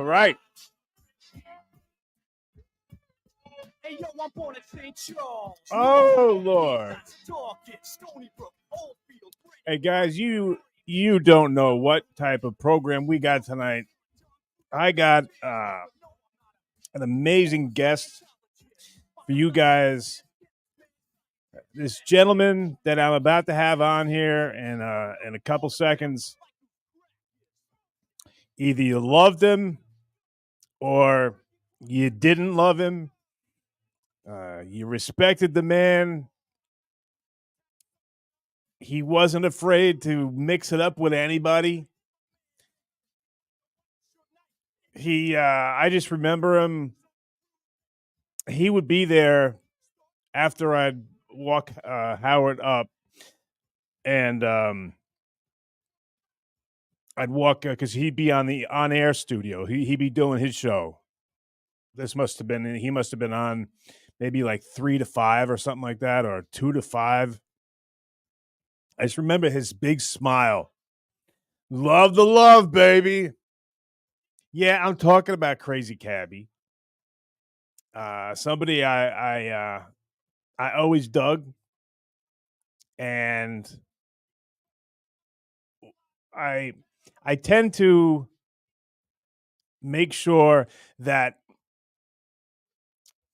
right. Oh Lord. Hey guys, you don't know what type of program we got tonight. I got an amazing guest for you guys. This gentleman that I'm about to have on here in a couple seconds. Either you loved him or you didn't love him. You respected the man. He wasn't afraid to mix it up with anybody. I just remember him. He would be there after I'd walk Howard up, and I'd walk because he'd be on the on-air studio. He'd be doing his show. He must have been on maybe like 3 to 5 or something like that, or 2 to 5. I just remember his big smile. Love the love, baby. Yeah, I'm talking about Crazy Cabbie. Somebody I always dug, and I tend to make sure that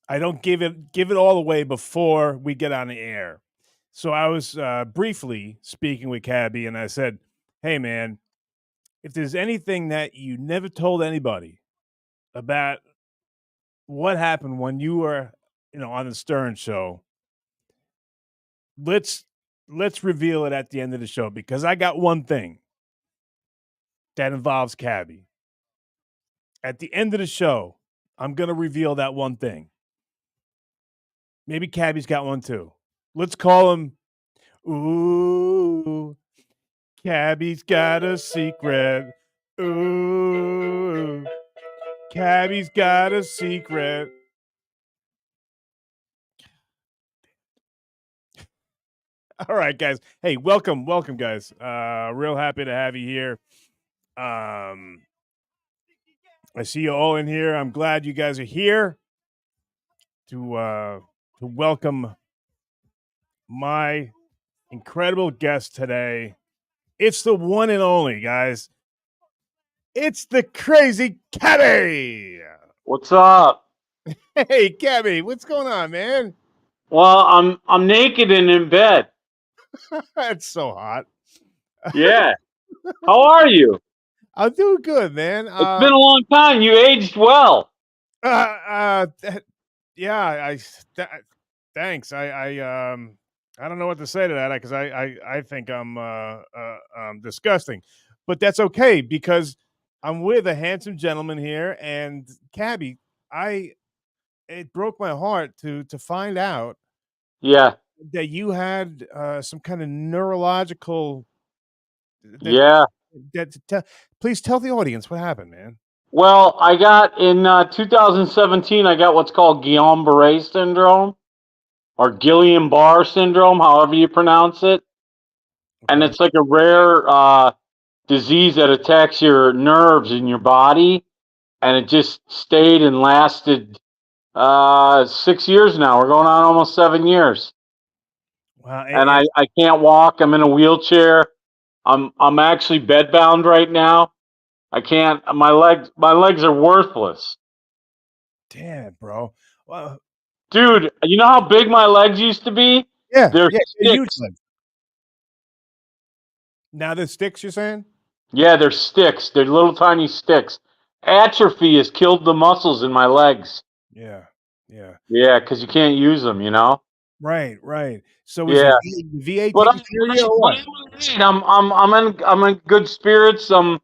I don't give it all away before we get on the air. So I was briefly speaking with Cabbie, and I said, "Hey, man, if there's anything that you never told anybody about what happened when you were, on the Stern Show, let's reveal it at the end of the show, because I got one thing that involves Cabbie. At the end of the show, I'm gonna reveal that one thing. Maybe Cabbie's got one too. Let's call him. Ooh, Cabbie's got a secret. Ooh, Cabbie's got a secret." All right, guys. Hey, welcome, guys. Real happy to have you here. I see you all in here. I'm glad you guys are here to welcome my incredible guest today. It's the one and only, guys. It's the Crazy Cabbie. What's up? Hey, Cabbie, what's going on, man? Well, I'm naked and in bed. That's so hot. Yeah. How are you? I'm doing good, man. It's been a long time. You aged well. Yeah. Thanks. I don't know what to say to that, because I think I'm disgusting, but that's okay because I'm with a handsome gentleman here, and Cabbie, it broke my heart to find out Yeah. that you had some kind of neurological. Yeah. Please tell the audience what happened, man. Well, I got in 2017. I got what's called Guillain-Barré syndrome, or Guillain-Barré syndrome, however you pronounce it. And it's like a rare disease that attacks your nerves in your body, and it just stayed and lasted 6 years now. We're going on almost 7 years. Wow. And I can't walk. I'm in a wheelchair. I'm actually bedbound right now. I can't. My legs are worthless. Damn, bro. Well, dude, you know how big my legs used to be? Yeah, they're huge sticks. legs. Now they're sticks, you're saying? Yeah, they're sticks. They're little tiny sticks. Atrophy has killed the muscles in my legs. Yeah. Yeah, because you can't use them, you know. Right. So yeah, is the VA but taking care of you or what? I'm in good spirits. I'm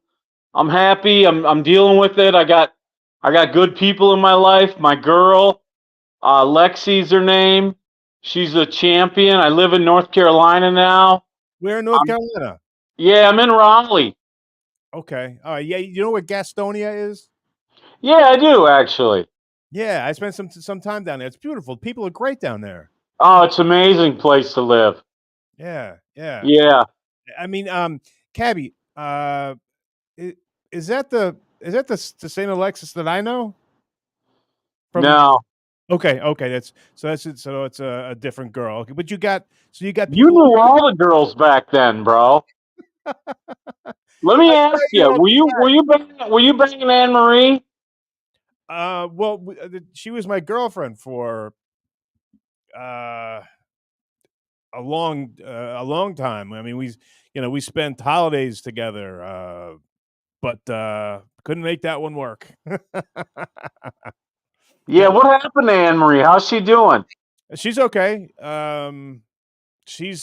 happy. I'm dealing with it. I got good people in my life. My girl, Lexi's her name. She's a champion. I live in North Carolina now. Where in North Carolina? Yeah, I'm in Raleigh. Okay. Yeah, you know what Gastonia is? Yeah, I do actually. Yeah, I spent some time down there. It's beautiful. People are great down there. Oh, it's an amazing place to live. Yeah. Yeah. I mean, Cabbie, is that the is that the Saint Alexis that I know from? No, Okay, that's it. So it's a different girl. Okay, but you got you people. knew all the girls back then, bro. Let me I ask tell you you: all the were you banging Anne Marie? well, she was my girlfriend for uh, a long time. I mean, we spent holidays together, but couldn't make that one work. Yeah. What happened to Anne Marie? How's she doing? She's okay. She's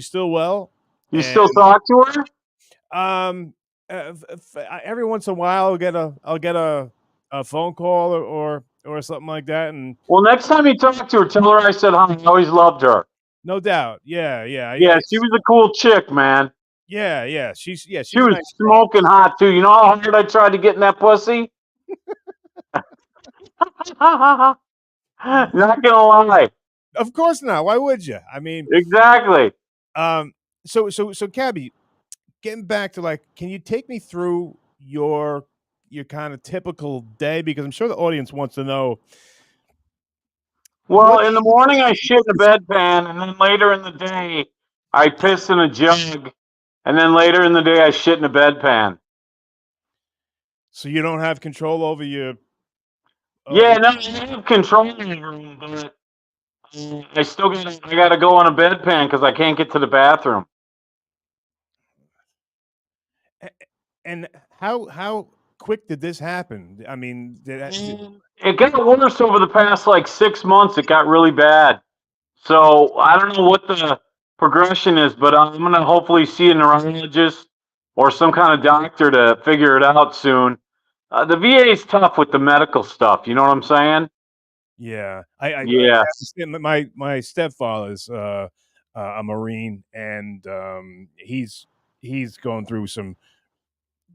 still well, You and still talk to her? um, every once in a while I'll get a phone call or something like that, and Well, next time you talk to her, tell her I said hi. I always loved her. no doubt, yeah, Yeah, she was a cool chick, man. she's She a was nice girl. smoking hot too. You know how hard I tried to get in that pussy? Not gonna lie. Of course not. Why would you? I mean, Exactly. um, so Cabby, getting back to like, can you take me through your kind of typical day, because I'm sure the audience wants to know Well, what in the morning I shit in a bedpan, and then later in the day I piss in a jug, and then later in the day I shit in a bedpan. so you don't have control over your Yeah, no, I have control over them, but I gotta go on a bedpan because I can't get to the bathroom. and how quick did this happen? I mean, It got worse over the past like 6 months. It got really bad. So I don't know what the progression is, but I'm gonna hopefully see a neurologist or some kind of doctor to figure it out soon. The VA is tough with the medical stuff. You know what I'm saying? yeah, I Yeah, understand that my stepfather's a Marine, and he's going through some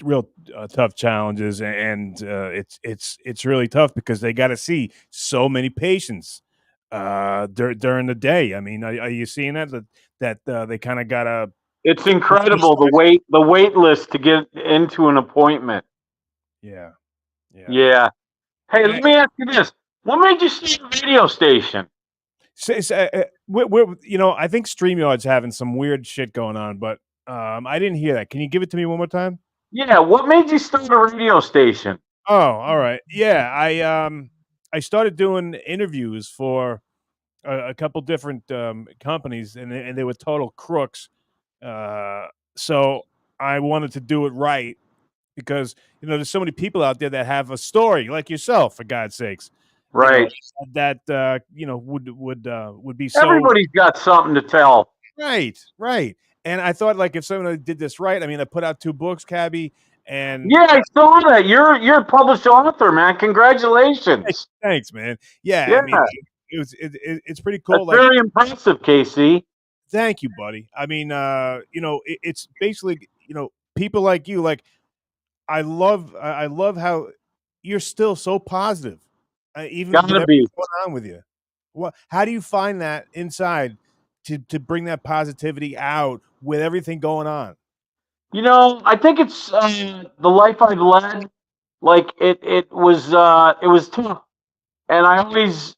real tough challenges, and it's really tough because they got to see so many patients during the day. I mean, are you seeing that they kind of gotta it's push you incredible aside? the wait list to get into an appointment. Yeah, yeah. Yeah. Hey, Uh, let me ask you this: what made you start a radio station? I think StreamYard's having some weird shit going on, but I didn't hear that. Can you give it to me one more time? Yeah, what made you start a radio station? Oh, all right. Yeah, I started doing interviews for a couple different companies, and they were total crooks. Uh, so I wanted to do it right, because there's so many people out there that have a story like yourself, for God's sakes. You know Right. that would be so Everybody's got something to tell. right, right. And I thought, like, if someone did this right, I mean, I put out 2 books, Cabby, and Yeah, I saw that. You're a published author, man. Congratulations. thanks, man. Yeah, Yeah, I mean, it's pretty that's cool. Like, very impressive, Casey. thank you, buddy. I mean, it's basically, people like you. Like, I love how you're still so positive, even with Gotta everything be. going on with you. How do you find that inside to bring that positivity out with everything going on? I think it's the life I've led. Like it was tough, and I always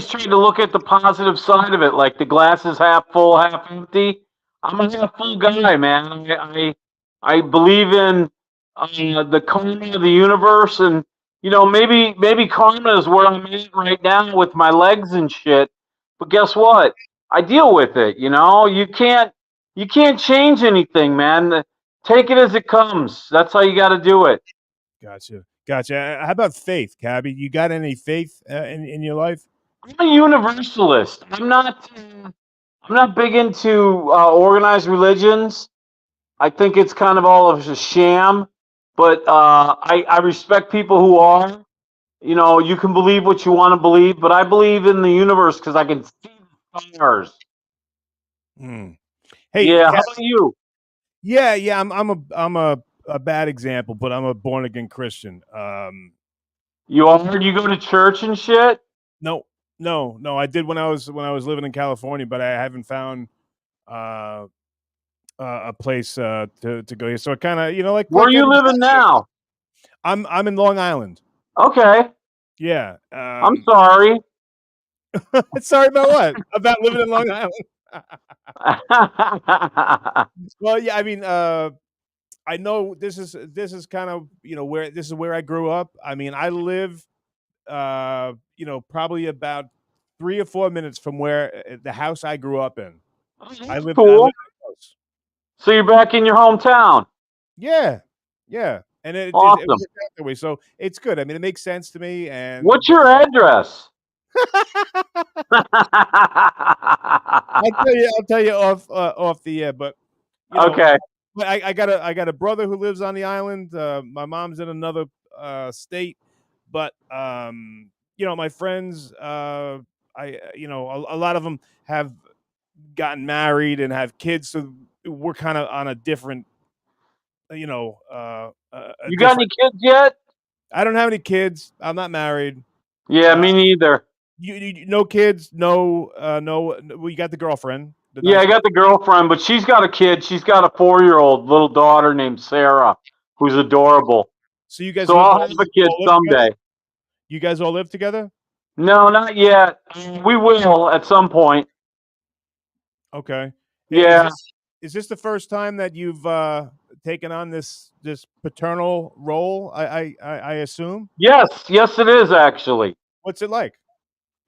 try to look at the positive side of it. Like the glass is half full, half empty. I'm a half full guy, man. I believe in the karma of the universe, and maybe karma is where I'm at right now with my legs and shit. But guess what? I deal with it. You can't change anything, man. Take it as it comes. That's how you got to do it. Gotcha, gotcha. How about faith, Cabby? You got any faith in your life? I'm a universalist. I'm not big into organized religions. I think it's kind of all of a sham. But I respect people who are. You can believe what you want to believe, but I believe in the universe because I can see the stars. Hmm. Hey, Yeah. How about you? yeah. I'm a bad example, but I'm a born again Christian. You are? You go to church and shit? No, no. I did when I was living in California, but I haven't found uh, a place to go here. So it kind of, like Where are you everybody living else. now? I'm in Long Island. Okay. Yeah. I'm sorry. Sorry about what? About living in Long Island. Well, yeah, I mean, I know this is kind of where this is where I grew up. I mean, I live probably about 3 or 4 minutes from where the house I grew up in. I lived in Cool. the house. So you're back in your hometown. Yeah, yeah, and it Awesome. worked out that way. So it's good. I mean, it makes sense to me. And What's your address? I'll tell you off the air, but you know, Okay. but I got a brother who lives on the island. My mom's in another state, but my friends, a lot of them have gotten married and have kids, so we're kind of on a different, a You got different. any kids yet? I don't have any kids. I'm not married. Yeah, Uh, me neither. no kids, no. Well, you got the girlfriend, the Yeah, nice. I got the girlfriend, but she's got a kid. She's got a 4-year-old little daughter named Sarah, who's adorable. So you guys So live I'll have a kid all live together? someday. You guys all live together? No, not yet. We will at some point. Okay. Is Yeah. this the first time that you've taken on this paternal role? I assume. Yes, yes, it is actually. What's it like?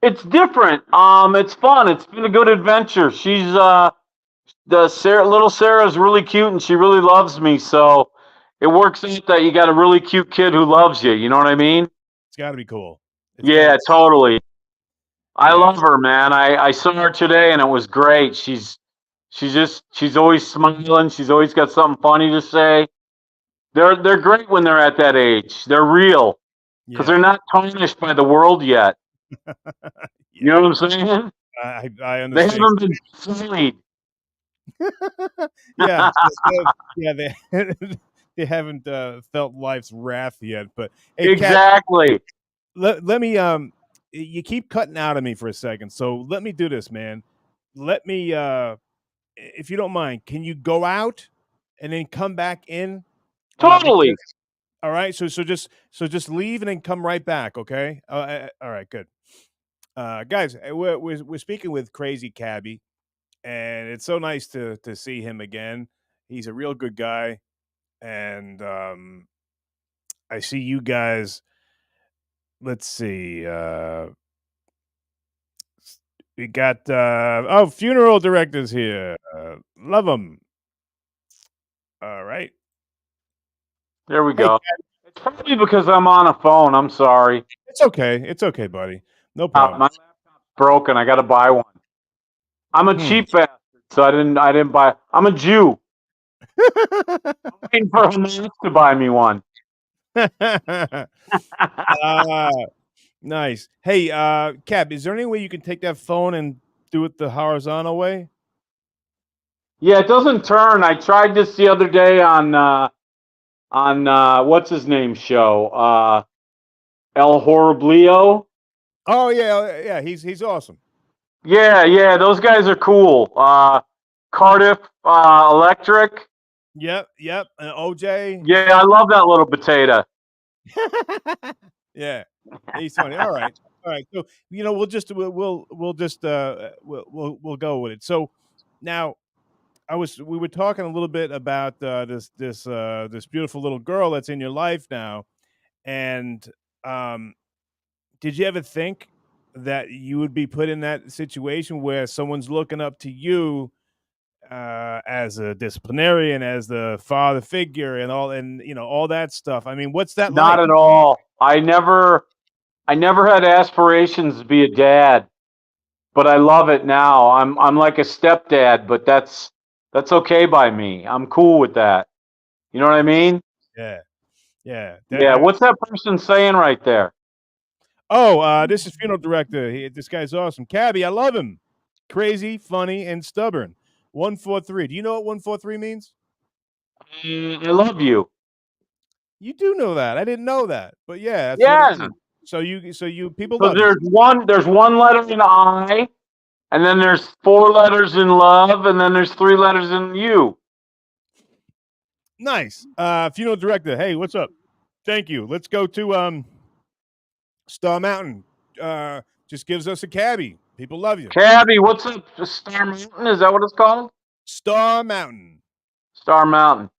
It's different. It's fun. It's been a good adventure. She's little Sarah's really cute and she really loves me. So it works out that you got a really cute kid who loves you. You know what I mean? It's got to be cool. It's got to Yeah, be. totally. I Yeah. love her, man. I saw her today and it was great. She's always smiling. She's always got something funny to say. They're great when they're at that age. They're real because they're Yeah. not tarnished by the world yet. You Yeah. know what I'm saying? I They understand. haven't been sullied. Yeah. Yeah. They they haven't felt life's wrath yet. But hey, Kat, Exactly. let me you keep cutting out of me for a second. So let me do this, man. Let me if you don't mind, can you go out and then come back in? Totally. Because all right, so just leave and then come right back, okay? All right, good. Guys, we're speaking with Crazy Cabbie, and it's so nice to see him again. He's a real good guy, and I see you guys. Let's see. We got funeral directors here. Love them. All right. There we Hey, go. It's probably because I'm on a phone. I'm sorry. it's okay. It's okay, buddy. No My problem. laptop's broken. I got to buy one. I'm a Hmm. cheap bastard, so I didn't buy. I'm a Jew. I'm waiting for Hamas to buy me one. Ah, nice. Hey, Cap, is there any way you can take that phone and do it the horizontal way? Yeah, it doesn't turn. I tried this the other day on what's his name show? El Horriblio. Oh yeah. He's awesome. Yeah, yeah, those guys are cool. Cardiff Electric. Yep. OJ. Yeah, I love that little potato. Yeah, he's funny. All right. So we'll just we'll go with it. So now we were talking a little bit about this beautiful little girl that's in your life now, and um, did you ever think that you would be put in that situation where someone's looking up to you as a disciplinarian, as the father figure, and all that stuff? I mean, what's that Not like? at all. I never had aspirations to be a dad, but I love it now. I'm like a stepdad, but that's okay by me. I'm cool with that. You know what I mean? Yeah, yeah. Yeah. What's that person saying right there? Oh, this is funeral director. This guy's awesome. Cabby, I love him. Crazy, funny, and stubborn. 143. Do you know what 143 means? I love you. You do know that. I didn't know that. But yeah, that's what it Yeah. means. So you people So love you. there's one letter in I, and then there's 4 letters in love, and then there's 3 letters in you. Nice. Funeral director. Hey, what's up? Thank you. Let's go to Star Mountain. Just gives us a cabbie. People love you. Cabbie, what's up? Star Mountain? Is that what it's called? Star Mountain. Star Mountain.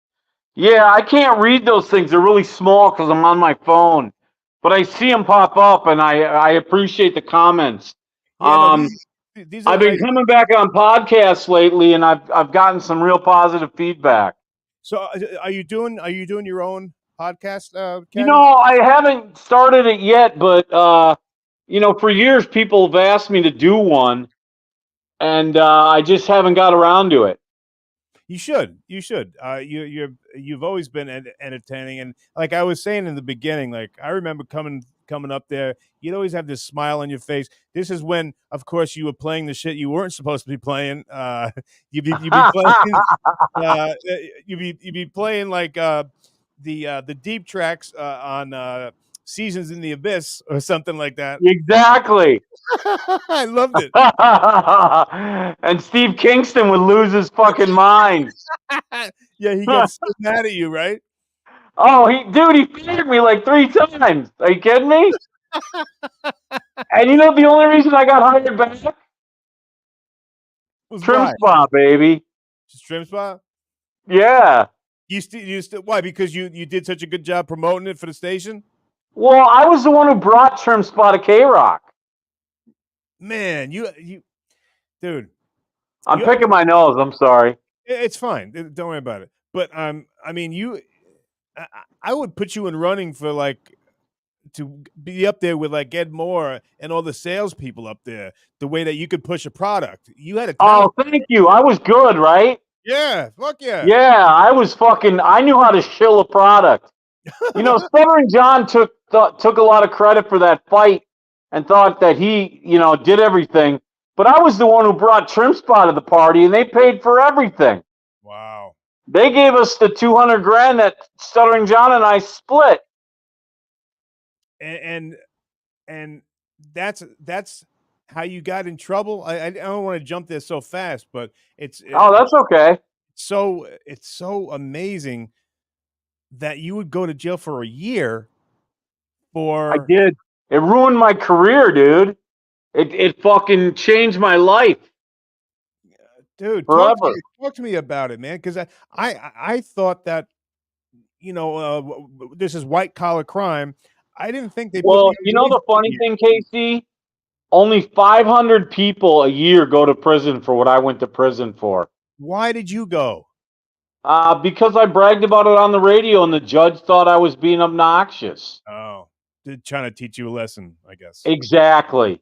Yeah, I can't read those things. They're really small because I'm on my phone. But I see them pop up, and I appreciate the comments. Yeah, no, these are I've the been nice. coming back on podcasts lately, and I've gotten some real positive feedback. So, are you doing your own podcast, You Cabbie? know, I haven't started it yet, but for years people have asked me to do one, and I just haven't got around to it. You should. You should. You've always been entertaining, and like I was saying in the beginning, like I remember coming up there. You'd always have this smile on your face. This is when, of course, you were playing the shit you weren't supposed to be playing. You'd be playing. You'd be playing like the deep tracks on Seasons in the Abyss or something like that. Exactly. I loved it. And Steve Kingston would lose his fucking mind. Yeah, he got so mad at you, right? Oh, he fired me like 3 times. Are you kidding me? And you know the only reason I got hired back? Trim Why? Spa, baby. Just Trim Spa? Yeah. You still why? Because you did such a good job promoting it for the station? Well, I was the one who brought Trim Spa to K-Rock. Man, you dude. I'm picking my nose. I'm sorry. It's fine. Don't worry about it. But I mean, I would put you in running for like to be up there with like Ed Moore and all the salespeople up there. The way that you could push a product, you had a talent. Oh, thank you. I was good, right? Yeah, fuck yeah. Yeah, I was fucking. I knew how to shill a product. You know, Stuttering John took a lot of credit for that fight and thought that he, did everything. But I was the one who brought Trim Spa to the party, and they paid for everything. Wow. They gave us the $200,000 that Stuttering John and I split. And that's how you got in trouble. I don't want to jump there so fast, but that's okay. It's so amazing that you would go to jail for a year for. I did. It ruined my career, dude. It fucking changed my life. Dude, forever. Talk to me about it, man, because I thought that this is white collar crime. I didn't think they. Well, the funny thing, Casey, only 500 people a year go to prison for what I went to prison for. Why did you go? Because I bragged about it on the radio, and the judge thought I was being obnoxious. Oh, they're trying to teach you a lesson, I guess. Exactly.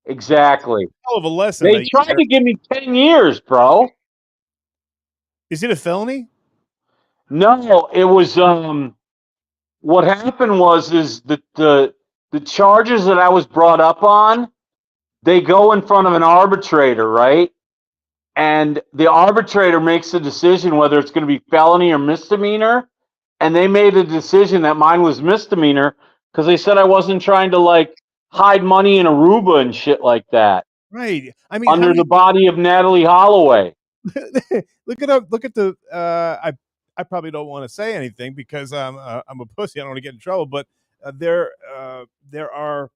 Hell of a lesson. They tried to give me 10 years, bro. Is it a felony? No, it was. What happened is that the charges that I was brought up on, they go in front of an arbitrator, right? And the arbitrator makes the decision whether it's going to be felony or misdemeanor. And they made a decision that mine was misdemeanor because they said I wasn't trying to like hide money in Aruba and shit like that. Right. I mean, under the body of Natalie Holloway. Look at the. I probably don't want to say anything because I'm a pussy. I don't want to get in trouble. But there are.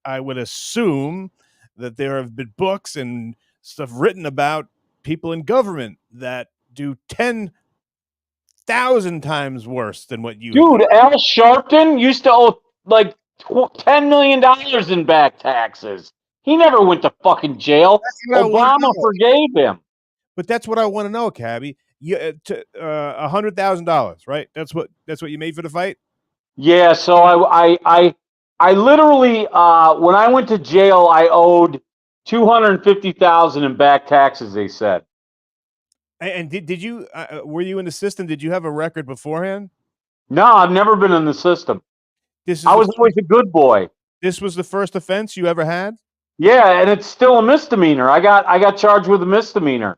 I would assume that there have been books and stuff written about people in government that do 10,000 times worse than what you. Dude, Al Sharpton used to owe like $10 million in back taxes. He never went to fucking jail. Obama forgave him. But that's what I want to know, Cabbie. $100,000, right? That's what you made for the fight. Yeah. So I literally when I went to jail, I owed $250,000 in back taxes. They said. And did you were you in the system? Did you have a record beforehand? No, I've never been in the system. I was always a good boy. This was the first offense you ever had? Yeah, and it's still a misdemeanor. I got charged with a misdemeanor.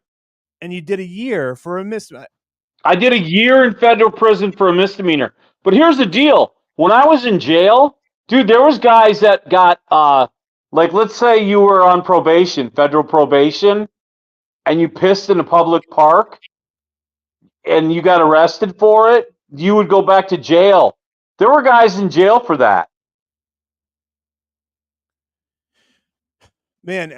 And you did a year for a misdemeanor. I did a year in federal prison for a misdemeanor. But here's the deal. When I was in jail, dude, there was guys that got like let's say you were on probation, federal probation, and you pissed in a public park and you got arrested for it, you would go back to jail There were guys in jail for that. Man,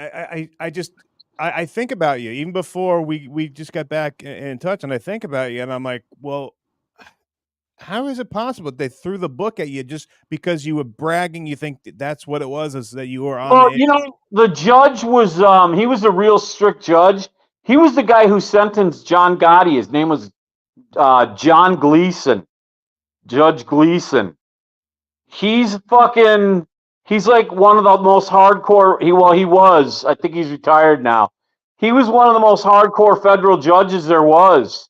I think about you even before we just got back in touch, and I think about you, and I'm like, well, how is it possible they threw the book at you just because you were bragging? You think that's what it was? Is that you were on the Well, air? the judge was he was a real strict judge. He was the guy who sentenced John Gotti. His name was John Gleason, Judge Gleason. He's fucking. He's like one of the most hardcore. He was. I think he's retired now. He was one of the most hardcore federal judges there was,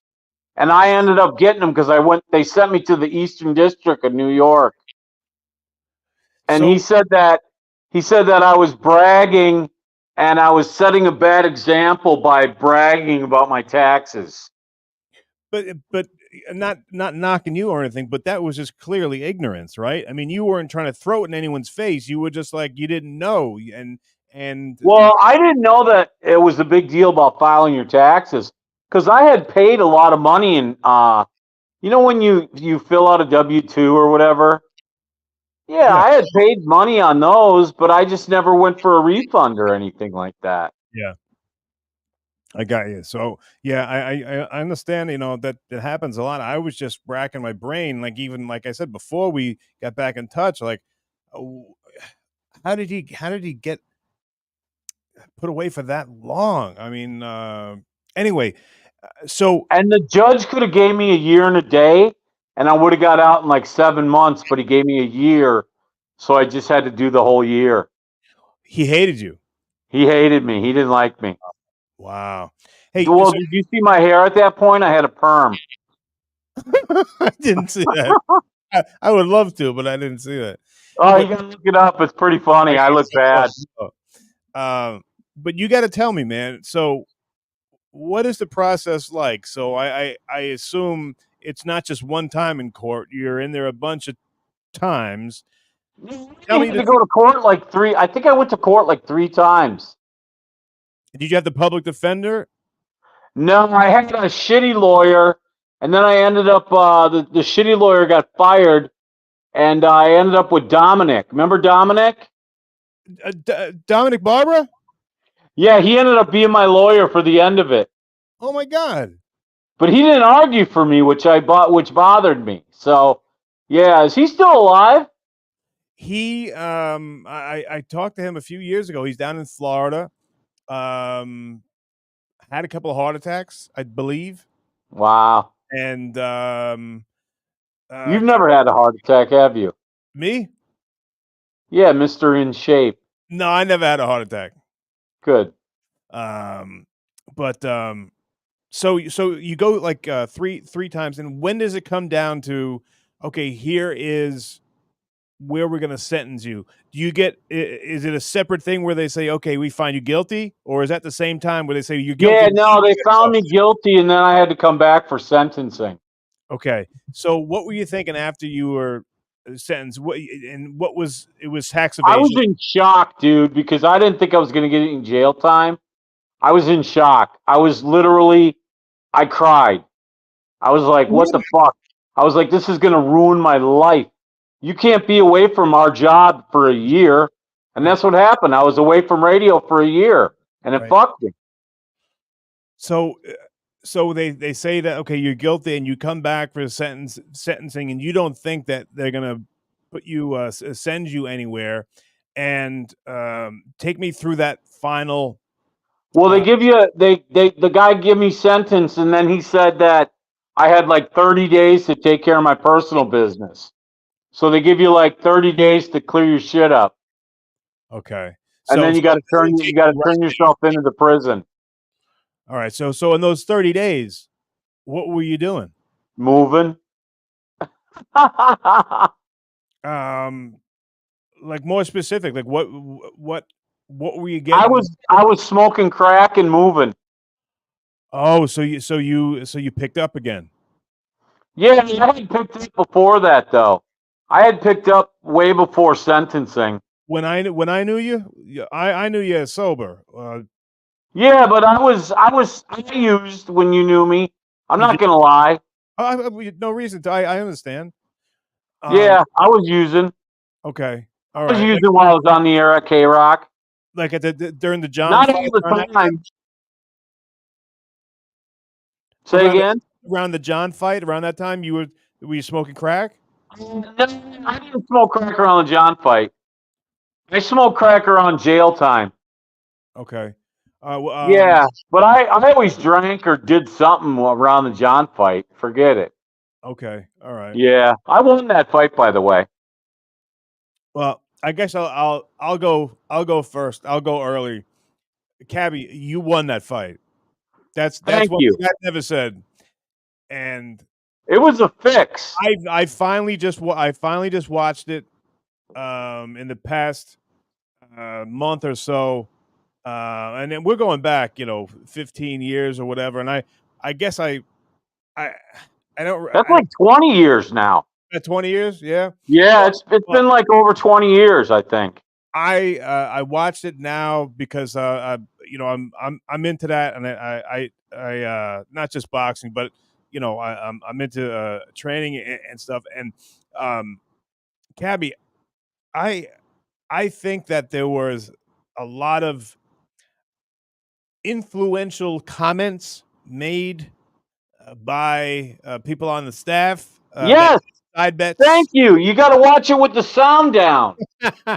and I ended up getting him because I went. They sent me to the Eastern District of New York, and So, he said that I was bragging, and I was setting a bad example by bragging about my taxes. but not knocking you or anything, but that was just clearly ignorance, right? I mean, you weren't trying to throw it in anyone's face. You were just like you didn't know, and Well, I didn't know that it was a big deal about filing your taxes because I had paid a lot of money in when you fill out a W-2 or whatever. Yeah, yeah, I had paid money on those, but I just never went for a refund or anything like that. yeah. I got you. So yeah, I understand. You know that it happens a lot. I was just racking my brain, like even like I said before we got back in touch. Like, oh, how did he get put away for that long? I mean, anyway, so And the judge could have gave me a year and a day, and I would have got out in like 7 months, but he gave me a year, so I just had to do the whole year. he hated you. He hated me. He didn't like me. Wow. Hey, Well, so did you see my hair at that point? I had a perm. I didn't see that. I would love to, but I didn't see that. Oh, But you gotta look it up. It's pretty funny. I I look bad. but you got to tell me, man. So what is the process like? So I assume it's not just one time in court. You're in there a bunch of times. Tell You me had the to go to court like three. I think I went to court like 3 times. did you have the public defender? No, I had a shitty lawyer, and then I ended up the shitty lawyer got fired, and I ended up with Dominic. Remember Dominic? Dominic Barbara? Yeah, he ended up being my lawyer for the end of it. Oh my God. But he didn't argue for me, which bothered me. So, yeah, is he still alive? He I talked to him a few years ago. He's down in Florida. Um had a couple of heart attacks, I believe. Wow. And You've never had a heart attack, have you? me? Yeah, Mr. In Shape. No, I never had a heart attack. Good. Um but so you go like three times, and when does it come down to okay, here is where we're going to sentence you? Do you get is it a separate thing where they say okay, we find you guilty, or is that the same time where they say you're guilty Yeah, now, no, you they gotta found go? me guilty, and then I had to come back for sentencing. Okay, so what were you thinking after you were sentenced? What was it? Was tax I was evasion? in shock, dude, because I didn't think I was going to get any jail time. I was in shock. I cried. I was like, what the fuck? I was like, this is going to ruin my life. You can't be away from our job for a year. And Right, that's what happened. I was away from radio for a year, and it right. fucked me. So so they say that okay, you're guilty, and you come back for sentencing, and you don't think that they're gonna put you send you anywhere. And take me through that final. Well, they Uh, give you the guy give me sentence, and then he said that I had like 30 days to take care of my personal business. So they give you like 30 days to clear your shit up, okay, and so then so they you take got to you right. turn yourself into the prison. All right, so in those 30 days, what were you doing? Moving. I Um, like more specific, like what were you getting? I was smoking crack and moving. Oh, so you picked up again. Yeah, I had picked up before that though. I had picked up way before sentencing. When I knew you, I knew you as sober. Yeah, but I used when you knew me. I'm You not did. gonna lie. No reason to. I understand. Yeah, I was using. Okay. All I was right. using while I was on the air at K Rock. Like at during the John Not all fight the around that time. time? Say again. Around the John fight around that time, were you smoking crack? No, I didn't smoke crack around the John fight. I smoked crack around jail time. Okay. Yeah, but I always drank or did something around the John fight. Forget it. Okay. All right. Yeah, I won that fight, by the way. Well, I guess I'll go first. I'll go early. Cabbie, you won that fight. That's Thank one you. thing I've never said. And It was a fix. I finally just watched it in the past month or so. And then we're going back, 15 years or whatever. And I guess I That's I don't like 20 years now. 20 years, yeah. Yeah, Well, it's well, been like over 20 years, I think. I watched it now because I'm into that, and I not just boxing, but I'm into training and stuff. And Cabbie, I I think that there was a lot of influential comments made by people on the staff that Yes, side thank bets. you. You got to watch it with the sound down, Yeah,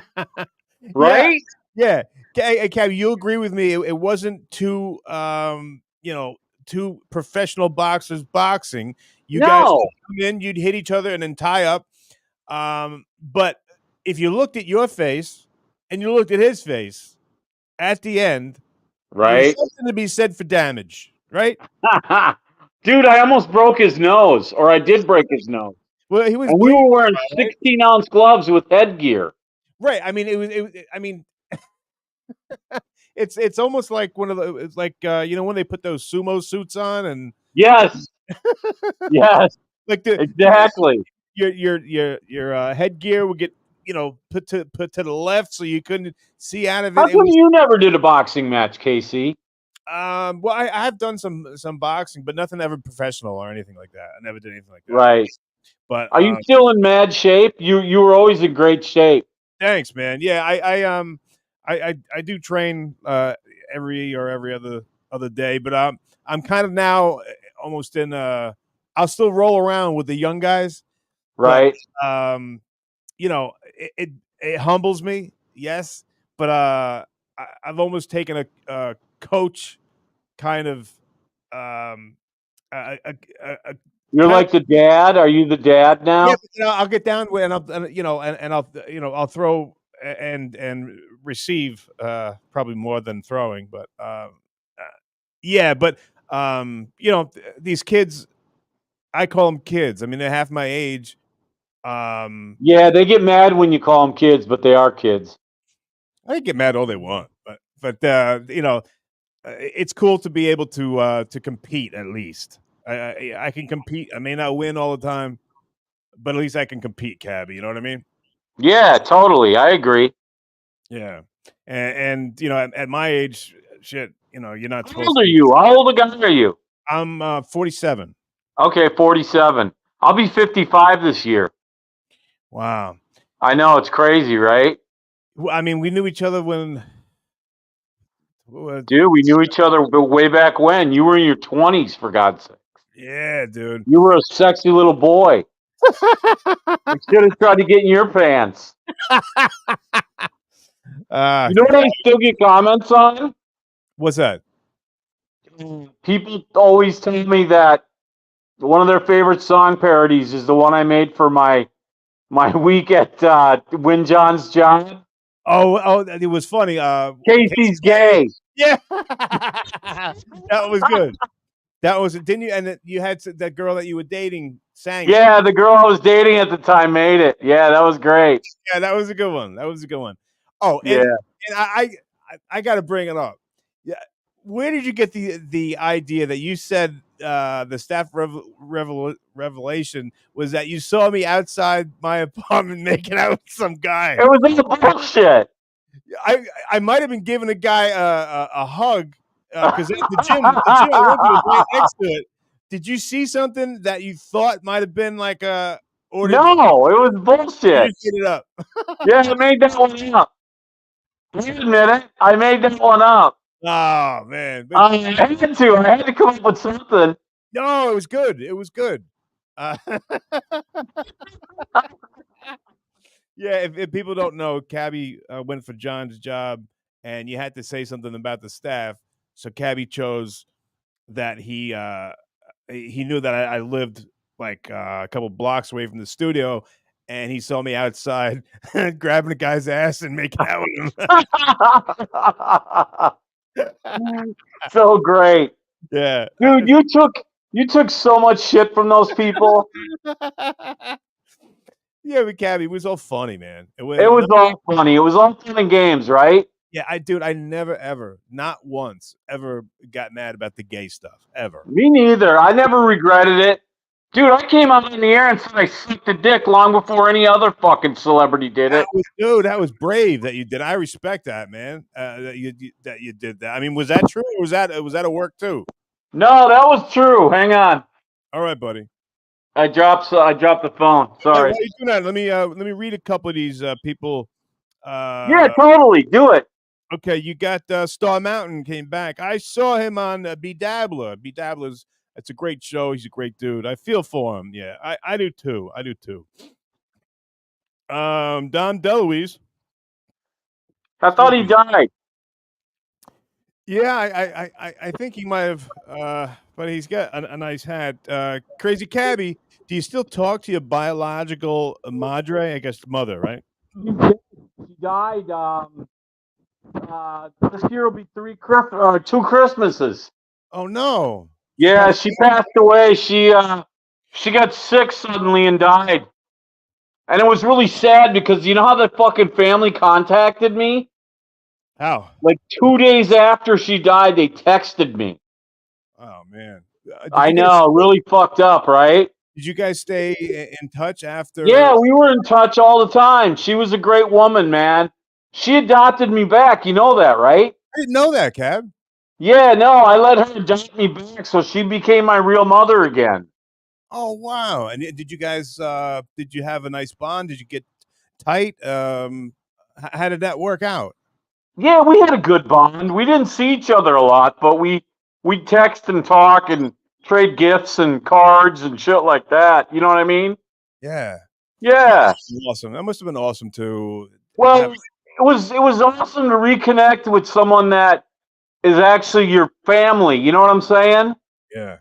right? yeah. Hey, Cav, you agree with me? It wasn't too, two professional boxers boxing. You guys No, would come in, you'd hit each other, and then tie up. But if you looked at your face and you looked at his face at the end, there's right? something to be said for damage, right? Dude, I almost broke his nose, or I did break his nose. Well, he was And we bleeding, were wearing right? 16-ounce gloves with headgear. Right. I mean, I mean, it's almost like one of the. It's like when they put those sumo suits on and Yes, yes, like the exactly. your headgear would get put to the left so you couldn't see out of How it. It come was you never did a boxing match, Casey? well, I have done some boxing, but nothing ever professional or anything like that. I never did anything like that. Right. But Are you still in mad shape? You were always in great shape. thanks, man. Yeah, I do train every other day, but I'm kind of now almost in I'll still roll around with the young guys, but Right. um it humbles me, yes, but I've almost taken a coach kind of um a You're kind of like the dad. Are you the dad yeah, now? but, I'll get down with and I'll and I'll I'll throw and receive probably more than throwing, but yeah, but these kids, I call them kids. I mean, they're half my age. Um, Yeah, they get mad when you call them kids, but they are kids. I can get mad all they want, but it's cool to be able to compete at least. I can compete. I may not win all the time, but at least I can compete, Cabby. You know what I mean? Yeah, totally. I agree. Yeah. And at my age, shit, you're not How old supposed are to. you? How old a guy are you? I'm 47. Okay, 47. I'll be 55 this year. Wow. I know, it's crazy, right? I mean, we knew each other when. Dude, we knew each other way back when. You were in your 20s, for God's sake. Yeah, dude. You were a sexy little boy. I should have tried to get in your pants. uh, You know what I still get comments on? what's that? People always tell me that one of their favorite song parodies is the one I made for my week at Win John's job. Oh, it was funny. Casey Casey's Gay. gay. Yeah, that was good. That was didn't you? And you had that girl that you were dating sang it. Yeah, the girl I was dating at the time made it. Yeah, that was great. Yeah, that was a good one. That was a good one. Oh, Yeah. and I got to bring it up. Yeah, where did you get the idea that you said the staff revelation was that you saw me outside my apartment making out with some guy? It was all bullshit. I might have been giving a guy a hug because the gym I went to was right next to it. Did you see something that you thought might have been like a? Or did No, it was you bullshit. just made it up? Yeah, I made that one up. I admit it. I made that one up. Oh man, but I had to. I had to come up with something. no, it was good. It was good. Uh, yeah, if people don't know, Cabby went for John's job, and you had to say something about the staff. So Cabby chose that he knew that I lived like a couple blocks away from the studio, and he saw me outside grabbing a guy's ass and making out with him. So great, Yeah. dude. You took so much shit from those people. Yeah, but Cabby, it was all funny, man. It It was was not, all funny. It was all fun and games, right? yeah, I never ever, not once, ever got mad about the gay stuff ever. Me neither. I never regretted it. Dude, I came out in the air and said I sucked a dick long before any other fucking celebrity did it. Dude, that was brave that you did. I respect that, man. That you did that. I mean, was that true, or was that a work too? No, that was true. Hang on. All right, buddy. I dropped the phone. While Sorry. you doing that, let me read a couple of these people. Yeah, Uh, totally. Do it. okay, you got Star Mountain came back. I saw him on B Dabbler. B Dabbler's it's a great show. He's a great dude. I feel for him. Yeah, I do too. I do too. Don DeLuise. I thought Excuse he me. died. Yeah, I think he might have, but he's got a nice hat. Crazy Cabbie, do you still talk to your biological madre? I guess mother, right? She died. This year will be 2 Christmases. Oh no, she Yeah, passed she away? passed away. She got sick suddenly and died. And it was really sad because you know how the fucking family contacted me? How? Like 2 days after she died, they texted me. Oh man, I know, really fucked up, right? did you guys stay in touch after? Yeah, we were in touch all the time. She was a great woman, man. She adopted me back. You know that, right? I didn't know that, Cab. Yeah, no, I let her adopt me back, so she became my real mother again. Oh wow! And did you guys? Did you have a nice bond? Did you get tight? How did that work out? Yeah, we had a good bond. We didn't see each other a lot, but we text and talk and trade gifts and cards and shit like that. You know what I mean? Yeah, Yeah. awesome. That must have been awesome to Well, have. it was awesome to reconnect with someone that is actually your family. You know what I'm saying? Yeah,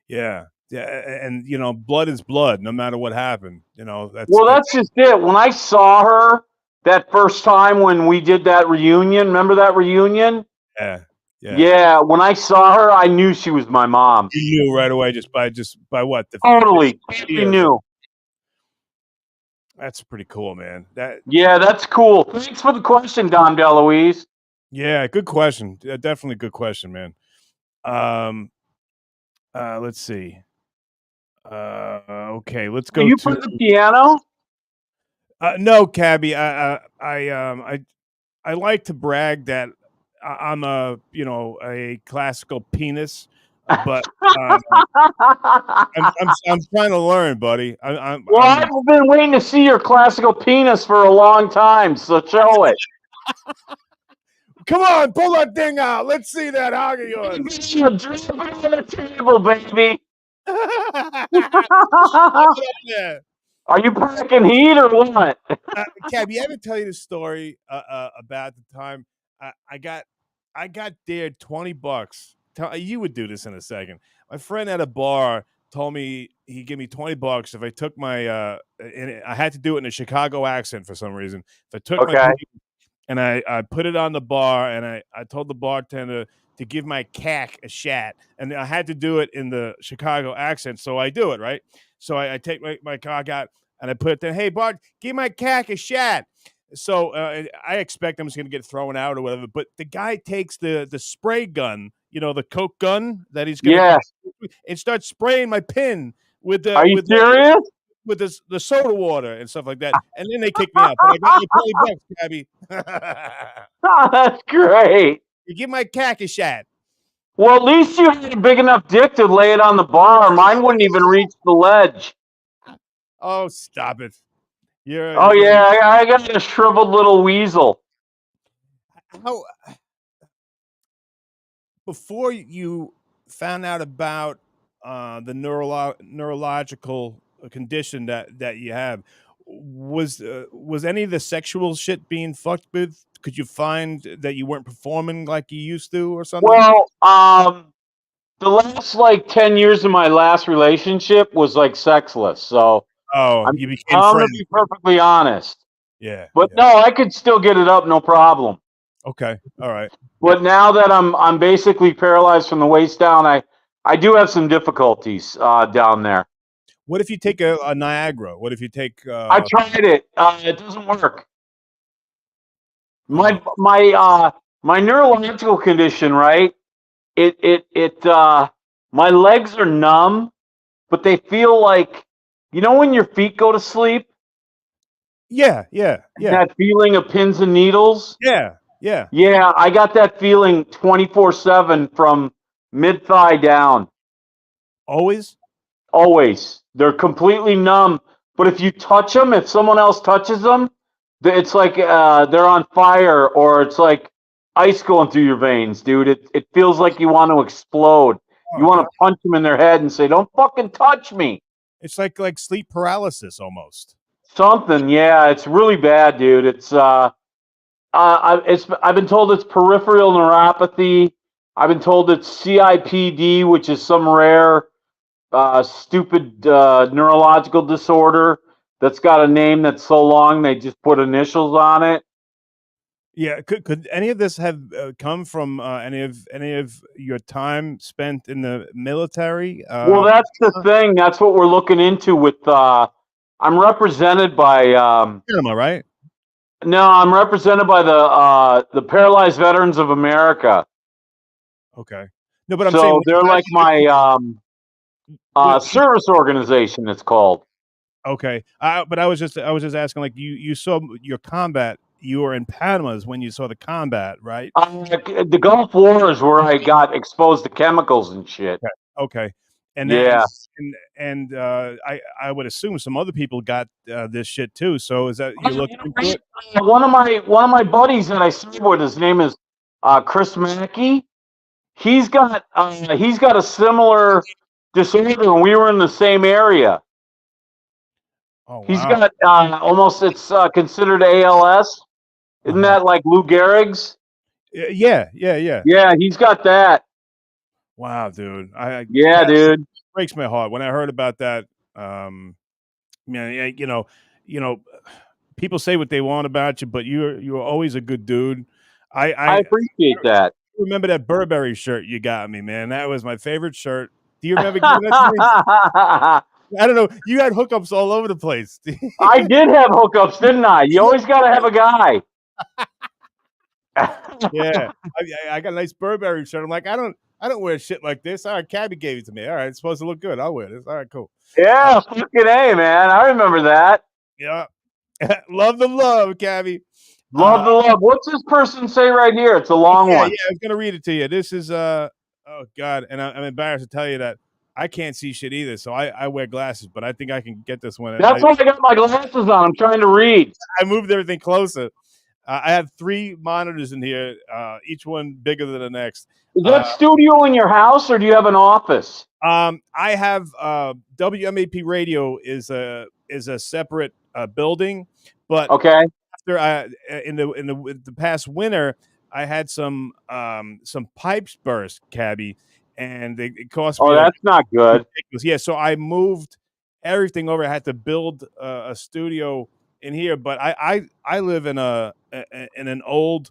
yeah, yeah. And blood is blood, no matter what happened. That's Well, that's just it. When I saw her that first time when we did that reunion, remember that reunion? yeah, yeah. Yeah, when I saw her, I knew she was my mom. You knew right away just by what the Totally. physique Totally or knew. that's pretty cool, man. Yeah, that's cool. Thanks for the question, Don DeLuise. Yeah, good question. Definitely good question, man. Um, let's see. Okay, let's Do go you to play the piano? no, Cabby. I like to brag that I'm a classical penis, but uh, I'm trying to learn, buddy. Well, I've been waiting to see your classical penis for a long time, so show it. Come on, pull that thing out. Let's see that hog of yours. Drop it on the table, baby. Yeah. Are you packing heat or what? Cab, you ever tell you the story about the time I got dared $20. You would do this in a second. My friend at a bar told me he'd give me $20 if I took my and I had to do it in a Chicago accent for some reason. If I took my Okay. and I put it on the bar and I told the bartender to give my cack a shat. And I had to do it in the Chicago accent. So I do it, right? So I take my cock out and I put it there. Hey, Bart, give my cack a shat. So I expect I'm just going to get thrown out or whatever. But the guy takes the spray gun, the Coke gun that he's going Yes. to, and starts spraying my pin with Are you serious? with the soda water and stuff like that. And then they kick me out. But I got my $20, Cabby. That's great. You give my cack a shot. Well, at least you had a big enough dick to lay it on the bar. Mine wouldn't even reach the ledge. Oh, stop it. Oh You're yeah, I got a shriveled little weasel. how before you found out about the neurological condition that you have, was any of the sexual shit being fucked with? Could you find that you weren't performing like you used to or something? Well, the last like 10 years of my last relationship was like sexless. So Oh, I'm you became I'm gonna friends. be perfectly honest. Yeah, But yeah. no, I could still get it up, no problem. Okay, all right. But now that I'm basically paralyzed from the waist down, I do have some difficulties down there. What if you take a Niagara? What if you take? I tried it. It doesn't work. Oh, My neurological condition, right? It my legs are numb, but they feel like when your feet go to sleep yeah, yeah, and yeah, that feeling of pins and needles. yeah, yeah. Yeah, I got that feeling 24/7 from mid thigh down. Always. Always. They're completely numb. But if you touch them, if someone else touches them, it's like they're on fire, or it's like ice going through your veins, dude. It feels like you want to explode. You Oh want to God, punch them in their head and say, "Don't fucking touch me." it's like sleep paralysis almost. Something, yeah. It's really bad, dude. I've been told it's peripheral neuropathy. I've been told it's CIPD, which is some rare stupid neurological disorder that's got a name that's so long they just put initials on it. Yeah, could any of this have come from any of your time spent in the military? Well, that's the thing. That's what we're looking into with. I'm represented by. Cinema, right? No, I'm represented by the Paralyzed Veterans of America. Okay. No, but I'm saying So when they're like my you service organization. It's called. okay. But I was just asking, like you saw your combat. You were in Panama's when you saw the combat, right? The Gulf War is where I got exposed to chemicals and shit. Okay. Okay. And then Yeah. I would assume some other people got this shit too. So is that you're looking into it? One of my buddies that I serve with, his name is Chris Mackey. He's got a similar disorder, and we were in the same area. Oh He's wow. got almost it's considered ALS. Isn't Uh-huh. that like Lou Gehrig's? Yeah, yeah, yeah. Yeah, he's got that. Wow, dude. Yeah, Cabby, dude. breaks my heart when I heard about that. Man, yeah, people say what they want about you, but you're always a good dude. I I appreciate that. remember that Burberry shirt you got me, man. That was my favorite shirt. Do you remember giving that to me? I I don't know. You had hookups all over the place. did have hookups, didn't I? You always got to have a guy. Yeah, I got a nice Burberry shirt. I'm like, I don't wear shit like this. All right, Cabby gave it to me. All right, it's supposed to look good. I'll wear this. All right, cool. Uh, Yeah, fucking A, man. I remember that. yeah, love the love, Cabby. Love the love. What's this person say right here? It's a long Yeah, one. yeah. I was gonna read it to you. This is oh god, and I'm embarrassed to tell you that I can't see shit either. So I wear glasses, but I think I can get this one. That's why I got my glasses on. I'm trying to read. I moved everything closer. I have three monitors in here, each one bigger than the next. Is Uh, that studio in your house or do you have an office? I have WMAP radio is a separate building, but Okay. after in the past winter, I had some pipes burst, Cabby, and it cost Oh, me like that's not good. ridiculous. Yeah, so I moved everything over. I had to build a studio in here, but I live in an old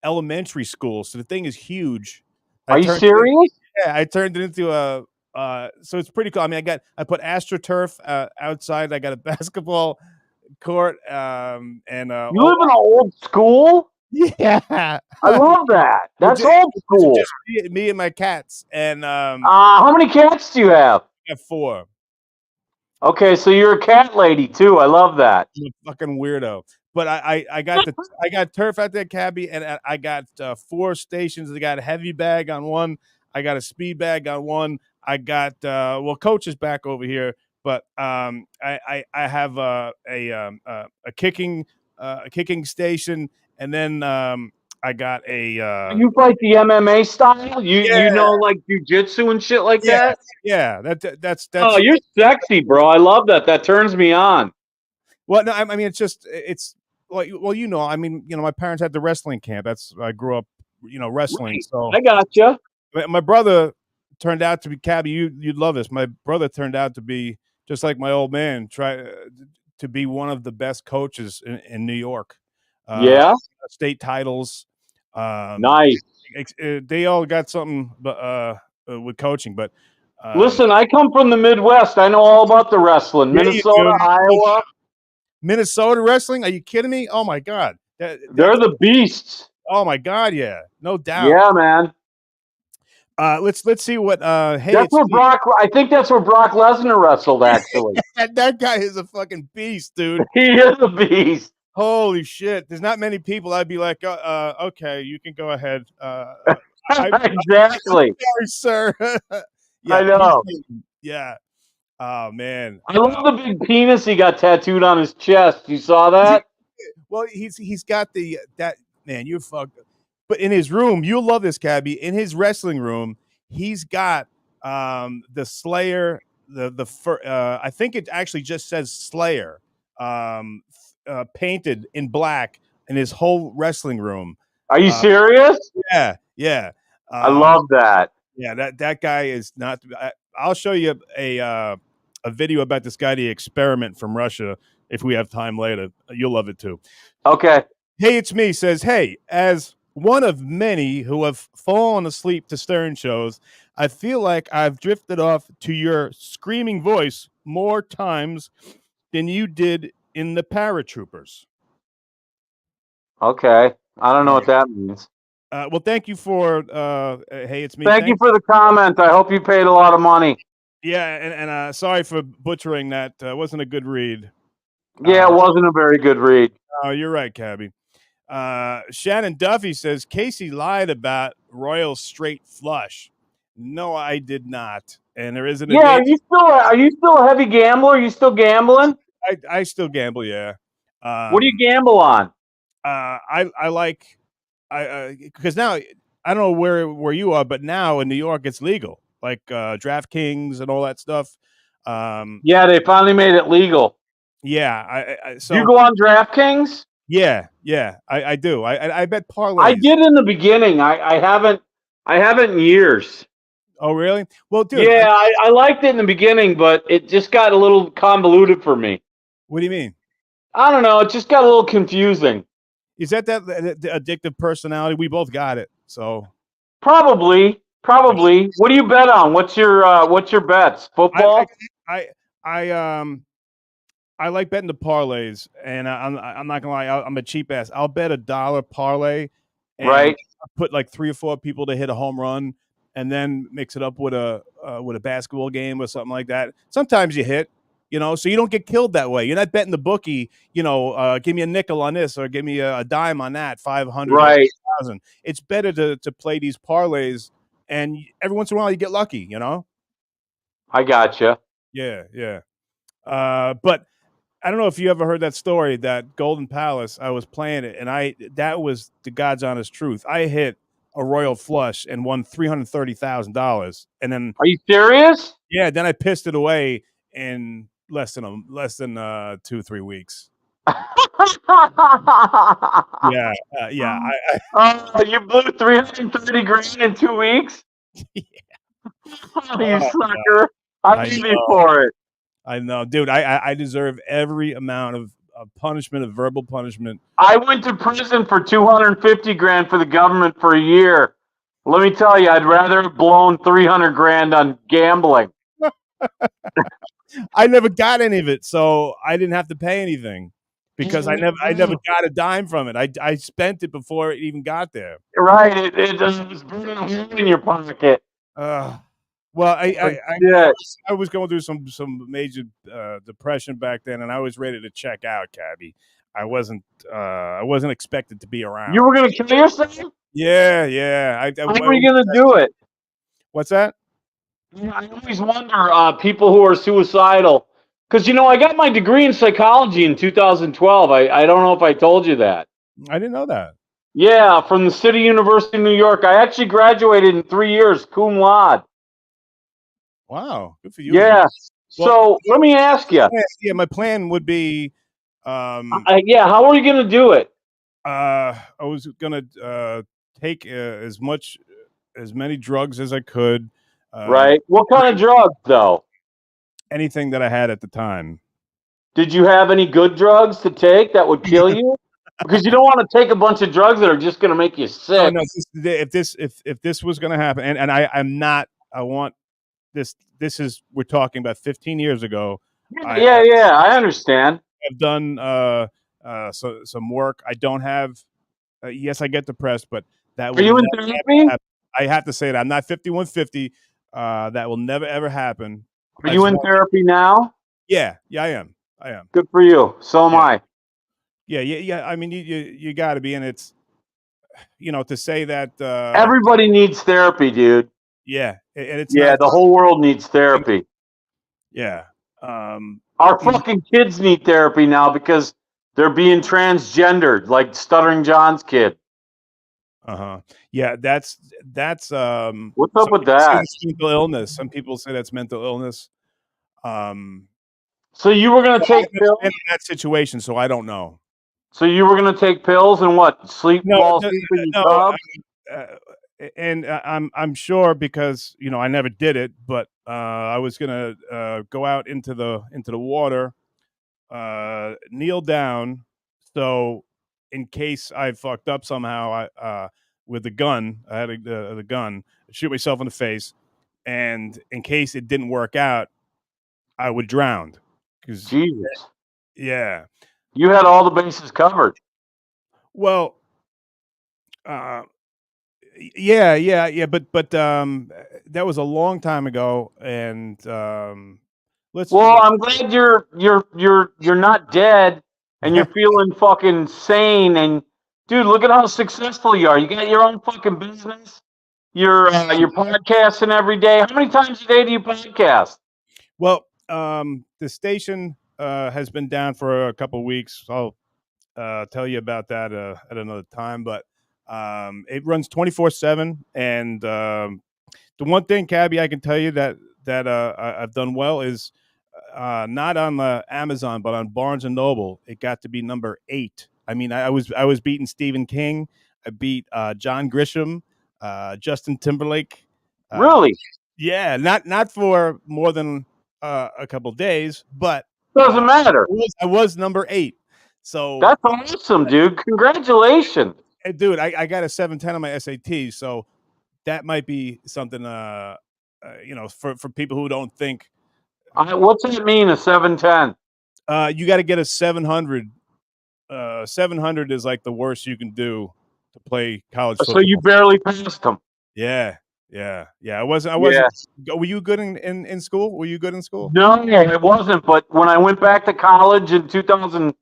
elementary school, so the thing is huge. I Are you turned it serious? yeah, I turned it into a so it's pretty cool. I mean, I put AstroTurf outside. I got a basketball court and You live in an old school? yeah. I love that. Well, That's old it's school. just me and my cats, and How many cats do you have? I have four. Okay, so you're a cat lady too. I love that. I'm a fucking weirdo. But I got turf out there, Cabby, and I got four stations. I got a heavy bag on one. I got a speed bag on one. I got Coach is back over here, but I have a kicking station, and then I got You fight the MMA style? You yeah, know, like jujitsu and shit like yeah, that? yeah. Oh, That's you're sexy, bro. I love that. That turns me on. well, no, I mean it's well, I mean, my parents had the wrestling camp. That's I grew up, wrestling. Right. So I gotcha. my brother turned out to be Cabby. You'd love this. My brother turned out to be just like my old man. Try to be one of the best coaches in New York. Uh, Yeah. State titles. Um, Nice. they all got something, with coaching. But Listen, I come from the Midwest. I know all about the wrestling. yeah, you do. Minnesota, Iowa. Minnesota wrestling? Are you kidding me? Oh my god, They're that's the beasts. oh my god, yeah, no doubt. Yeah, man. Let's see what. Hey, That's it's where me. I think that's where Brock Lesnar wrestled, actually. That guy is a fucking beast, dude. He is a beast. Holy shit! There's not many people I'd be like, okay, you can go ahead. I'm Exactly. sorry, sir. I Yeah, know. yeah. Oh man. I love the big penis he got tattooed on his chest. You saw that? Well, he's got that man. You fucked. But in his room, you'll love this, Cabby. In his wrestling room, he's got the Slayer. I think it actually just says Slayer, painted in black in his whole wrestling room. Are you Uh, serious? yeah, yeah, I love that. yeah. That guy is not. I'll show you a video about this guy, the experiment from Russia. If we have time later, you'll love it too. Okay. Hey, it's me says, hey, as one of many who have fallen asleep to Stern shows, I feel like I've drifted off to your screaming voice more times than you did in the Paratroopers. Okay. I don't know Yeah. what that means. Well, thank you for, hey, it's me. Thank you for the comment. I hope you paid a lot of money. Yeah, and sorry for butchering that. Wasn't a good read. Yeah, it wasn't a very good read. Oh, you're right, Cabby. Shannon Duffy says Casey lied about Royal Straight Flush. No, I did not. And there isn't a Yeah, date. are you still a heavy gambler? Are you still gambling? I still gamble, yeah. What do you gamble on? I like because now I don't know where you are, but now in New York it's legal, like DraftKings and all that stuff. Yeah, they finally made it legal. Yeah, Do you go on DraftKings? yeah, I do. I bet parlays. I did in the beginning. I haven't in years. Oh, really? Well, dude. Yeah, I liked it in the beginning, but it just got a little convoluted for me. What do you mean? I don't know. It just got a little confusing. Is that the addictive personality? We both got it. So Probably. What do you bet on? What's your bets? Football? I like betting the parlays, and I'm not gonna lie, I'm a cheap ass. I'll bet $1 parlay, and Right. put like 3 or 4 people to hit a home run, and then mix it up with a basketball game or something like that. Sometimes you hit, so you don't get killed that way. You're not betting the bookie, give me a nickel on this or give me a dime on that, 500 or Right. 1,000. It's better to play these parlays, and every once in a while you get lucky, I gotcha. Yeah. But I don't know if you ever heard that story, that Golden Palace. I was playing it, and that was the God's honest truth. I hit a royal flush and won $330,000, and then Are you serious? yeah, then I pissed it away in less than 2-3 weeks. Yeah, yeah. Oh, you blew 330 grand in 2 weeks? Yeah. Oh, you sucker. I'm easy for it. I know, dude. I deserve every amount of punishment, of verbal punishment. I went to prison for 250 grand for the government for a year. Let me tell you, I'd rather have blown 300 grand on gambling. I never got any of it, so I didn't have to pay anything because I never got a dime from it. I spent it before it even got there. Right, it was burning a hole in your pocket. Well, I was going through some major depression back then, and I was ready to check out, Cabby. I wasn't expected to be around. You were gonna kill yourself? Yeah. How were you gonna do it? What's that? I always wonder, people who are suicidal, Because I got my degree in psychology in 2012. I don't know if I told you that. I didn't know that. Yeah, from the City University of New York. I actually graduated in 3 years, cum laude. Wow, good for you, man. Yeah. Well, So let me ask you. yeah, my plan would be, Yeah, how are you going to do it? I was gonna take as many drugs as I could. Right. What kind of drugs, though? Anything that I had at the time. Did you have any good drugs to take that would kill you? Because you don't want to take a bunch of drugs that are just going to make you sick. No. If this was going to happen, and I'm not. I want this. This is we're talking about 15 years ago. Yeah. I understand. I've done some work. I don't have. Yes, I get depressed, but that Are will you in never therapy? happen. I have to say that I'm not 5150. That will never ever happen. Are you in therapy now? Yeah, I am. Good for you. So am I. Yeah. I mean, you got to be, and it's to say that. Everybody needs therapy, dude. Yeah, and it's Yeah, not. the whole world needs therapy. Yeah. Our fucking kids need therapy now because they're being transgendered, like Stuttering John's kid. Yeah, that's What's up some with people say that? that's mental illness. Some people say that's mental illness. So you were gonna take I've pills? been in that situation, so I don't know. So you were gonna take pills and what? Fall asleep in your No. tub? And I'm sure because I never did it, but I was gonna go out into the water, kneel down, so in case I fucked up somehow, I with the gun, I had the gun, shoot myself in the face, and in case it didn't work out, I would drown. Because Jesus. yeah, You had all the bases covered. well, uh, yeah, but that was a long time ago, and let's. Well, I'm glad you're not dead and you're feeling fucking sane. And dude, look at how successful you are. You got your own fucking business. You're podcasting every day. How many times a day do you podcast? Well, the station has been down for a couple of weeks. I'll tell you about that at another time. But it runs 24/7, and the one thing, Cabby, I can tell you that I've done well is not on the Amazon, but on Barnes and Noble. It got to be number 8. I mean, I was beating Stephen King. I beat John Grisham, Justin Timberlake. Really? Yeah, not for more than a couple days, but Doesn't matter. I was number 8. So That's awesome, dude. Congratulations. dude, I got a 710 on my SAT, so that might be something. For people who don't think. What's that mean? A 710? You got to get a 700. 700 is like the worst you can do to play college football. So you barely passed them. Yeah. I wasn't. Were you good in school? Were you good in school? No, it wasn't. But when I went back to college in 2000,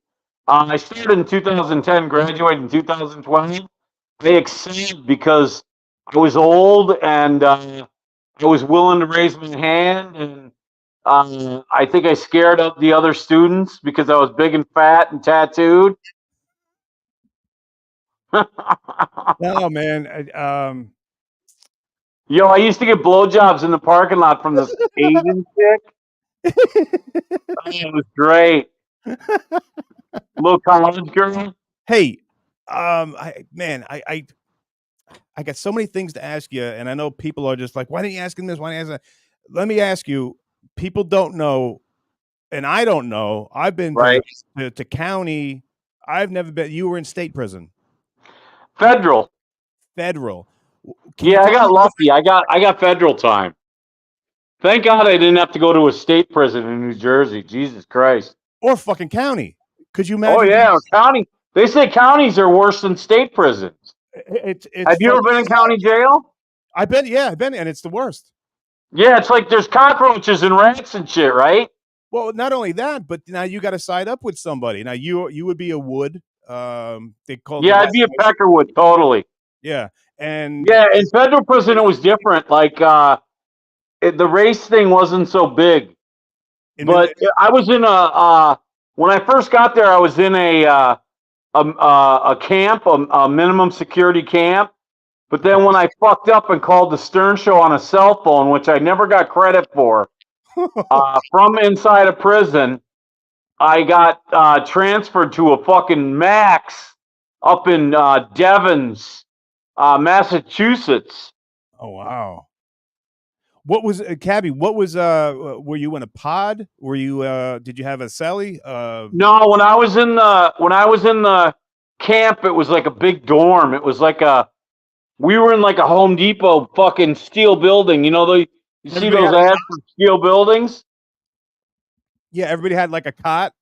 I started in 2010, graduated in 2020. I excelled because I was old and I was willing to raise my hand, and I think I scared up the other students because I was big and fat and tattooed. No, man. Yo, I used to get blowjobs in the parking lot from this Asian chick. It was great. Little college girl. Hey, I got so many things to ask you, and I know people are just like, why didn't you ask him this? Why didn't you ask that? Let me ask you. People don't know, and I don't know. I've been Right. to county. I've never been. You were in state prison. Federal. Federal. Yeah, I got lucky. I got federal time. Thank God I didn't have to go to a state prison in New Jersey. Jesus Christ. Or fucking county. Could you Oh imagine? yeah, county. They say counties are worse than state prisons. It's Have you ever been in county jail? I've been, and it's the worst. Yeah, it's like there's cockroaches and rats and shit, right? Well, not only that, but now you got to side up with somebody. Now you would be a Wood. They call. Yeah, I'd be a Peckerwood, totally. Yeah, and yeah, in federal prison it was different. Like the race thing wasn't so big. But I was in when I first got there, I was in a camp, a minimum security camp. But then when I fucked up and called the Stern Show on a cell phone, which I never got credit for, from inside a prison, I got transferred to a fucking max up in Devons, Massachusetts. Oh wow. What was Cabbie? What was were you in a pod? Were you did you have a celly? No, when I was in the camp, it was like a big dorm. It was like we were in like a Home Depot fucking steel building. You know, you see those ads for steel buildings? Yeah, everybody had like a cot.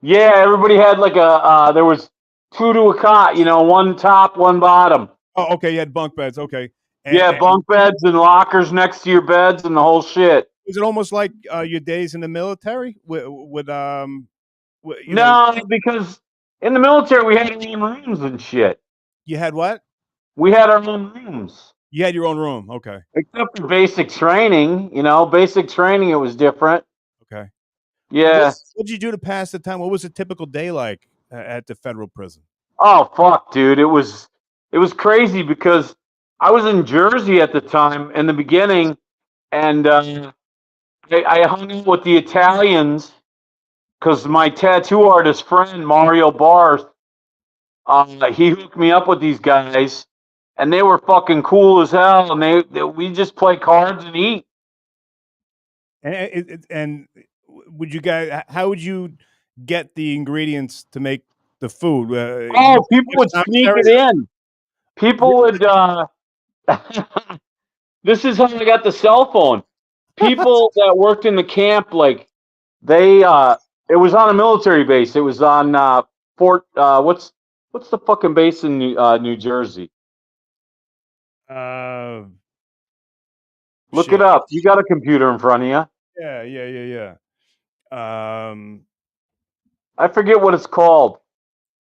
Yeah, everybody had like there was two to a cot, you know, one top, one bottom. Oh, okay, you had bunk beds. Okay. And bunk beds and lockers next to your beds and the whole shit. Is it almost like your days in the military with no, because in the military we had our own rooms and shit. You had what? We had our own rooms. You had your own room, okay. Except for basic training, you know, basic training, it was different. Okay. Yeah. What did you do to pass the time? What was a typical day like at the federal prison? Oh fuck, dude! It was crazy because I was in Jersey at the time in the beginning, and I hung out with the Italians because my tattoo artist friend Mario Barth, he hooked me up with these guys, and they were fucking cool as hell, and we just play cards and eat. And would you guys? How would you get the ingredients to make the food? People would sneak it in. People would. This is how I got the cell phone. People that worked in the camp, like they, it was on a military base. It was on Fort. What's the fucking base in New Jersey? Look it up. You got a computer in front of you. Yeah. I forget what it's called,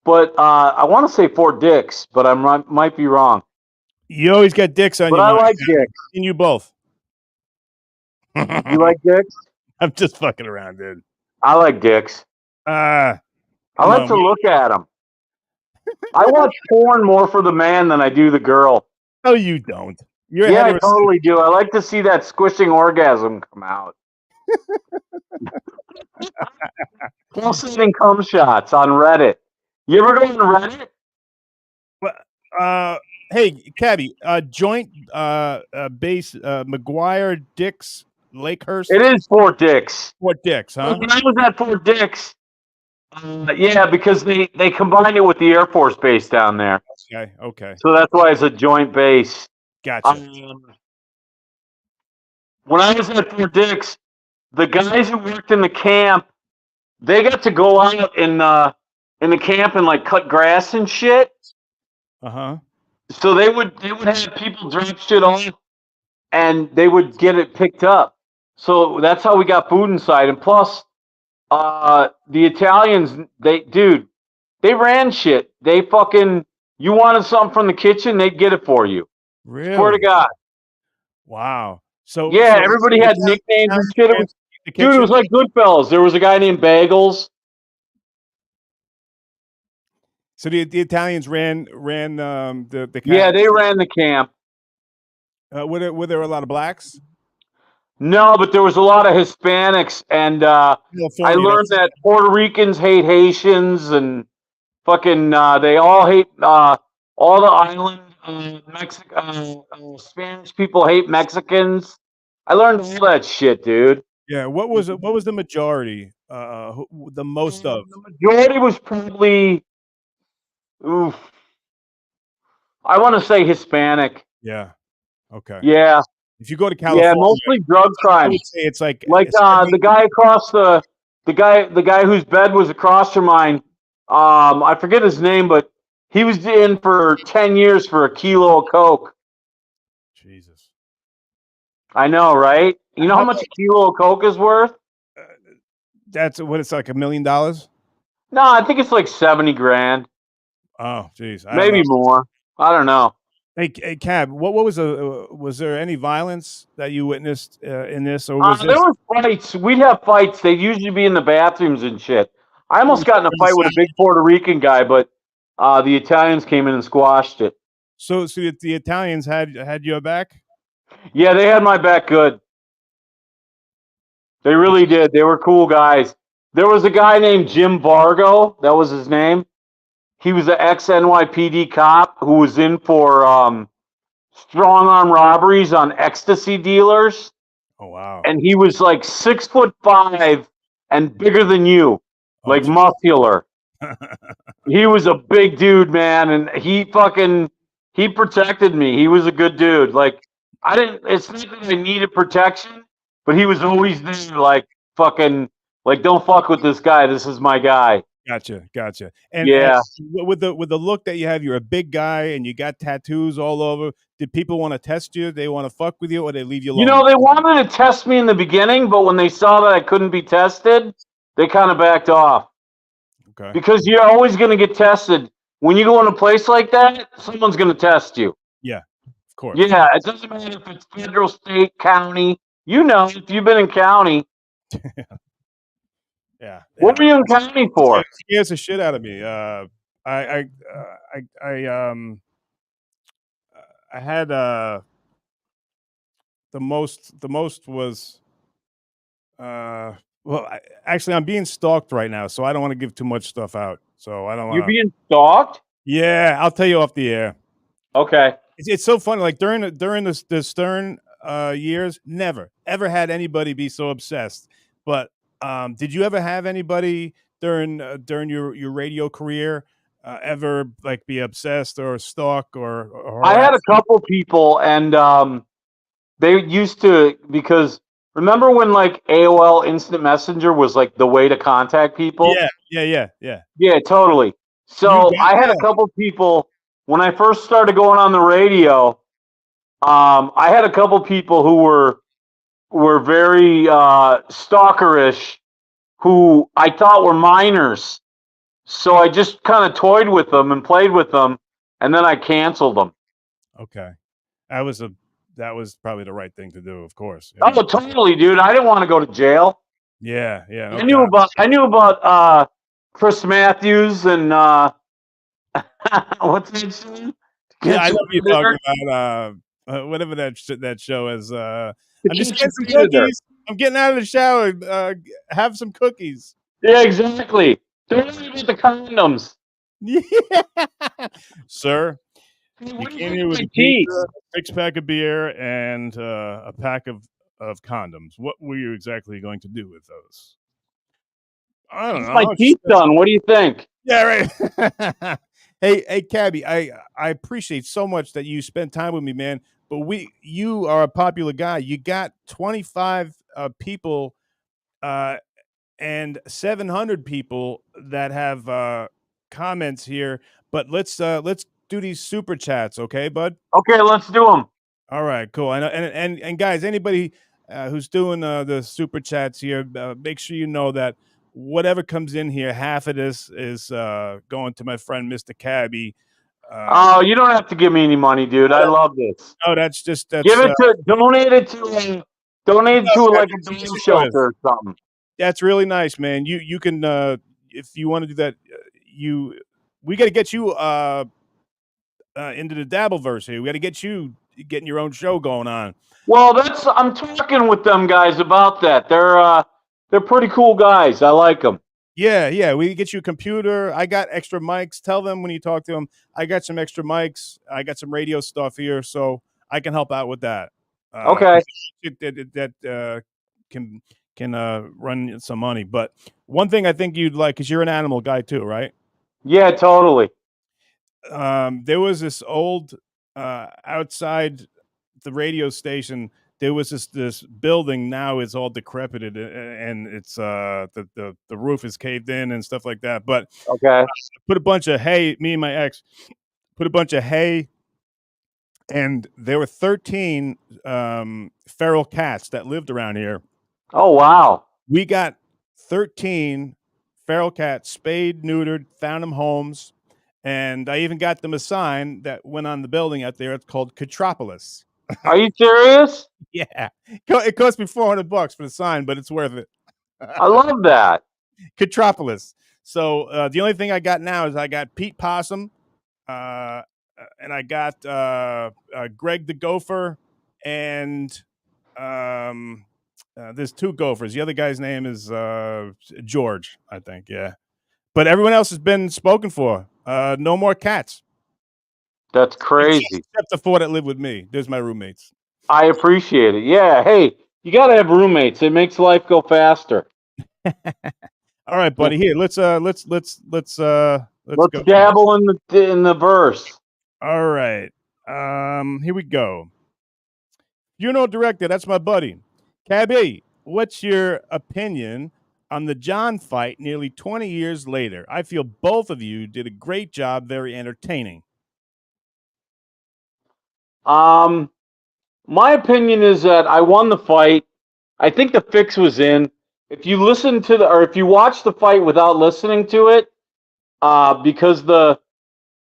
but I want to say Fort Dix, but I might be wrong. You always got dicks on you. But I like dicks. And you both. You like dicks? I'm just fucking around, dude. I like dicks. I like to look at them. I watch porn more for the man than I do the girl. No, you don't. Yeah, I totally do. I like to see that squishing orgasm come out. Pulsating cum shots on Reddit. You ever go on Reddit? Well, hey, Cabbie, joint base McGuire, Dix, Lakehurst. It is Fort Dix. Fort Dix, huh? When I was at Fort Dix, yeah, because they combined it with the Air Force base down there. Okay. So that's why it's a joint base. Gotcha. When I was at Fort Dix, the guys who worked in the camp, they got to go out in the camp and like cut grass and shit. So they would have people drop shit on, and they would get it picked up. So that's how we got food inside. And plus, the Italians, they ran shit. They fucking, you wanted something from the kitchen, they'd get it for you. Really? Swear to God. Wow. So yeah, everybody had nicknames and shit. It was like Goodfellas. There was a guy named Bagels. So the Italians ran the camp? Yeah, they ran the camp. Were there a lot of blacks? No, but there was a lot of Hispanics, and I learned that Puerto Ricans hate Haitians, and fucking they all hate all the island Spanish people hate Mexicans. I learned all that shit, dude. Yeah, what was the majority? The most of the majority was probably, I want to say Hispanic. Yeah. Okay. Yeah. If you go to California, yeah, mostly drug crimes. I would say it's like the guy across the guy whose bed was across from mine. I forget his name, but he was in for 10 years for a kilo of coke. Jesus. I know, right? You know how much a kilo of coke is worth? That's what it's like, $1 million? No, I think it's like 70 grand. Oh, geez. Maybe more. I don't know. Hey, Cab, what was there any violence that you witnessed in this, or was There this was fights. We'd have fights. They'd usually be in the bathrooms and shit. I almost got in a during the fight with a South? big Puerto Rican guy, but the Italians came in and squashed it. So the Italians had your back? Yeah, they had my back good. They really did. They were cool guys. There was a guy named Jim Vargo. That was his name. He was an ex NYPD cop who was in for strong arm robberies on ecstasy dealers. Oh wow. And he was like 6'5" and bigger than you, Oh like gee. muscular. He was a big dude, man, and he protected me. He was a good dude. Like I didn't. It's not that I needed protection, but he was always there. Like fucking, like don't fuck with this guy. This is my guy. Gotcha. And Yeah. with the look that you have, you're a big guy and you got tattoos all over. Did people want to test you? They want to fuck with you, or they leave you You alone? know, they wanted to test me in the beginning, but when they saw that I couldn't be tested, they kind of backed off. Okay. Because you're always going to get tested. When you go in a place like that, someone's going to test you. Yeah, of course. Yeah, it doesn't matter if it's federal, state, county. You know, if you've been in county, Yeah. what were you in county It for? scares the shit out of me. I had the most was well, actually I'm being stalked right now, so I don't want to give too much stuff out. So I don't You're want to. being stalked? Yeah, I'll tell you off the air. Okay. It's so funny. Like during the Stern years, never ever had anybody be so obsessed. But did you ever have anybody during your radio career ever like be obsessed or stalk or I had a harass you? couple people, and they used to, because remember when like AOL Instant Messenger was like the way to contact people? Yeah. Yeah, totally. You So got I had a that? couple people when I first started going on the radio. I had a couple people who were very stalkerish, who I thought were minors. So I just kind of toyed with them and played with them, and then I canceled them. Okay, that was a that was probably the right thing to do. Of course. Oh, totally, dude. I didn't want to go to jail. Yeah. No I knew doubt. about I knew about Chris Matthews and what's that show? Yeah, I Catch know a what you're talking predator. about. Whatever that show is. To I'm just catch a getting some predator. cookies. I'm getting out of the shower. Have some cookies. Yeah, exactly. Don't worry about the condoms. Yeah. Sir, Hey, you what do you came think here of with my a pizza, teeth? a six-pack of beer, and a pack of condoms. What were you exactly going to do with those? I I don't got my know. teeth done. What do you think? Yeah, right. Hey, Cabby, I appreciate so much that you spent time with me, man. But you are a popular guy. You got 25 people uh, and 700 people that have comments here. But let's do these super chats, okay, bud? Okay, let's do them. All right, cool. I know, and guys, anybody who's doing the super chats here, make sure you know that whatever comes in here, half of this is going to my friend Mr. Cabby. Oh, you don't have to give me any money, dude. I love this. No, that's just Give that's it to donate it to like a just dome enjoy it. shelter or something. That's really nice, man. You can if you want to do that, you we got to get you into the Dabbleverse here. We got to get you getting your own show going on. Well, I'm talking with them guys about that. They're pretty cool guys. I like them. Yeah. We get you a computer. I got extra mics. Tell them when you talk to them, I got some extra mics. I got some radio stuff here, so I can help out with that. Okay. 'Cause that can run some money. But one thing I think you'd like, because you're an animal guy too, right? Yeah, totally. There was this old outside the radio station. There was this building. Now it's all decrepited and it's the roof is caved in and stuff like that. But Okay. put a bunch of hay. Me and my ex put a bunch of hay, and there were 13 feral cats that lived around here. Oh, wow. We got 13 feral cats spayed, neutered, found them homes, And I even got them a sign that went on the building out there. It's called Catropolis. Are you serious? Yeah, it cost me $400 for the sign, but it's worth it. I love that. Catropolis. So the only thing I got now is I got Pete Possum, uh, and I got Greg the Gopher, and there's two gophers. The other guy's name is George, I think. Yeah, but everyone else has been spoken for. No more cats. That's crazy. Except the four that live with me. There's my roommates. I appreciate it. Yeah. Hey, you got to have roommates. It makes life go faster. All right, buddy. Here, let's go. dabble in the verse. All right. Here we go. Funeral director, that's my buddy. Cabbie, what's your opinion on the John fight nearly 20 years later? I feel both of you did a great job, very entertaining. My opinion is that I won the fight. I think the fix was in. If you listen to if you watch the fight without listening to it, because the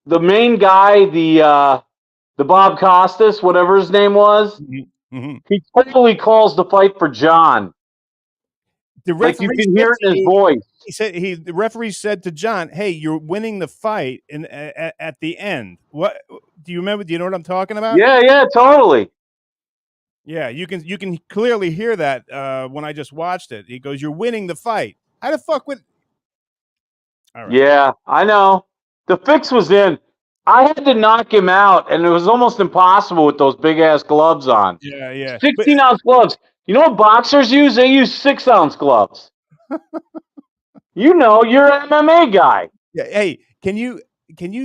main guy, the Bob Costas, whatever his name was, he totally calls the fight for John. The like you can hear it in his voice. The referee said to John, "Hey, you're winning the fight at the end." What do you remember? Do you know what I'm talking about? Yeah, totally. Yeah, you can clearly hear that when I just watched it. He goes, "You're winning the fight." How the fuck would? All right. Yeah, I know. The fix was in. I had to knock him out, and it was almost impossible with those big ass gloves on. Yeah. 16-ounce gloves. You know what boxers use? They use 6-ounce gloves. You know, you're an MMA guy. Yeah. Hey, can you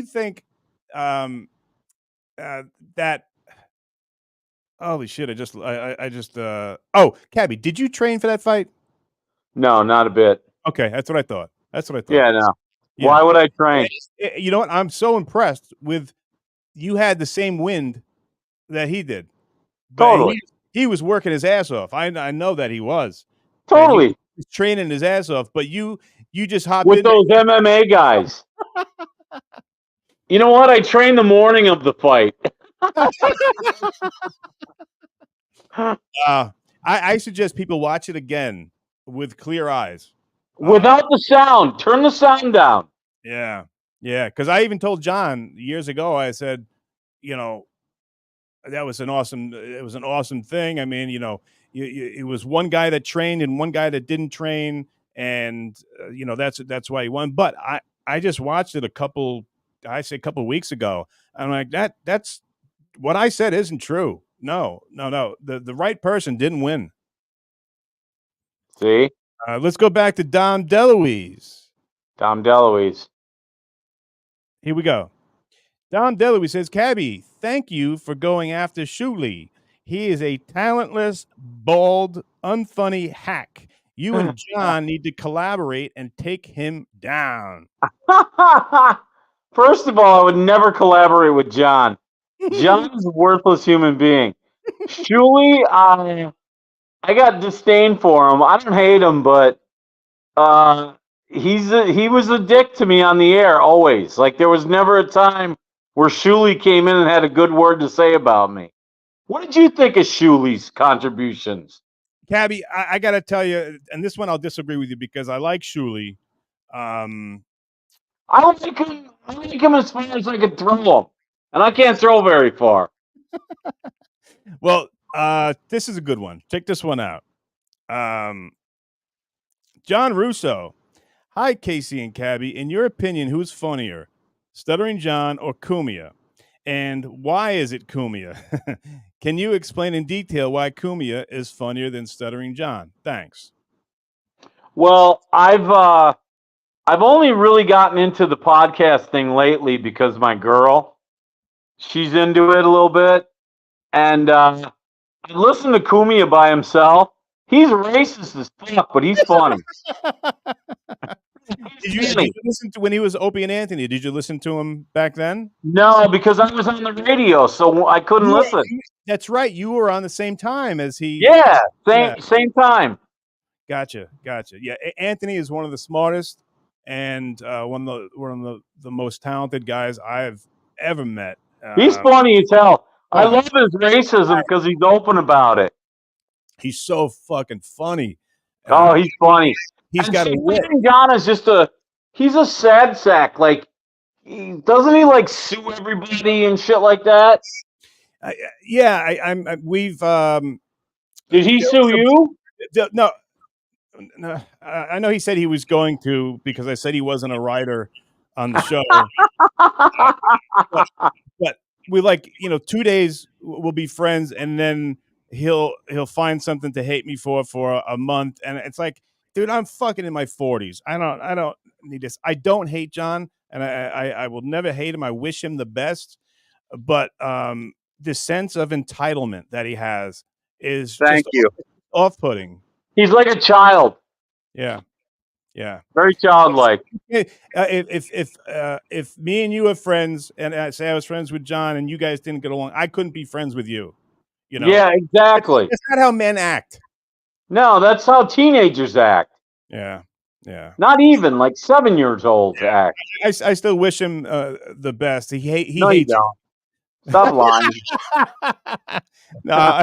think that? Holy shit! I just oh, Cabbie, did you train for that fight? No, not a bit. Okay, that's what I thought. Yeah, no. Yeah. Why would I train? You know what? I'm so impressed with you. Had the same wind that he did. But totally. He was working his ass off. I know that he was. Totally. He was training his ass off, but you just hopped with in those MMA guys. You know what? I trained the morning of the fight. I suggest people watch it again with clear eyes. Without the sound. Turn the sound down. Yeah. Because I even told John years ago, I said, you know, that was an awesome thing. I mean, you know, it was one guy that trained and one guy that didn't train. And, you know, that's why he won. But I just watched it a couple weeks ago. I'm like, that's what I said isn't true. No. The right person didn't win. See? Let's go back to Dom DeLuise. Dom DeLuise. Here we go. Dom DeLuise says, Cabbie, thank you for going after Shuli. He is a talentless, bald, unfunny hack. You and John need to collaborate and take him down. First of all, I would never collaborate with John. John's a worthless human being. Shuli, I got disdain for him. I don't hate him, but he was a dick to me on the air always. Like there was never a time where Shuli came in and had a good word to say about me. What did you think of Shuli's contributions? Cabbie, I got to tell you, and this one I'll disagree with you because I like Shuli. I like him as far as I can throw him, and I can't throw very far. Well, this is a good one. Check this one out. John Russo. Hi, Casey and Cabbie. In your opinion, who's funnier, Stuttering John or Cumia? And why is it Cumia? Can you explain in detail why Cumia is funnier than Stuttering John? Thanks. Well, I've only really gotten into the podcast thing lately because my girl, she's into it a little bit, and I listen to Cumia by himself. He's racist as fuck, but he's funny. Did you listen to when he was Opie and Anthony? Did you listen to him back then? No, because I was on the radio, so I couldn't listen. That's right. You were on the same time as he. Yeah, same time. Gotcha. Yeah, Anthony is one of the smartest and one of the most talented guys I've ever met. He's funny as hell. I Oh my, love his racism because he's open about it. he's so fucking funny. Oh, he's funny. He's And got a see, wit. Peyton Ghana is just he's a sad sack. Like, doesn't he like sue everybody and shit like that? Yeah, we've Did he sue you? no, no, I know he said he was going to because I said he wasn't a writer on the show. but, but we 2 days we'll be friends, and then he'll find something to hate me for a month, and it's like, dude, I'm fucking in my 40s. I don't need this. I don't hate John, and I will never hate him. I wish him the best, but the sense of entitlement that he has is Thank just you. off-putting. He's like a child. Yeah. Yeah. Very childlike. If me and you are friends, and I say I was friends with John, and you guys didn't get along, I couldn't be friends with you. You know, Yeah, exactly. that's not how men act. No, that's how teenagers act. Yeah, yeah. Not even like 7 years old act. I still wish him the best. He No, you hates. don't. Stop lying. No,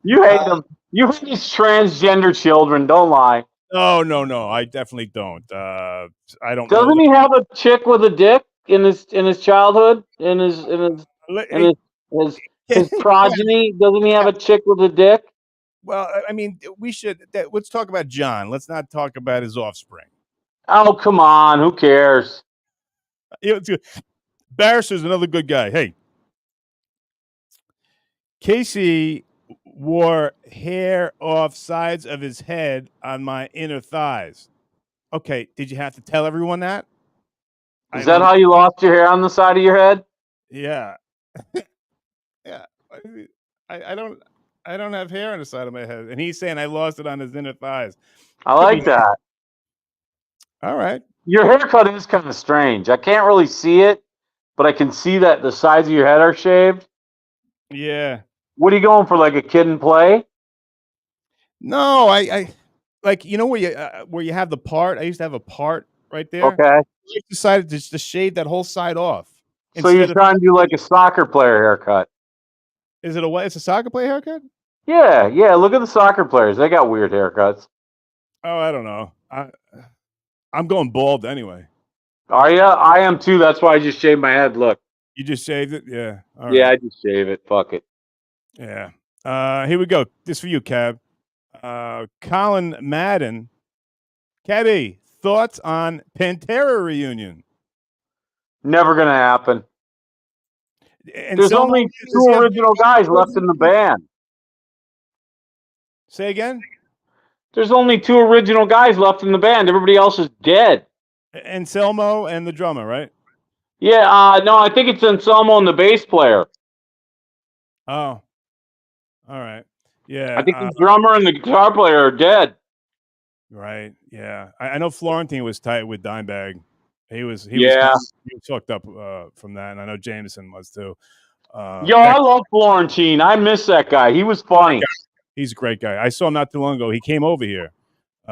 You hate them. You hate these transgender children. Don't lie. no. I definitely don't. I don't know. Doesn't he have a chick with a dick in his childhood? In his progeny? Doesn't he have a chick with a dick? Well, I mean, we should. Let's talk about John. Let's not talk about his offspring. Oh, come on. Who cares? Barrister's another good guy. Hey, Casey wore hair off sides of his head on my inner thighs. Okay, did you have to tell everyone that? Is that how you lost your hair on the side of your head? Yeah. Yeah. I don't have hair on the side of my head. And he's saying I lost it on his inner thighs. I like that. All right. Your haircut is kind of strange. I can't really see it, but I can see that the sides of your head are shaved. Yeah. What are you going for, like a kid in play? No, I like, you know where you have the part. I used to have a part right there. Okay. I decided to shave that whole side off. So you're trying to do like a soccer player haircut. Is it it's a soccer player haircut? Yeah. Look at the soccer players. They got weird haircuts. Oh, I don't know. I'm going bald anyway. Are you? I am too. That's why I just shaved my head. Look. You just shaved it? Yeah. All Yeah, right. I just shave it. Fuck it. Yeah. Here we go. This for you, Cab. Colin Madden. Cabby, thoughts on Pantera reunion? Never gonna happen. And there's only 2 original guys left in the band. Say again? There's only 2 original guys left in the band. Everybody else is dead. Anselmo and the drummer, right? Yeah, no, I think it's Anselmo and the bass player. Oh. All right. Yeah. I think the drummer and the guitar player are dead. Right. Yeah. I know Florentine was tight with Dimebag. He was fucked up from that, and I know Jameson was too. I love Florentine. I miss that guy. He was funny. He's a great guy. I saw him not too long ago. He came over here.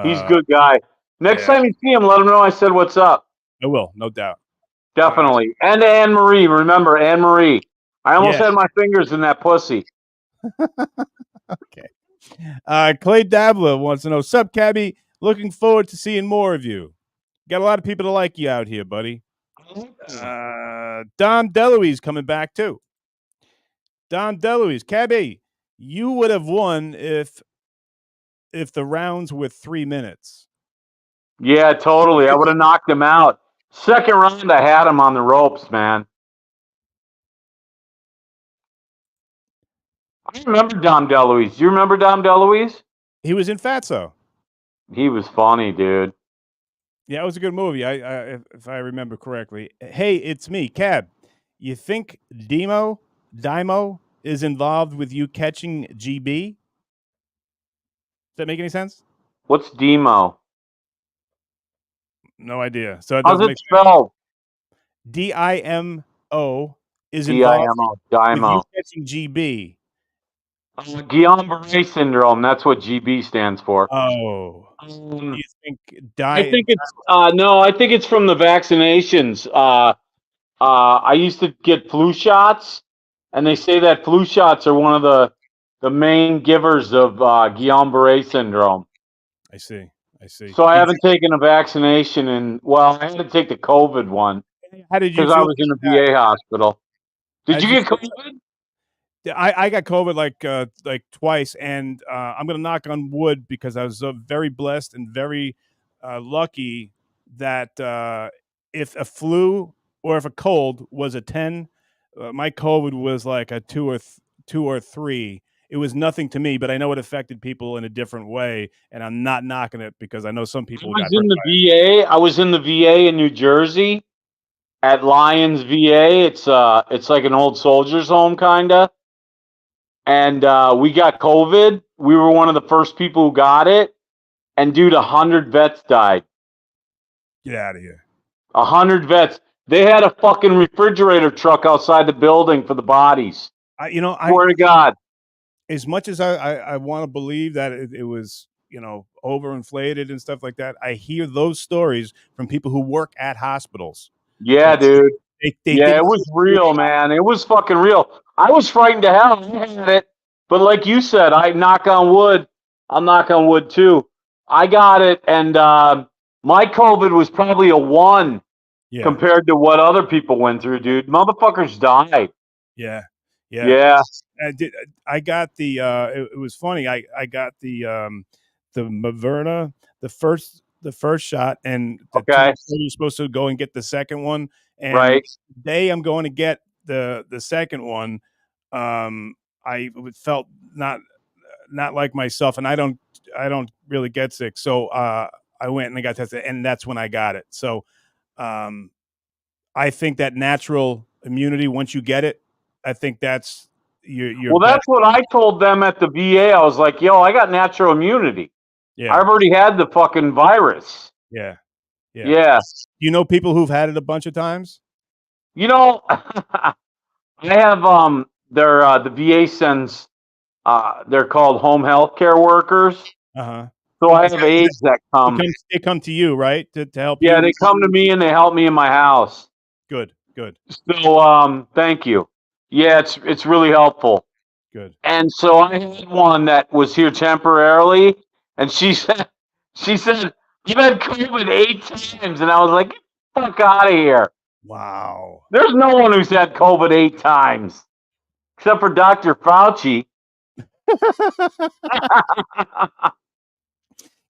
He's a good guy. Next time you see him, let him know I said what's up. I will, no doubt. Definitely. And Anne Marie. Remember, Anne Marie. I almost had my fingers in that pussy. Okay. Clay Dabler wants to know, sup, Cabby? Looking forward to seeing more of you. Got a lot of people to like you out here, buddy. Dom DeLuise coming back too. Dom DeLuise, Cabby, you would have won if the rounds were 3 minutes. Yeah, totally. I would have knocked him out. Second round, I had him on the ropes, man. I remember Dom DeLuise. Do you remember Dom DeLuise? He was in Fatso. He was funny, dude. Yeah, it was a good movie. If I remember correctly. Hey, it's me, Cab. You think Dimo is involved with you catching GB? Does that make any sense? What's Demo? No idea. So how's it spelled? DIMO is involved with you catching GB. Guillain-Barré syndrome. That's what GB stands for. Oh. Do you think I die. think it's no, I think it's from the vaccinations. I used to get flu shots, and they say that flu shots are one of the main givers of Guillain-Barré syndrome. I see. I see. So I Did haven't taken a vaccination, and well, I had to take the COVID one how did you because I feel was in a about that? VA hospital. How Did did you you get feel? COVID? I got COVID like twice, and I'm gonna knock on wood because I was very blessed and very lucky that if a flu or if a cold was a 10, my COVID was like a 2 or 3. It was nothing to me, but I know it affected people in a different way, and I'm not knocking it because I know some I people was got hurt in the by VA. I was in the VA in New Jersey at Lyons VA. It's like an old soldiers home kinda. And we got COVID. We were one of the first people who got it, and dude, 100 vets died. it. Get out of here. 100 vets. They had a fucking refrigerator truck outside the building for the bodies. I Swear to God. as much as I want to believe that it was overinflated and stuff like that, I hear those stories from people who work at hospitals. Yeah, And dude. they Yeah, it didn't. was real, man. It was fucking real. I was frightened to hell. I had it, but like you said, I knock on wood. I'll knock on wood too. I got it, and my COVID was probably a 1 Yeah, compared to what other people went through, dude. Motherfuckers died. yeah, yeah. Yeah. I did. I got the. It was funny. I got the Moderna, the first shot, and the Okay. 2 weeks later you're supposed to go and get the second one. And Right. today I'm going to get the second one. I felt not like myself, and I don't really get sick. So I went and I got tested, and that's when I got it. So um, I think that natural immunity, once you get it, I think that's you're Well, better. that's what I told them at the VA. I was like, yo, I got natural immunity. Yeah, I've already had the fucking virus. yeah, yeah. Yeah. You know people who've had it a bunch of times. You know, I have the VA sends they're called home health care workers. Uh huh. So I have aides that come. They come to you, right, to help Yeah, you. they come to me and they help me in my house. Good, good, So thank you. Yeah, it's really helpful. good. And so I had one that was here temporarily, and she said you've had COVID 8 times, and I was like, get the fuck out of here. Wow. There's no one who's had COVID 8 times except for Dr. Fauci.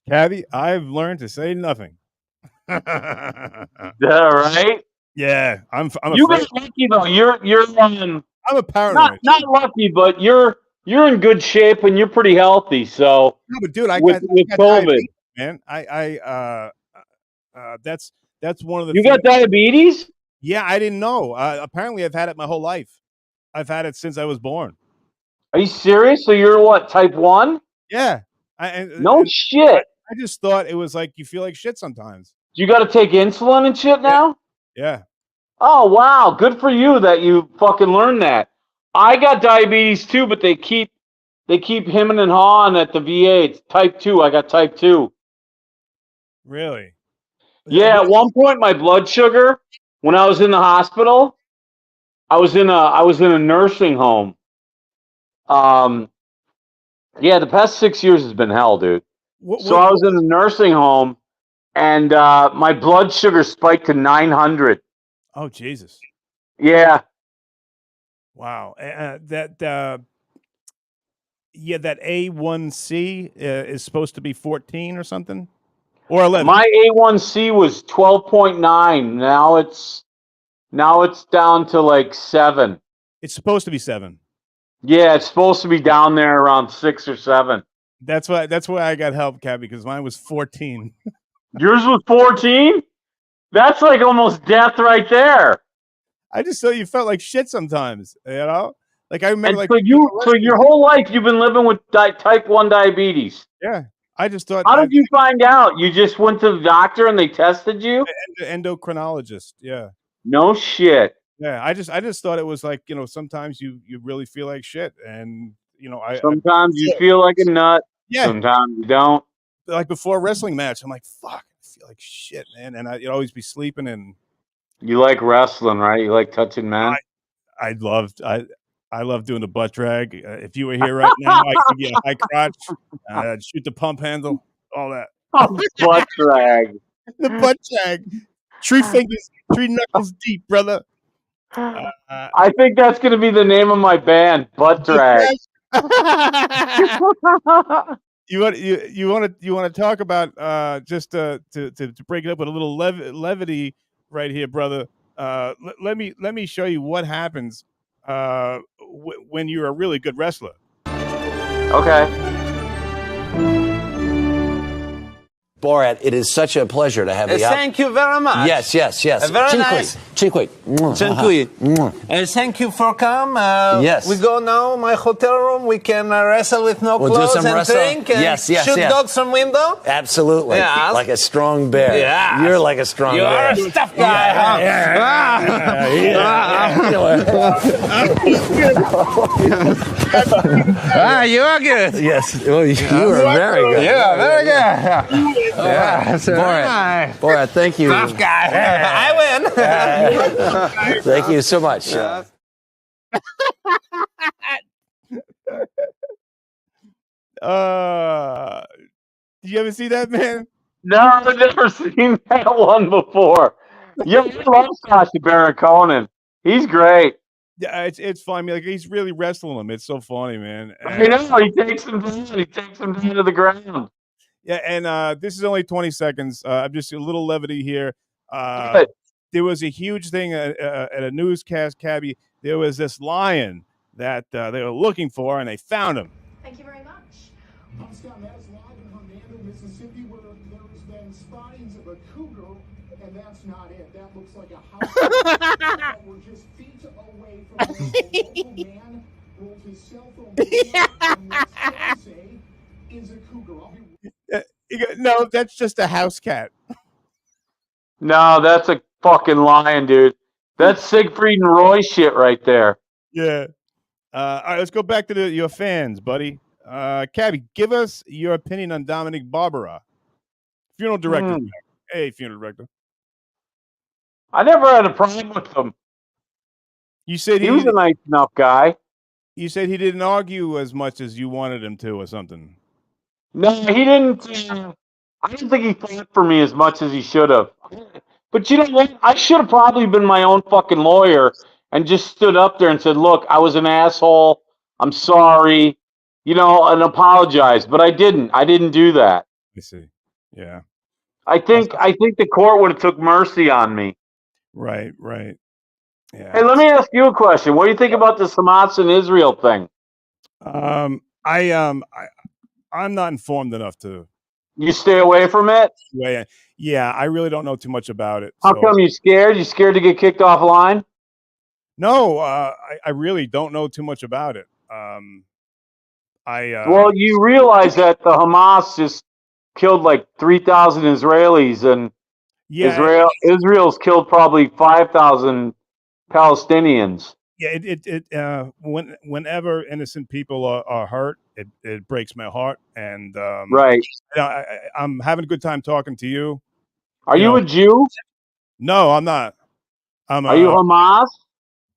Cabbie, I've learned to say nothing. Yeah, right? Yeah, I'm You afraid. got lucky though. You're I'm a not paranoid. lucky, but you're in good shape and you're pretty healthy. So No, but dude, with I got COVID, diabetes, man. That's one of the you got things. diabetes? Yeah, I didn't know. Apparently, I've had it my whole life. I've had it since I was born. Are you serious? So you're what, type 1? Yeah, and No I, shit. I just thought it was like you feel like shit sometimes. You got to take insulin and shit Yeah, now? yeah. Oh, wow. Good for you that you fucking learned that. I got diabetes too, but they keep hemming and hawing at the VA. It's type 2. I got type 2. Really? Yeah, at one point my blood sugar when I was in the hospital, I was in a nursing home. Um yeah, the past 6 years has been hell, dude. What? So What? I What? was in a nursing home and my blood sugar spiked to 900. Oh, Jesus! Yeah. Wow. Yeah, that A1C is supposed to be 14 or something, or 11. My A1C was 12.9. Now it's down to like 7. It's supposed to be 7. Yeah, it's supposed to be down there around 6 or 7. That's why I got help, Cat, because mine was 14. Yours was 14? That's like almost death right there. I just thought you felt like shit sometimes, you know? Like I remember And like so your whole life you've been living with type 1 diabetes. yeah. I just thought How did you find out? You just went to the doctor and they tested you? endocrinologist. Yeah. No shit. Yeah. I just thought it was like, sometimes you really feel like shit. And I Sometimes you feel like a nut, yeah. sometimes you don't. like before a wrestling match, I'm like, fuck, I feel like shit, man, and I'd always be sleeping, and You like wrestling, right? You like touching men. I loved I love doing the butt drag. If you were here right now, I give you a high crotch, shoot the pump handle, all that. Butt drag. The butt drag, 3 fingers, 3 knuckles deep, brother. I think that's going to be the name of my band, Butt Drag. You want to talk about just to break it up with a little levity right here, brother. Let me show you what happens when you're a really good wrestler. Okay. Borat, it is such a pleasure to have you. Thank you very much. Yes. Very nice. Dziękuję. Thank you for coming. Yes. We go now, my hotel room. We can wrestle with no We'll do clothes some and wrestle. drink and shoot dogs from window. Absolutely. Yes. Like a strong bear. Yes. You're like a strong You bear. are a tough guy. You are good. Yes. Well, you are very good. You are very good. Borat, thank you. Tough guy. I win. Thank you so much. Did you ever see that, man? No, I've never seen that one before. Yeah, I love Sacha Baron Cohen. He's great. Yeah, it's funny. Like he's really wrestling him. It's so funny, man. I know. He takes him down. He takes him down to the ground. Yeah, and this is only 20 seconds. I'm just a little levity here. But There was a huge thing at a newscast, Cabbie. There was this lion that they were looking for, and they found him. Thank you very much. I'm Scott Mattis live in Hernando, Mississippi, where there's been spottings of a cougar, and that's not it. That looks like a house. We're just feet away from where a local man rolled his cell phone and what some say is a cougar. No, that's just a house cat. no, that's a fucking lion, dude. That's Siegfried and Roy shit right there. Yeah. All right, let's go back to your fans, buddy. Cabbie, give us your opinion on Dominic Barbara, funeral director. Hey, funeral director. I never had a problem with him. You said He was a nice enough guy. You said he didn't argue as much as you wanted him to, or something. No, he didn't. I don't think he fought for me as much as he should have. But you know what? I should have probably been my own fucking lawyer and just stood up there and said, "Look, I was an asshole. I'm sorry," and apologized. But I didn't. I didn't do that. I see. Yeah. I think the court would have took mercy on me. Right. Yeah. Hey, let me ask you a question. What do you think about this Hamas and Israel thing? I'm not informed enough to. You stay away from it? Yeah, I really don't know too much about it. How come you scared? You scared to get kicked offline? No, I really don't know too much about it. Well, you realize that the Hamas just killed like 3,000 Israelis, and Israel's killed probably 5,000 Palestinians. Yeah, whenever innocent people are hurt, it breaks my heart, and right. I'm having a good time talking to you. Are you a Jew? No, I'm not. Are you Hamas?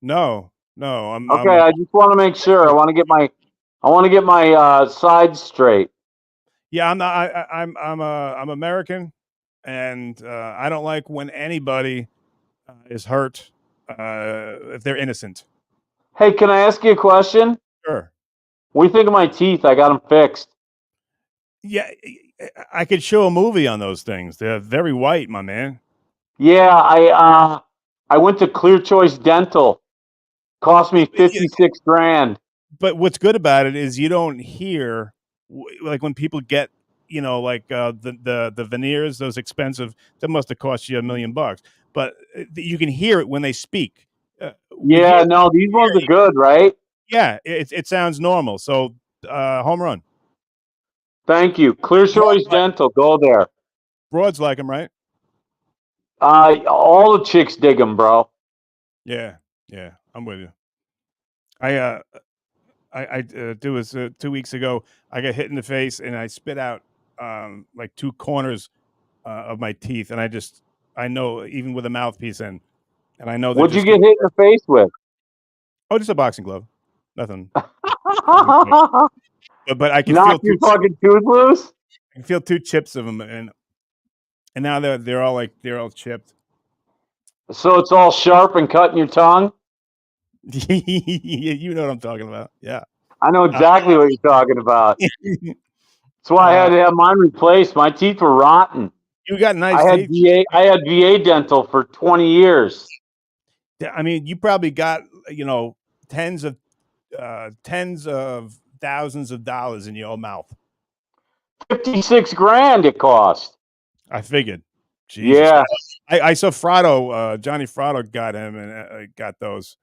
No. I'm okay. I just want to make sure. I want to get my side straight. Yeah, I'm not. I'm American, and I don't like when anybody is hurt if they're innocent. Hey, can I ask you a question? Sure. What do you think of my teeth? I got them fixed. Yeah, I could show a movie on those things. They're very white, my man. Yeah, I went to Clear Choice Dental. Cost me $56,000. But what's good about it is you don't hear like when people get like the veneers, those expensive. That must have cost you $1 million. But you can hear it when they speak. Yeah, no, these ones are good, right? Yeah, it sounds normal. So home run. Thank you. Clear Choice Dental. Go there. Broads like them, right? All the chicks dig them, bro. Yeah, I'm with you. I it was 2 weeks ago. I got hit in the face and I spit out like two corners of my teeth, and I know even with a mouthpiece in, and I know they're What'd you just get hit in the face with? just a boxing glove, nothing. But I can Knock feel your fucking tooth loose? I can feel two chips of them, and now they're all chipped. So it's all sharp and cut in your tongue? You know what I'm talking about. Yeah. I know exactly what you're talking about. That's why I had to have mine replaced. My teeth were rotten. You got nice I had teeth. I had VA dental for 20 years. I mean, you probably got tens of thousands of dollars in your mouth. 56 grand it cost. I figured. Jesus. Yeah. I saw Frotto, Johnny Frotto got him and got those.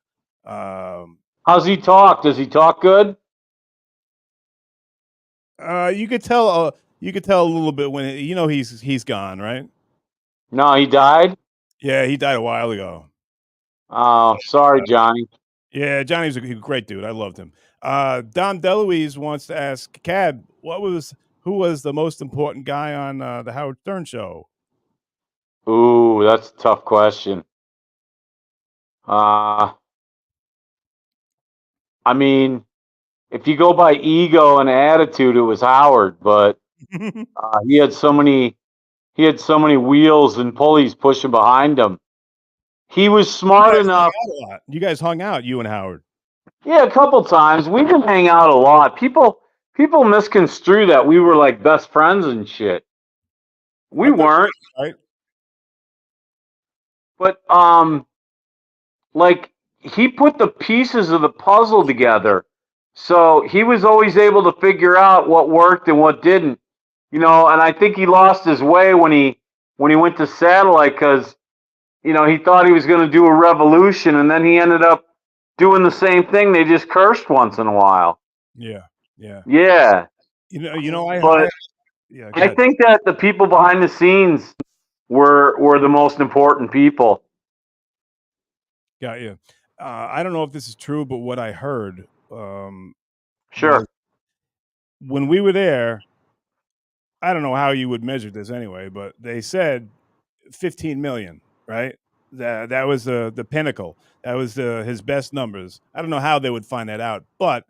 How's he talk? Does he talk good? You could tell a little bit when he's gone, right? No, he died? Yeah, he died a while ago. Oh, sorry, Johnny. Yeah, Johnny's a great dude. I loved him. Dom DeLuise wants to ask Cab, who was the most important guy on the Howard Stern show? Ooh, that's a tough question. I mean, if you go by ego and attitude, it was Howard, but he had so many wheels and pulleys pushing behind him. He was smart enough. You guys hung out, you and Howard. Yeah, a couple times. We didn't hang out a lot. People misconstrue that we were like best friends and shit. We weren't. Right. But like he put the pieces of the puzzle together. So he was always able to figure out what worked and what didn't. And I think he lost his way when he went to satellite because he thought he was going to do a revolution, and then he ended up doing the same thing. They just cursed once in a while. Yeah. Yeah. I think that the people behind the scenes were the most important people. Got you. I don't know if this is true, but what I heard, sure, when we were there, I don't know how you would measure this anyway, but they said 15 million, right? That was the pinnacle. That was his best numbers. I don't know how they would find that out, but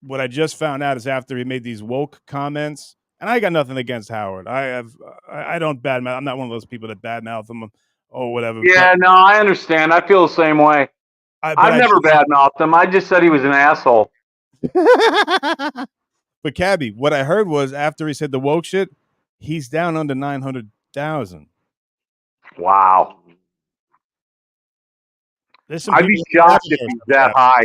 what I just found out is after he made these woke comments, and I got nothing against Howard. I don't badmouth. I'm not one of those people that badmouth him or whatever. Yeah, no, I understand. I feel the same way. I've never badmouthed him. I just said he was an asshole. But Cabbie, what I heard was after he said the woke shit, he's down under 900,000. Wow. I'd be shocked if he's that high.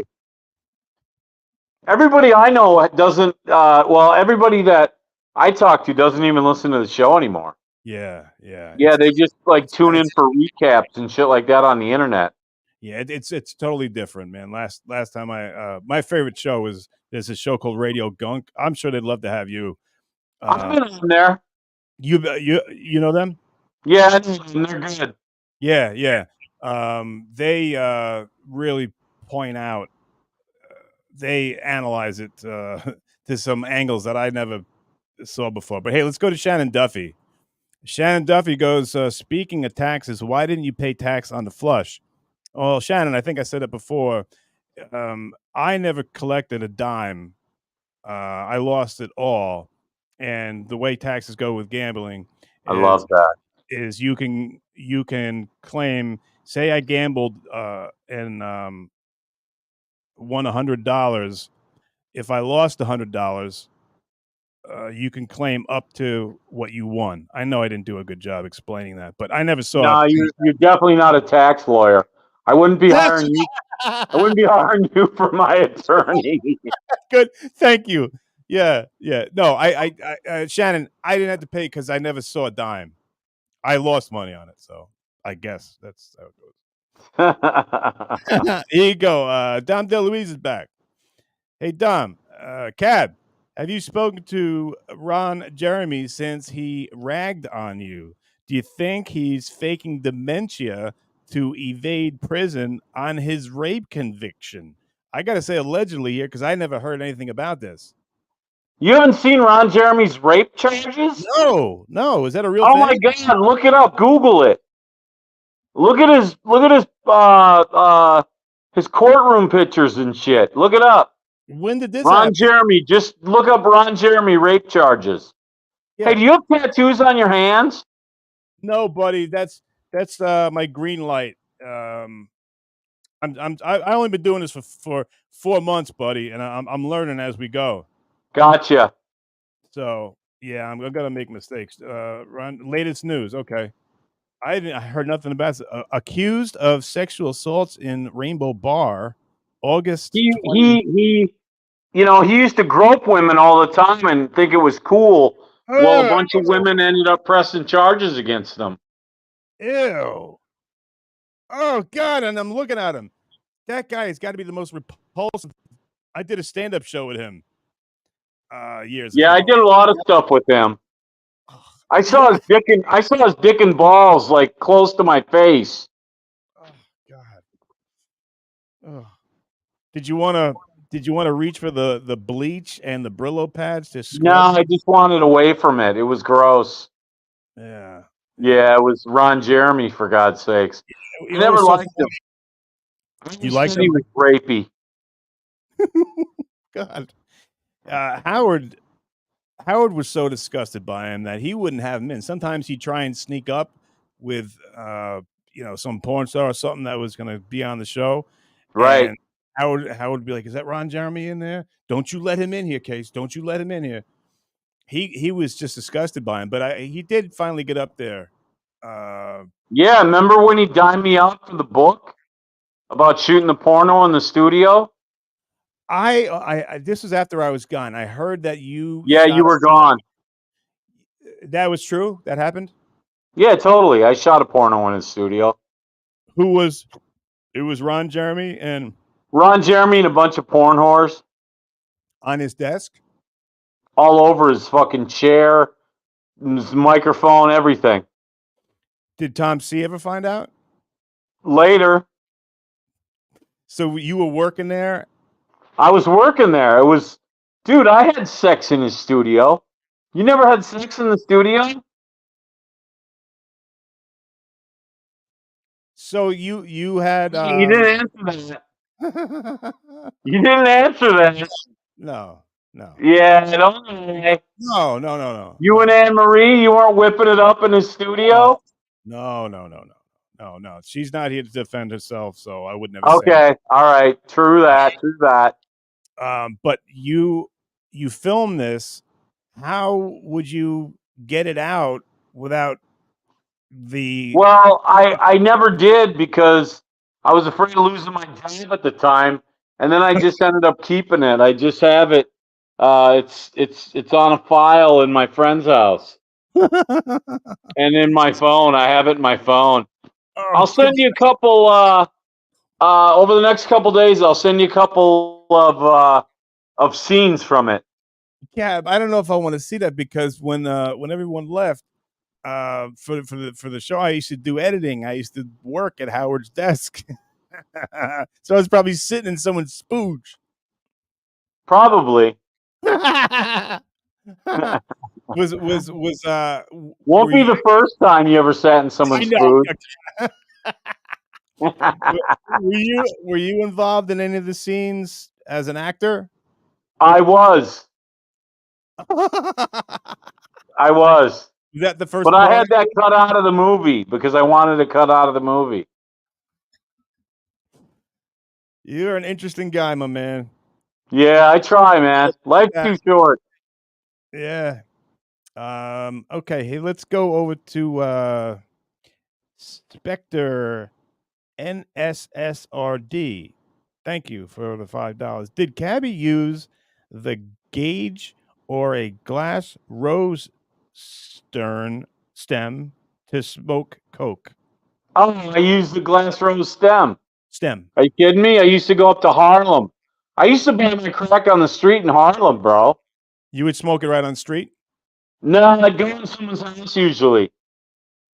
Everybody I know doesn't. Everybody that I talk to doesn't even listen to the show anymore. Yeah. They just tune in for recaps and shit like that on the internet. Yeah, it's totally different, man. Last time my favorite show there's a show called Radio Gunk. I'm sure they'd love to have you. I've been on there. You know them? Yeah, they're good. Yeah. They really point out. They analyze it to some angles that I never saw before. But hey, let's go to Shannon Duffy. Shannon Duffy goes, speaking of taxes, why didn't you pay tax on the flush? Well, Shannon, I think I said it before. I never collected a dime. I lost it all. And the way taxes go with gambling, I love that. Is you can claim, say I gambled and won $100. If I lost $100, you can claim up to what you won. I know I didn't do a good job explaining that, but I never saw. No, you're definitely not a tax lawyer. I wouldn't be hiring you. I wouldn't be hiring you for my attorney. Good, thank you. Yeah. No, I Shannon, I didn't have to pay because I never saw a dime. I lost money on it, so I guess that's how it goes. Here you go. Dom DeLuise is back. Hey, Dom, Cab, have you spoken to Ron Jeremy since he ragged on you? Do you think he's faking dementia to evade prison on his rape conviction? I got to say allegedly here because I never heard anything about this. You haven't seen Ron Jeremy's rape charges? No. Is that a real Oh thing? my God! Look it up. Google it. Look at his courtroom pictures and shit. Look it up. When did this Ron happen? Jeremy. Just look up Ron Jeremy rape charges. Yeah. Hey, do you have tattoos on your hands? No, buddy. That's my green light. I only been doing this for 4 months, buddy, and I'm learning as we go. Gotcha. So yeah, I'm gonna make mistakes. Ron, latest news. Okay, I heard nothing about it. Accused of sexual assaults in Rainbow Bar, August. He he used to grope women all the time and think it was cool. Well, a bunch of women ended up pressing charges against him. Ew. Oh God, and I'm looking at him. That guy has got to be the most repulsive. I did a stand-up show with him years ago. I did a lot of stuff with him. I saw his dick and balls like close to my face. Oh God. Oh. Did you want to reach for the bleach and the Brillo pads to scrub? No, I just wanted away from it. It was gross. Yeah. Yeah, it was Ron Jeremy, for God's sakes. I never liked him. You liked him? He was rapey. God. Howard was so disgusted by him that he wouldn't have him in. Sometimes he'd try and sneak up with some porn star or something that was going to be on the show. Right. And Howard would be like, "Is that Ron Jeremy in there? Don't you let him in here, Case. Don't you let him in here." He was just disgusted by him, but he did finally get up there. Yeah, remember when he dined me out for the book about shooting the porno in the studio? I this was after I was gone. I heard that you. Yeah, you were gone. That was true. That happened. Yeah, totally. I shot a porno in his studio. Who was? It was Ron Jeremy and a bunch of porn whores on his desk, all over his fucking chair, his microphone, everything. Did Tom C ever find out? Later. So you were working there? I was working there. Dude, I had sex in his studio. You never had sex in the studio? So you had You didn't answer that. You didn't answer that. No. Yeah, don't lie. No. You and Anne Marie, you weren't whipping it up in his studio? No. She's not here to defend herself, so I would never say. Okay, all right. True that. But you filmed this. How would you get it out without the? Well, I never did because I was afraid of losing my job at the time, and then I just ended up keeping it. I just have it. It's on a file in my friend's house, and in my phone. I have it in my phone. I'll send you a couple. Over the next couple days, I'll send you a couple of scenes from it. Yeah, I don't know if I want to see that because when everyone left for the show, I used to do editing. I used to work at Howard's desk, so I was probably sitting in someone's spooge. Probably. was Won't be the first time you ever sat in someone's food. Were you involved in any of the scenes as an actor? I was. Was that the first? But I had that cut out of the movie because I wanted to cut out of the movie. You're an interesting guy, my man. Yeah, I try, man. Life's too short. Yeah. Okay. Hey, let's go over to Spectre NSSRD. Thank you for the $5. Did Cabbie use the gauge or a glass rose stem to smoke coke? Oh, I used the glass rose stem. Stem. Are you kidding me? I used to go up to Harlem. I used to buy my crack on the street in Harlem, bro. You would smoke it right on the street? No, I'd go in someone's house usually.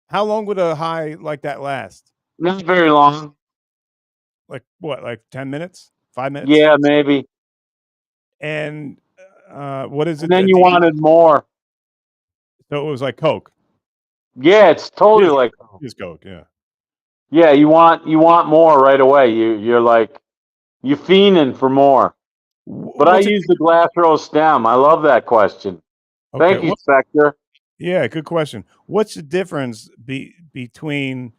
How long would a high like that last? Not very long. Like what? Like 10 minutes? 5 minutes? Yeah, maybe. And What is and it? then you wanted more. So it was like Coke. Yeah, it's totally like It's Coke. Yeah. yeah. You want more right away. You're like you're fiending for more. But I What's it? use the glass rose stem. I love that question. Okay. Thank you, Spectre. Yeah, good question. What's the difference between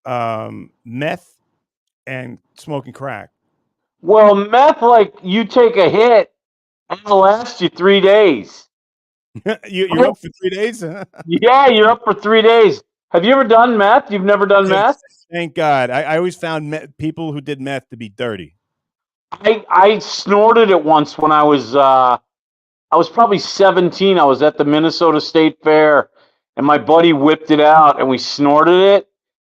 meth and smoking crack? Well, meth, like you take a hit and it'll last you 3 days. You're up for 3 days? Yeah, you're up for 3 days. Have you ever done meth? You've never done meth? Thank God. I always found people who did meth to be dirty. I snorted it once when I was probably 17. I was at the Minnesota State Fair and my buddy whipped it out and we snorted it.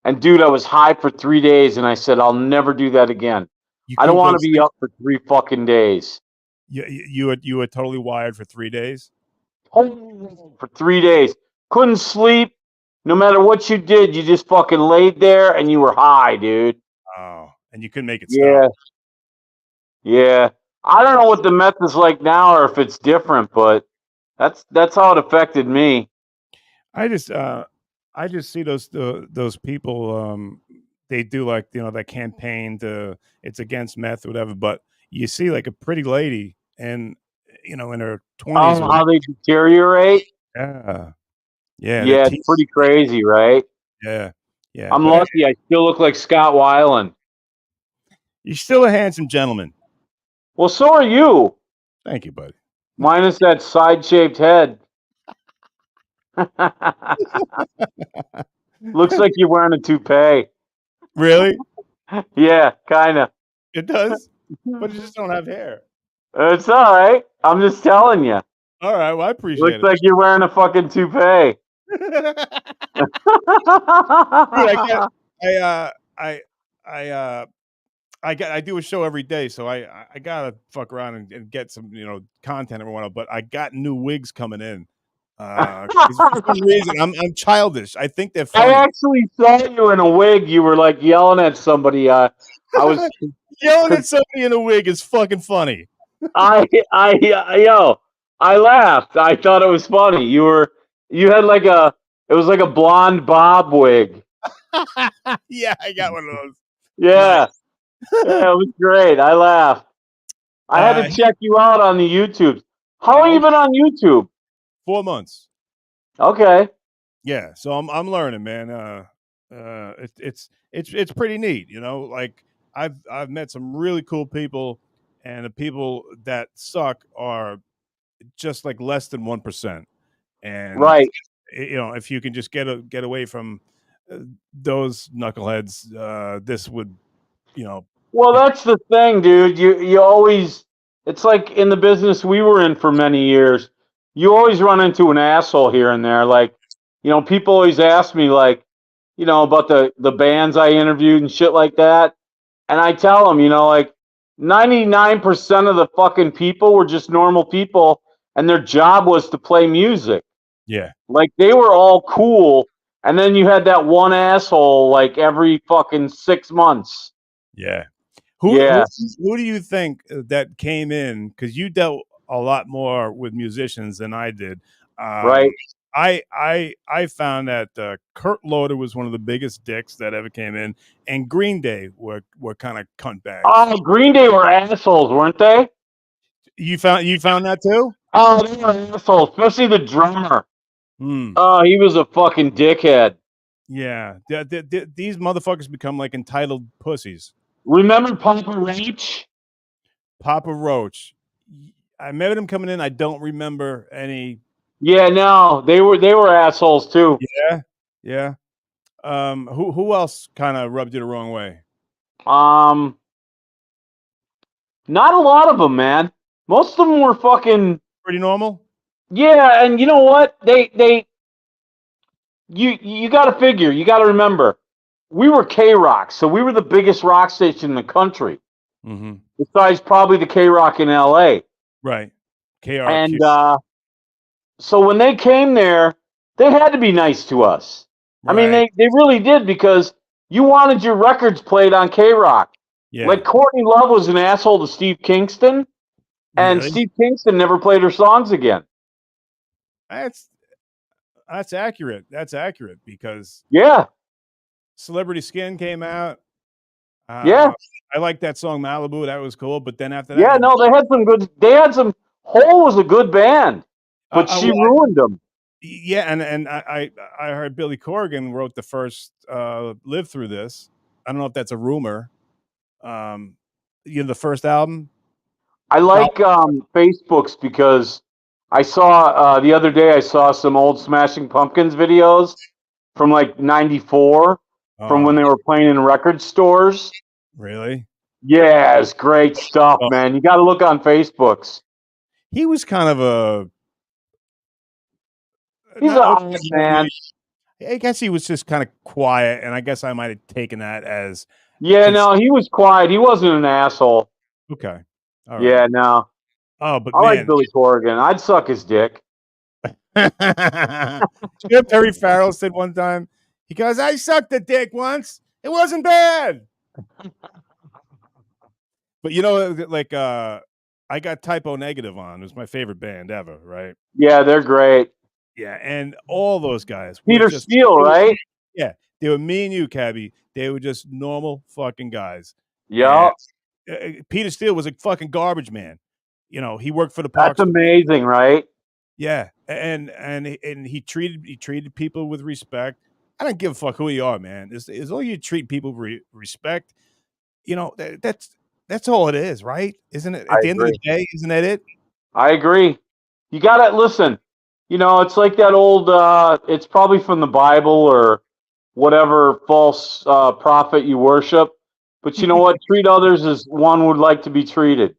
And dude, I was high for 3 days and I said, I'll never do that again. You I don't couldn't go want to to be sleep. up for 3 fucking days. You were totally wired for 3 days? For 3 days. Couldn't sleep. No matter what you did, you just fucking laid there and you were high, dude. Oh, and you couldn't make it Yeah. stop. Yeah. I don't know what the meth is like now or if it's different, but that's how it affected me. I just see those people. They do like that campaign to it's against meth or whatever. But you see like a pretty lady and in her 20s. How they deteriorate. Yeah, yeah, their Yeah, it's teeth. pretty crazy, right? Yeah, yeah. I'm But lucky I still look like Scott Weiland. you're still a handsome gentleman. Well, so are you. Thank you, buddy. Minus that side-shaped head. Looks like you're wearing a toupee. Really? Yeah, kind of. It does, but you just don't have hair. It's all right. I'm just telling you. All right, well, I appreciate Looks it. like you're wearing a fucking toupee. Dude, I do a show every day, so I gotta fuck around and get some content every while. But I got new wigs coming in. 'Cause for some reason I'm childish. I think they're I funny. actually saw you in a wig. You were like yelling at somebody. I was Yelling at somebody in a wig is fucking funny. yo, I laughed. I thought it was funny. You had it was like a blonde bob wig. Yeah, I got one of those. Yeah. Nice. Yeah, it was great. I laughed. I had to check you out on the YouTube. How long you been on YouTube? 4 months. Okay. Yeah, so I'm learning, man. It's pretty neat, Like I've met some really cool people, and the people that suck are just like less than 1%. And Right. if you can just get away from those knuckleheads, this would, Well, that's the thing, dude. You always it's like in the business we were in for many years. You always run into an asshole here and there. Like, people always ask me like, about the bands I interviewed and shit like that. And I tell them, like 99% of the fucking people were just normal people and their job was to play music. yeah, Like they were all cool. And then you had that one asshole like every fucking 6 months. yeah. Yeah. Who do you think that came in? Because you dealt a lot more with musicians than I did. Right. I found that Kurt Loder was one of the biggest dicks that ever came in, and Green Day were kind of cunt bags. Oh, Green Day were assholes, weren't they? You found that too? Oh, they were assholes, especially the drummer. Oh, he was a fucking dickhead. Yeah, these motherfuckers become like entitled pussies. Remember Papa Roach? Papa Roach. I remember them coming in. I don't remember any. Yeah, no, they were assholes too. Yeah. Who else kind of rubbed you the wrong way? Not a lot of them, man. Most of them were fucking pretty normal. Yeah, and you know what? You got to figure. You got to remember, we were K-Rock, so we were the biggest rock station in the country. Mm-hmm. Besides probably the K-Rock in L.A. Right. KRQ. And so when they came there, they had to be nice to us. Right. I mean, they really did because you wanted your records played on K-Rock. Yeah. Like Courtney Love was an asshole to Steve Kingston. And Really? Steve Kingston never played her songs again. That's accurate. That's accurate because Yeah, Celebrity Skin came out. yeah, I like that song Malibu. That was cool. But then after that, yeah. No, they had some good. They had some. Hole was a good band, but she well, ruined them. yeah, and I heard Billy Corgan wrote the first "Live Through This." I don't know if that's a rumor. The first album. I like Facebooks because I saw the other day. I saw some old Smashing Pumpkins videos from like '94, from when they were playing in record stores. Really? Yeah, it's great stuff, man. You got to look on Facebooks. He was kind of a. He's an odd man. I guess he was just kind of quiet, and I guess I might have taken that as. Yeah, no, he was quiet. He wasn't an asshole. Okay. All right. Yeah, no. Oh, but I man, like Billy Corgan. I'd suck his dick. you know, Perry Farrell said one time, he goes, "I sucked a dick once. It wasn't bad." But you know, like I got Typo Negative on. It was my favorite band ever, right? Yeah, they're great. Yeah, and all those guys were Peter just Steele, right? Yeah, they were me and you, Cabbie. They were just normal fucking guys. Yeah, Peter Steele was a fucking garbage man. You know, he worked for the that's Parks. amazing, right? Yeah, and he treated people with respect. I don't give a fuck who you are, man. As long as you treat people with respect, you know that's all it is, right? Isn't it? At the end of the day, isn't that it? I agree. You gotta listen. You know, it's like that old. It's probably from the Bible or whatever false prophet you worship. But you know what? Treat others as one would like to be treated.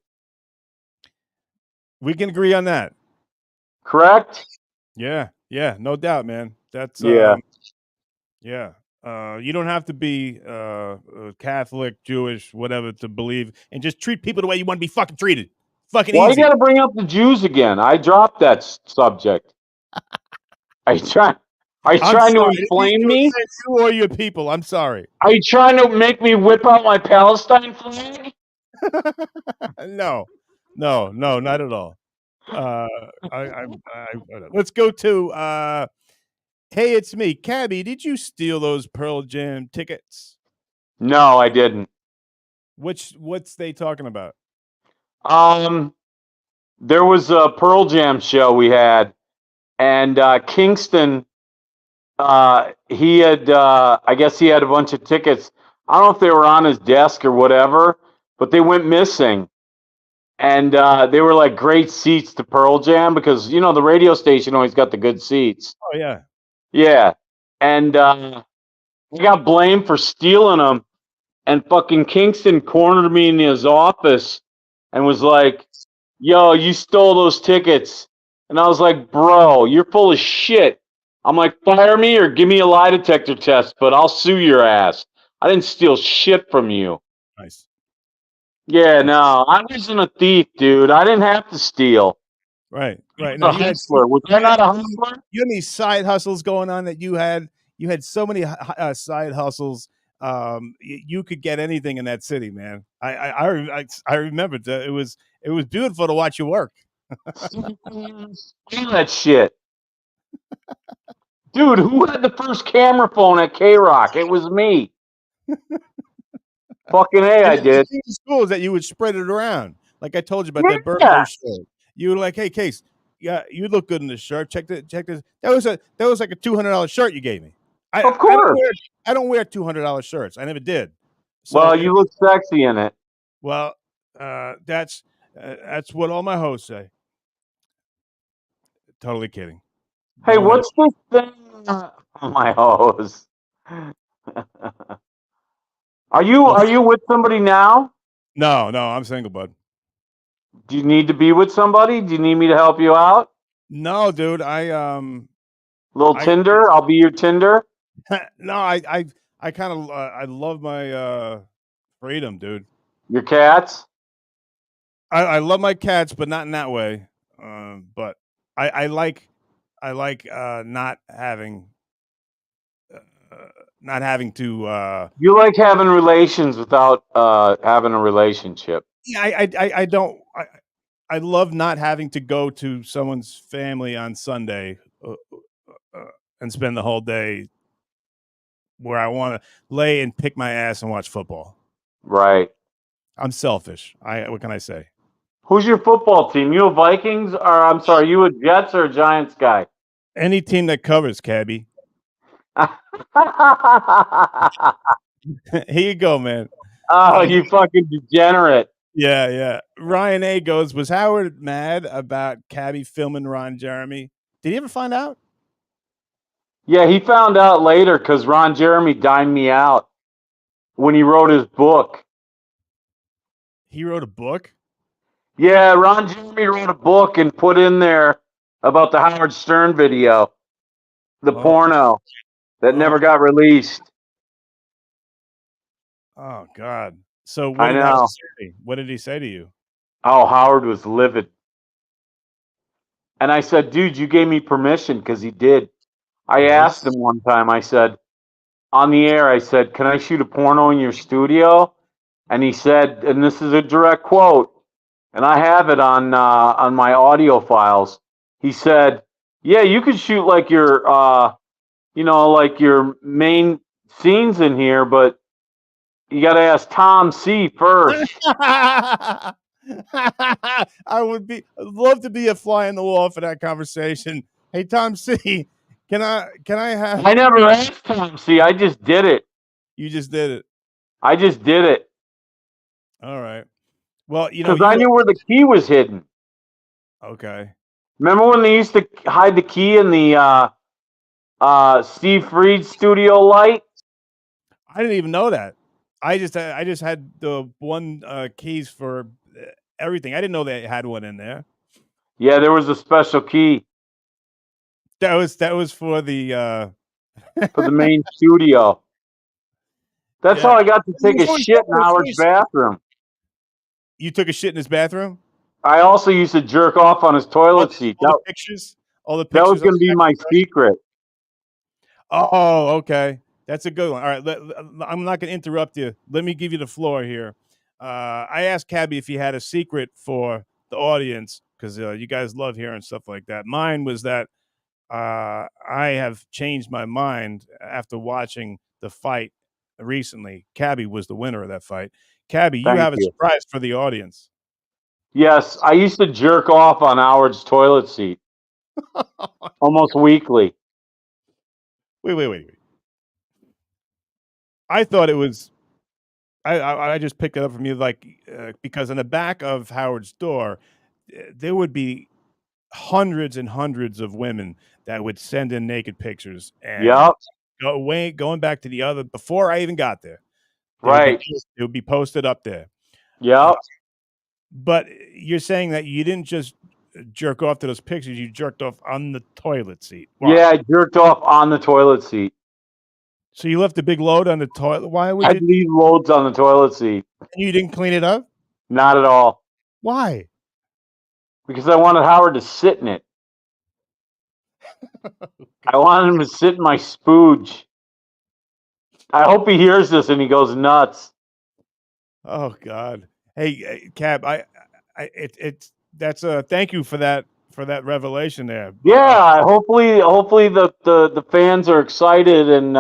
We can agree on that. Correct? Yeah, no doubt, man. That's Yeah. yeah. You don't have to be Catholic, Jewish, whatever to believe, and just treat people the way you want to be fucking treated. Fucking Why easy. you got to bring up the Jews again? I dropped that subject. Are you trying to inflame me? You or your people? I'm sorry. Are you trying to make me whip out my Palestine flag? No, not at all. Let's go to. Hey, it's me, Cabbie. Did you steal those Pearl Jam tickets? No, I didn't. What's they talking about? There was a Pearl Jam show we had, and Kingston, he had, I guess he had a bunch of tickets. I don't know if they were on his desk or whatever, but they went missing. And they were like great seats to Pearl Jam because, you know, the radio station always got the good seats. Oh yeah. Yeah. And he got blamed for stealing them. And fucking Kingston cornered me in his office and was like, "Yo, you stole those tickets." And I was like, "Bro, you're full of shit." I'm like, "Fire me or give me a lie detector test, but I'll sue your ass. I didn't steal shit from you." Nice. Yeah, no, I wasn't a thief, dude. I didn't have to steal. Right. No, a hustler. Was I not a hustler? You had any side hustles going on that you had? You had so many side hustles. You could get anything in that city, man. I remember it was beautiful to watch you work. That shit. Dude, who had the first camera phone at K-Rock? It was me. Fucking A, I did. The schools that you would spread it around. Like I told you about that birthday show. You were like, "Hey, Case, yeah, you look good in this shirt. Check this. That was like a $200 shirt you gave me." Of course. I don't wear $200 shirts. I never did. So, well, you look sexy in it. Well, that's what all my hosts say. Totally kidding. Hey, what's this thing? My host. Are you with somebody now? No, I'm single, bud. Do you need to be with somebody? Do you need me to help you out? No, dude. Tinder. I'll be your Tinder. No, I kind of I love my freedom, dude. Your cats. I love my cats, but not in that way. But I like not having to. You like having relations without having a relationship. Yeah, I don't. I love not having to go to someone's family on Sunday and spend the whole day where I want to lay and pick my ass and watch football. Right. I'm selfish. What can I say? Who's your football team? You a Vikings, or I'm sorry, you a Jets or a Giants guy? Any team that covers, Cabbie. Here you go, man. Oh, you fucking degenerate. Yeah. Ryan A goes, was Howard mad about Cabbie filming Ron Jeremy? Did he ever find out? Yeah, he found out later because Ron Jeremy dined me out when he wrote his book. He wrote a book? Yeah, Ron Jeremy wrote a book and put in there about the Howard Stern video, the porno that never got released. Oh, God. So what I did know. Howard say? What did he say to you? Oh, Howard was livid. And I said, dude, you gave me permission, because he did. I asked him one time, I said, on the air, I said, can I shoot a porno in your studio? And he said, and this is a direct quote, and I have it on my audio files. He said, yeah, you could shoot like your, like your main scenes in here, but you got to ask Tom C first. I'd love to be a fly in the wall for that conversation. Hey, Tom C, can I have? I never asked Tom C. I just did it. You just did it. I just did it. All right. Well, because I knew where the key was hidden. Okay. Remember when they used to hide the key in the Steve Freed studio light? I didn't even know that. I just had the one keys for everything. I didn't know they had one in there. Yeah, there was a special key. That was for the for the main studio. That's how I got to take a shit in Howard's bathroom. You took a shit in his bathroom? I also used to jerk off on his toilet seat. All the pictures? That was going to be my secret. Oh, okay. That's a good one. All right. I'm not going to interrupt you. Let me give you the floor here. I asked Cabbie if he had a secret for the audience because you guys love hearing stuff like that. Mine was that I have changed my mind after watching the fight recently. Cabbie was the winner of that fight. Cabbie, you have a surprise for the audience. Yes, I used to jerk off on Howard's toilet seat almost weekly. Wait. I thought it was. I just picked it up from you, because in the back of Howard's door, there would be hundreds and hundreds of women that would send in naked pictures. And going back to the other before I even got there. Right. It would be posted up there. Yeah. But you're saying that you didn't just jerk off to those pictures, you jerked off on the toilet seat. Wow. Yeah, I jerked off on the toilet seat. So you left a big load on the toilet? Why would I'd leave loads on the toilet seat. And you didn't clean it up? Not at all. Why? Because I wanted Howard to sit in it. I wanted him to sit in my spooge. I hope he hears this and he goes nuts. Oh God! Hey, Cab, thank you for that revelation there. Yeah, hopefully the fans are excited and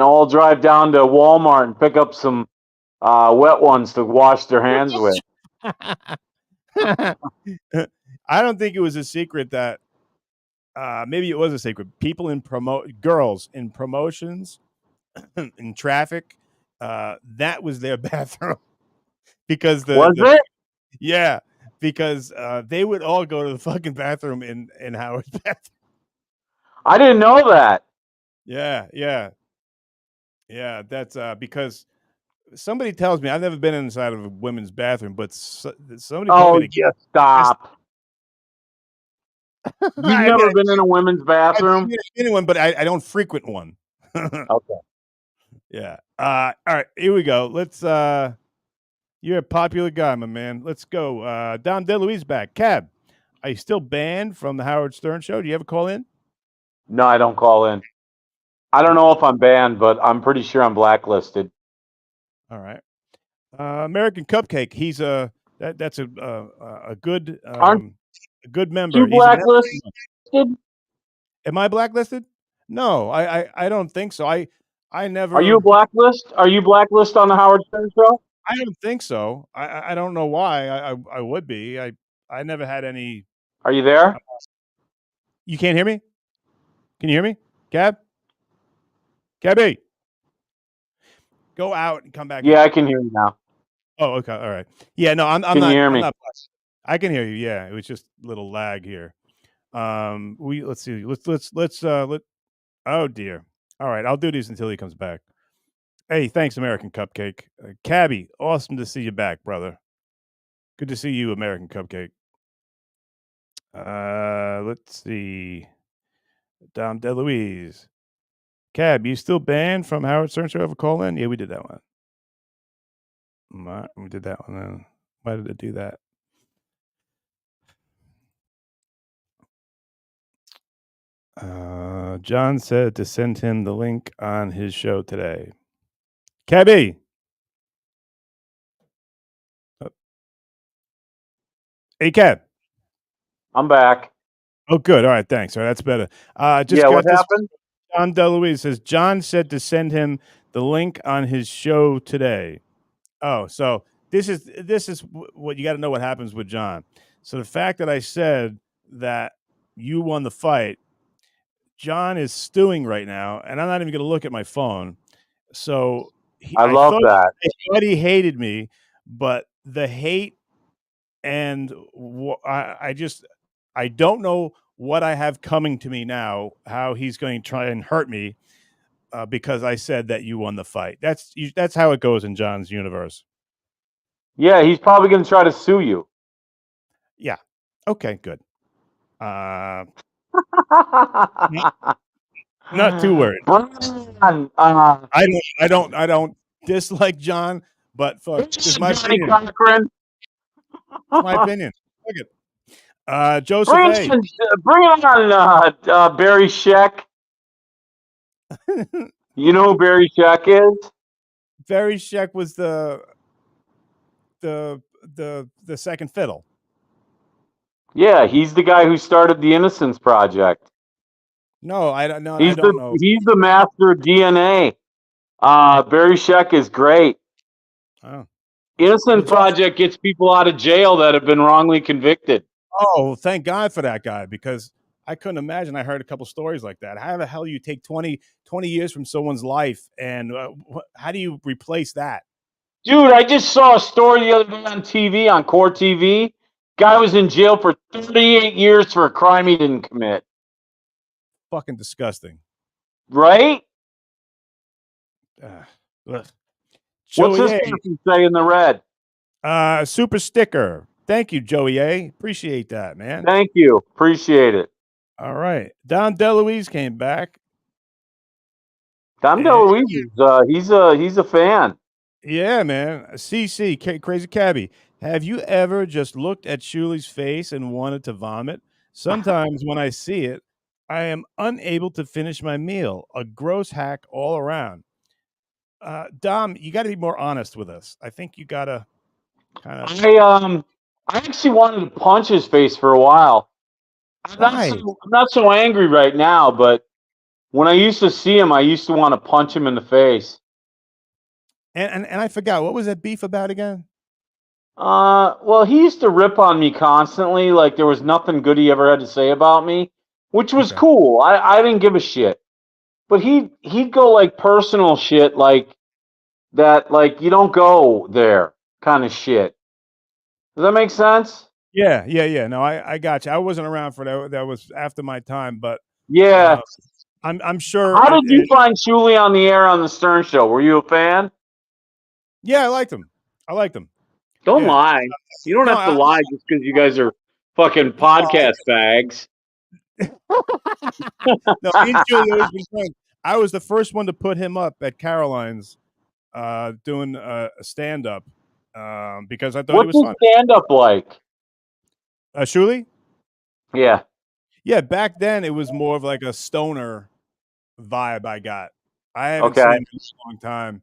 all drive down to Walmart and pick up some wet ones to wash their hands with. I don't think it was a secret that maybe it was a secret. People girls in promotions in traffic, that was their bathroom because it? Yeah, because they would all go to the fucking bathroom in Howard's bathroom. I didn't know that. Yeah. That's because somebody tells me I've never been inside of a women's bathroom, but somebody. Oh, just stop. You've never been in a women's bathroom? I've been in one, but I don't frequent one. Okay. Yeah. All right, here we go. Let's. You're a popular guy, my man. Let's go. Dom DeLuise back. Cab, are you still banned from the Howard Stern show? Do you ever call in? No, I don't call in. I don't know if I'm banned, but I'm pretty sure I'm blacklisted. All right. American Cupcake. He's a That's a good Aren't a good member. you He's a member. blacklisted? Am I blacklisted? No, I don't think so. I Are you a never. blacklist? Are you blacklist on the Howard Stern show? I don't think so. I don't know why. I would be. I never had any. Are you there? You can't hear me? Can you hear me? Cabbie, go out and come back Yeah, in. I can hear you now. Oh, okay. All right. Yeah, no, I'm Can not. you hear I'm me? not. I can hear you. Yeah, it was just a little lag here. Let's see. Let. Oh dear. All right, I'll do these until he comes back. Hey, thanks, American Cupcake. Cabbie, awesome to see you back, brother. Good to see you, American Cupcake. Let's see. Dom DeLuise. Cab, you still banned from Howard Stern Show? Ever call in? Yeah, we did that one. We did that one then. Why did it do that? John said to send him the link on his show today. Cabbie. Hey, Cab. I'm back. Oh, good. All right, thanks. All right, that's better. Just Yeah, got what this. happened? John DeLuise says John said to send him the link on his show today. Oh, so this is what you got to know what happens with John. So the fact that I said that you won the fight, John is stewing right now, and I'm not even going to look at my phone. So I love that. I thought he hated me, but the hate and I don't know what I have coming to me now. How he's going to try and hurt me because I said that you won the fight. That's how it goes in John's universe. Yeah, he's probably going to try to sue you. Yeah. Okay. Good. Not too worried. I don't dislike John, but fuck, this is my opinion. My opinion. Look it. Joseph A. Bring on Barry Sheck. You know who Barry Sheck is? Barry Sheck was the second fiddle. Yeah, he's the guy who started the Innocence Project. No, I don't know. He's the master of DNA. Barry Sheck is great. Oh. Innocence Project gets people out of jail that have been wrongly convicted. Oh, thank God for that guy, because I couldn't imagine. I heard a couple stories like that. How the hell you take 20 years from someone's life, and how do you replace that? Dude, I just saw a story the other day on TV, on Core TV. Guy was in jail for 38 years for a crime he didn't commit. Fucking disgusting. Right? What's this person say in the red? Super sticker. Thank you, Joey A. Appreciate that, man. Thank you. Appreciate it. All right. Don DeLuise came back. Don DeLuise, he's a fan. Yeah, man. CC, Crazy Cabbie. Have you ever just looked at Shuli's face and wanted to vomit? Sometimes when I see it, I am unable to finish my meal. A gross hack all around. Dom, you got to be more honest with us. I think you got to kind of. I actually wanted to punch his face for a while. I'm not so angry right now, but when I used to see him, I used to want to punch him in the face. And I forgot, what was that beef about again? Well, he used to rip on me constantly, like there was nothing good he ever had to say about me, which was cool. I didn't give a shit. But he'd go like personal shit, like that, like you don't go there kind of shit. Does that make sense? Yeah. No, I got you. I wasn't around for that. That was after my time, but yeah, I'm sure. How did you find Shuli on the air on the Stern Show? Were you a fan? Yeah, I liked him. Don't lie. You don't have to lie just because you guys are fucking podcast fags. No, me and Julie always been friends. I was the first one to put him up at Caroline's doing a stand-up because I thought he was fun. What's his stand-up like? Shuli? Yeah. Yeah, back then it was more of like a stoner vibe I got. I haven't seen him in a long time,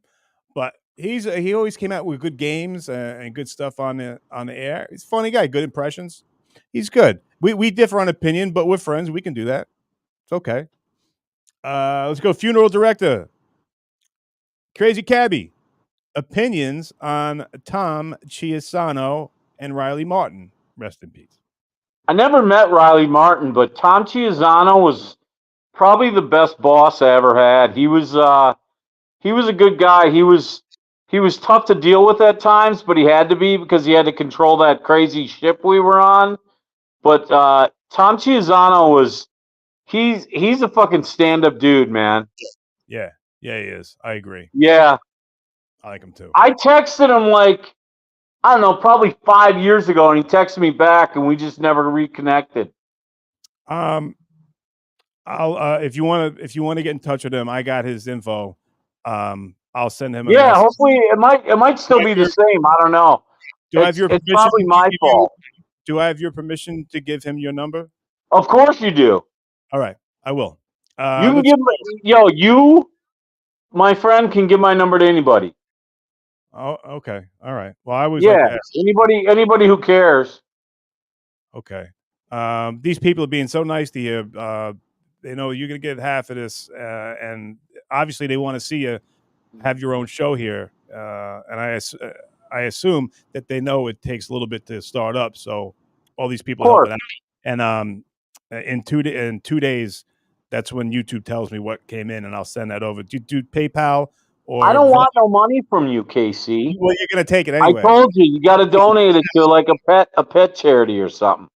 but he always came out with good games and good stuff on the air. He's a funny guy, good impressions. He's good. We differ on opinion, but we're friends. We can do that. It's okay. Let's go. Funeral director, Crazy Cabbie. Opinions on Tom Chiasano and Riley Martin. Rest in peace. I never met Riley Martin, but Tom Chiazzano was probably the best boss I ever had. He was a good guy. He was tough to deal with at times, but he had to be because he had to control that crazy ship we were on. But Tom Chiazzano was he's a fucking stand-up dude, man. Yeah, he is. I agree. Yeah. I like him too. I texted him like, I don't know, probably 5 years ago, and he texted me back, and we just never reconnected. I'll if you want to get in touch with him, I got his info. I'll send him a Yeah, message. hopefully it might still be the same. I don't know. Do I have your It's permission? probably my fault. Do I have your permission to give him your number? Of course you do. All right, I will. You can give you, my friend, can give my number to anybody. Oh, okay. All right. Well, I was Yeah, anybody who cares. okay. These people are being so nice to you. They know you're going to get half of this, and obviously they want to see you have your own show here. And I assume that they know it takes a little bit to start up. So all these people are helping out. And in 2 days, that's when YouTube tells me what came in, and I'll send that over. Do you do PayPal or? I don't want no money from you, KC. Well, you're going to take it anyway. I told you got to donate it to like a pet charity or something.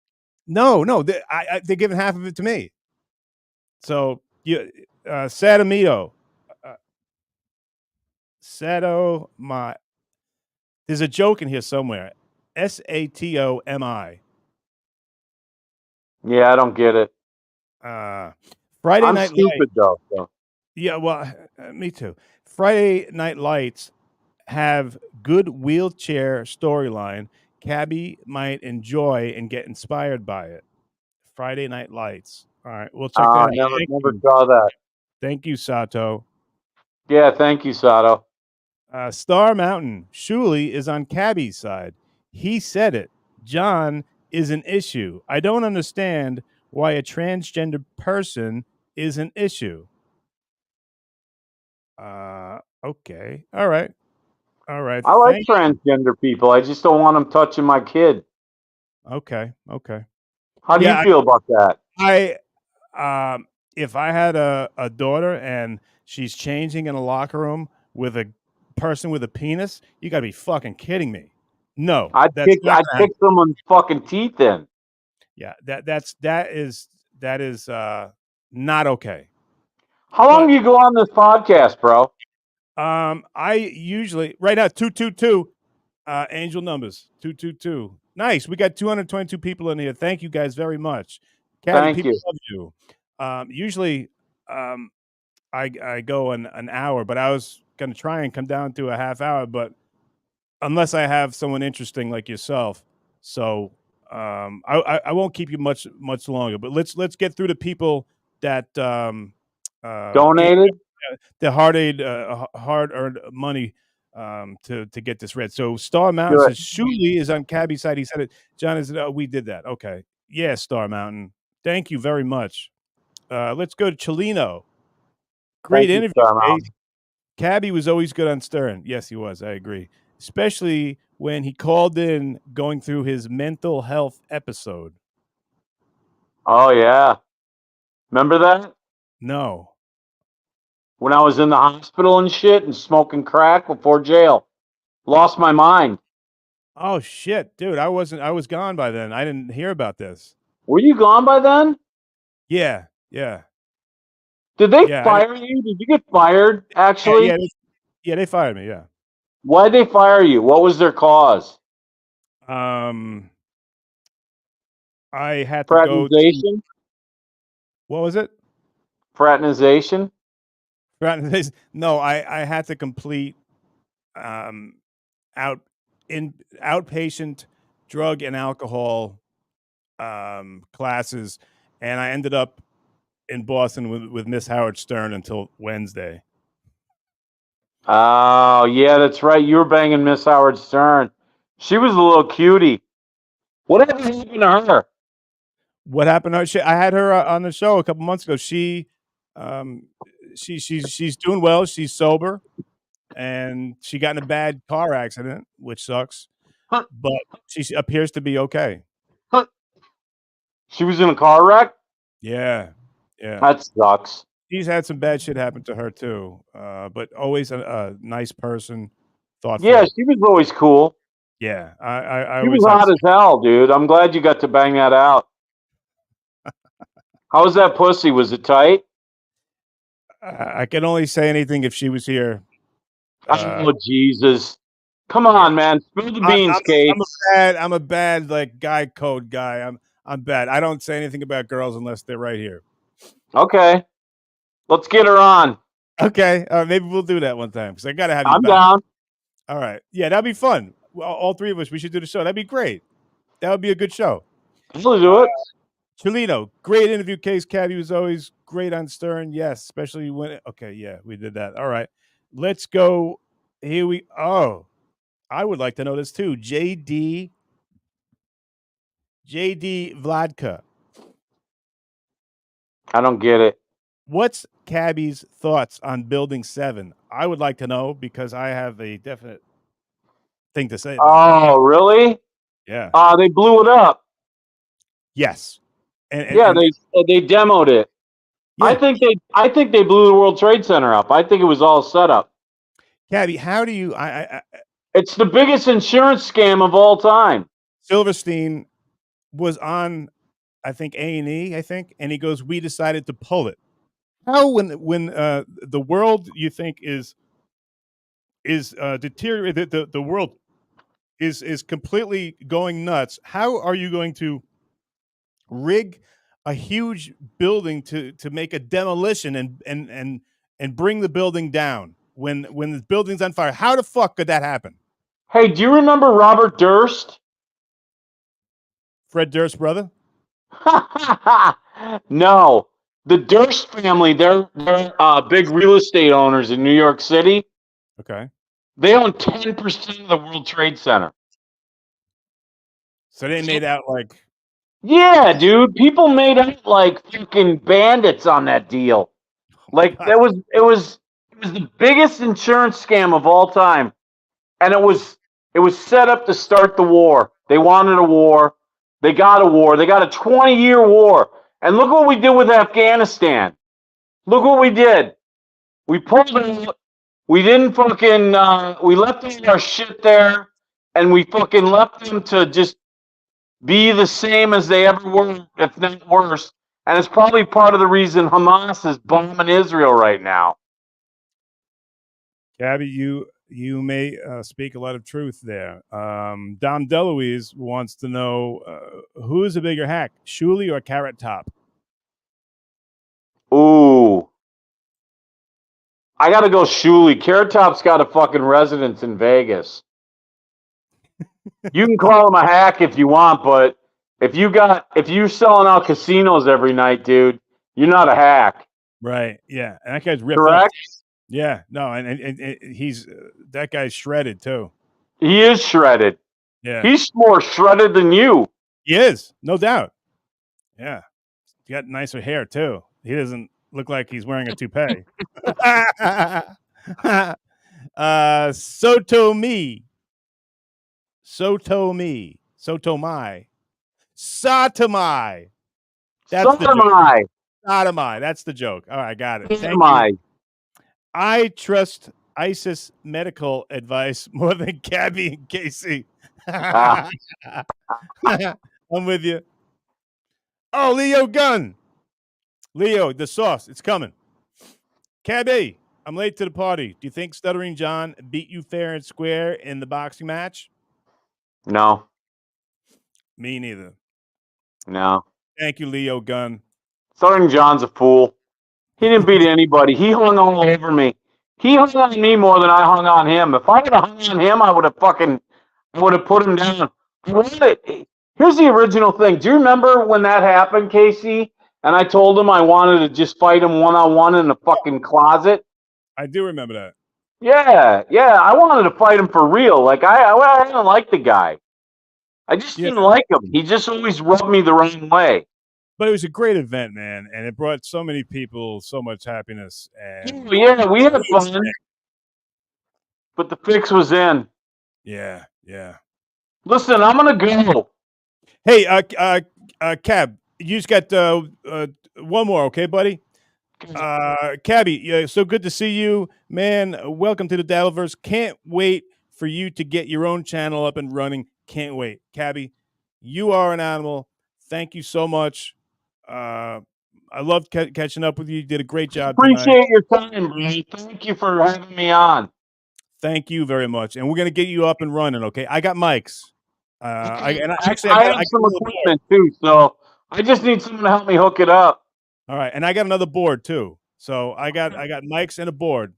No, they're giving half of it to me. So Satomito, there's a joke in here somewhere. Satomi. Yeah, I don't get it. Friday I'm Night stupid Lights. though. So. Yeah, well, me too. Friday Night Lights have good wheelchair storyline. Cabbie might enjoy and get inspired by it. Friday Night Lights. All right, we'll check that out. Never saw that. Thank you, Sato. Yeah, thank you, Sato. Star Mountain. Shuli is on Cabbie's side. He said it. John is an issue. I don't understand why a transgender person is an issue. Okay. All right. I like transgender people. I just don't want them touching my kid. Okay. How do you feel about that? If I had a daughter and she's changing in a locker room with a person with a penis, you got to be fucking kidding me. No, I'd kick someone's fucking teeth in. Yeah, that is not okay. How long do you go on this podcast, bro? I usually right now 222 angel numbers 222. Nice. We got 222 people in here. Thank you guys very much. Thank people you. love you. Usually I go an hour, but I was going to try and come down to a half hour, but unless I have someone interesting like yourself. So I won't keep you much longer, but let's get through the people that donated the hard-earned money to get this read. So Star Mountain says Shuli is on Cabbie's side. He said it. John is we did that. Okay. Yeah, Star Mountain. Thank you very much. Let's go to Chelino. Great interview. Cabbie was always good on Stern. Yes, he was. I agree. Especially when he called in going through his mental health episode. Oh, yeah. Remember that? No. When I was in the hospital and shit and smoking crack before jail. Lost my mind. Oh, shit. Dude, I was gone by then. I didn't hear about this. Were you gone by then? Yeah. Did they fire you? Did you get fired, actually? Yeah, they fired me, yeah. Why did they fire you? What was their cause? I had to go to... What was it? Fraternization? No, I had to complete outpatient drug and alcohol classes, and I ended up in Boston with Miss Howard Stern until Wednesday. Oh, yeah, that's right. You were banging Miss Howard Stern. She was a little cutie. Whatever happened to her? What happened? I had her on the show a couple months ago. Um, she's doing well. She's sober, and she got in a bad car accident, which sucks. Huh, But she appears to be okay. huh. She was in a car wreck? Yeah, yeah. That sucks. She's had some bad shit happen to her too, but always a nice person, thoughtful. Yeah, she was always cool. Yeah, I She always was had hot as hell, dude. I'm glad you got to bang that out. How was that pussy? Was it tight? I can only say anything if she was here. Oh, Jesus. Come on, man. Spill the beans, Kate. I'm a bad like guy code guy. I'm bad. I don't say anything about girls unless they're right here. Okay. Let's get her on. Okay, maybe we'll do that one time because I gotta have you I'm back. down. All right, yeah, that'd be fun. Well, all three of us, we should do the show. That'd be great. That would be a good show. We'll do it. Cholino, great interview. Case Cabbie was always great on Stern. Yes, especially when. Okay, yeah, we did that. All right, let's go. Here we. Oh, I would like to know this too. JD Vladka. I don't get it. What's Cabbie's thoughts on Building 7? I would like to know because I have a definite thing to say about Oh, really? that. Yeah. They blew it up. Yes. Yeah, they demoed it. Yeah. I think they blew the World Trade Center up. I think it was all set up. Cabbie, how do you? It's the biggest insurance scam of all time. Silverstein was on, I think A&E, and he goes, "We decided to pull it." How when the world you think is deteriorated, the world is completely going nuts. How are you going to rig a huge building to make a demolition and bring the building down when the building's on fire? How the fuck could that happen? Hey, do you remember Robert Durst? Fred Durst's brother? No. The Durst family, they're big real estate owners in New York City. Okay. They own 10% of the World Trade Center. So they made out like... Yeah, dude. People made out like fucking bandits on that deal. Like it was the biggest insurance scam of all time. And it was set up to start the war. They wanted a war. They got a war. They got a 20-year war. And look what we did with Afghanistan. Look what we did. We pulled out. We didn't fucking. We left all our shit there, and we fucking left them to just be the same as they ever were, if not worse. And it's probably part of the reason Hamas is bombing Israel right now. Cabbie, you may speak a lot of truth there. Dom DeLuise wants to know who is a bigger hack, Shuli or Carrot Top? Ooh. I got to go Shuli. Carrot Top's got a fucking residence in Vegas. You can call him a hack if you want, but if you're selling out casinos every night, dude, you're not a hack. Right. Yeah. And that guy's ripped Correct? up. Yeah. No, and he's that guy's shredded too. He is shredded. Yeah. He's more shredded than you. He is, no doubt. Yeah. He's got nicer hair too. He doesn't look like he's wearing a toupee. Sotomai. That's the joke. Sotomai. That's the joke. All right, got it. Thank you. I trust ISIS medical advice more than Cabbie and Casey. I'm with you. Oh, Leo Gunn. Leo, the sauce. It's coming. Cabbie, I'm late to the party. Do you think Stuttering John beat you fair and square in the boxing match? No. Me neither. No. Thank you, Leo Gunn. Stuttering John's a fool. He didn't beat anybody. He hung all over me. He hung on me more than I hung on him. If I would have hung on him, I would have put him down. Here's the original thing. Do you remember when that happened, Casey? And I told him I wanted to just fight him one-on-one in the fucking closet? I do remember that. Yeah, I wanted to fight him for real. Like I didn't like the guy. I just Yeah. didn't like him. He just always rubbed me the wrong way. But it was a great event, man, and it brought so many people so much happiness. And Yeah, we had fun, but the fix was in. yeah. Listen, I'm gonna go. Hey, Cab, you just got one more, okay, buddy? Cabby, yeah, so good to see you, man. Welcome to the Daddleverse. Can't wait for you to get your own channel up and running. Can't wait, Cabby. You are an animal. Thank you so much. I loved catching up with you. You did a great job tonight. Appreciate your time, Brian. Thank you for having me on. Thank you very much, and we're gonna get you up and running. Okay, I got mics. I got I have some another board. equipment too, so I just need someone to help me hook it up. All right, and I got another board too. So I got mics and a board.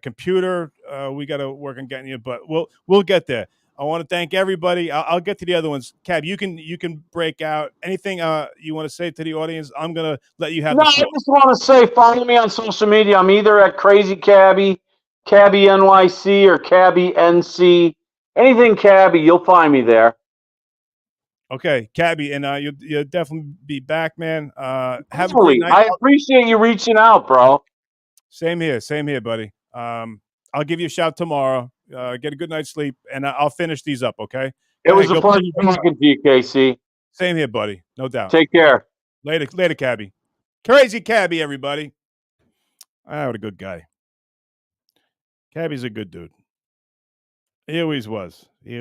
Computer, we got to work on getting you, but we'll get there. I want to thank everybody. I'll get to the other ones. Cab, you can break out anything you want to say to the audience. I'm gonna let you have No, the I floor. just want to say follow me on social media. I'm either at Crazy Cabbie, Cabbie NYC, or Cabbie NC. Anything Cabbie, you'll find me there. Okay, Cabby, and you'll definitely be back, man. Have a great Totally. night. I appreciate you reaching out, bro. Same here, buddy. I'll give you a shout tomorrow. Get a good night's sleep, and I'll finish these up. Okay. It was a pleasure talking to you, KC. Same here, buddy. No doubt. Take care. Later, Cabby. Crazy Cabby, everybody. Ah, what a good guy. Cabby's a good dude. He always was. He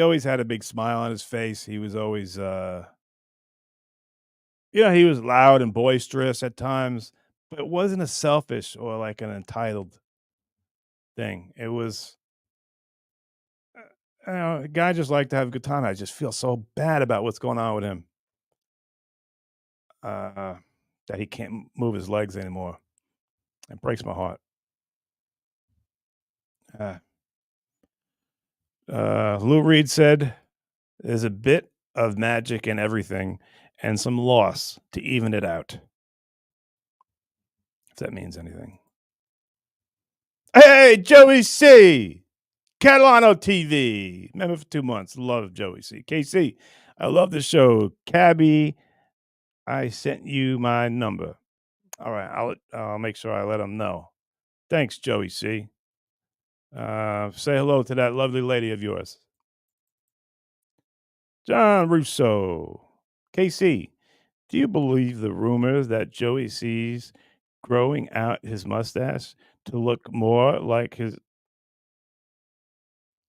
always had a big smile on his face. He was always, he was loud and boisterous at times, but it wasn't a selfish or like an entitled thing. It was, a guy just liked to have a good time. I just feel so bad about what's going on with him. That he can't move his legs anymore. It breaks my heart. Lou Reed said, "There's a bit of magic in everything, and some loss to even it out." If that means anything. Hey, Joey C. Catalano TV. Remember for 2 months. Love Joey C. KC, I love the show. Cabby, I sent you my number. All right, I'll make sure I let him know. Thanks, Joey C. Say hello to that lovely lady of yours. John Russo. KC, do you believe the rumors that Joey C's growing out his mustache to look more like his...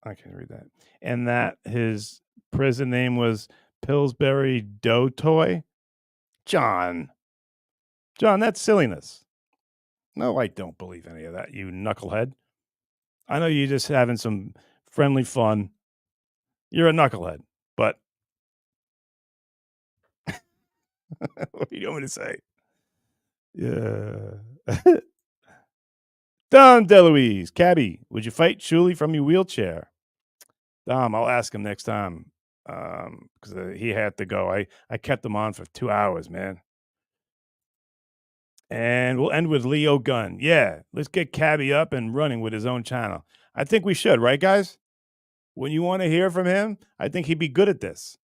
I can't read that. And that his prison name was Pillsbury Dough Toy? John, that's silliness. No, I don't believe any of that, you knucklehead. I know you're just having some friendly fun. You're a knucklehead, but what do you want me to say? Yeah. Dom DeLuise, Cabby, would you fight Shuli from your wheelchair? Dom, I'll ask him next time because he had to go. I kept him on for 2 hours, man. And we'll end with Leo Gunn. Yeah, let's get Cabby up and running with his own channel. I think we should, right, guys? When you want to hear from him, I think he'd be good at this.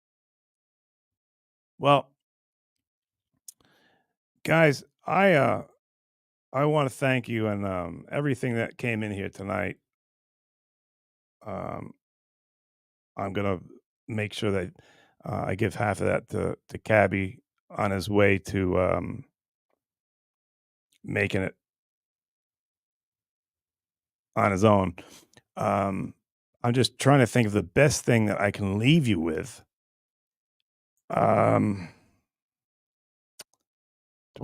Well, guys, I want to thank you and everything that came in here tonight. I'm gonna make sure that I give half of that to Cabby on his way to making it on his own. I'm just trying to think of the best thing that I can leave you with. Do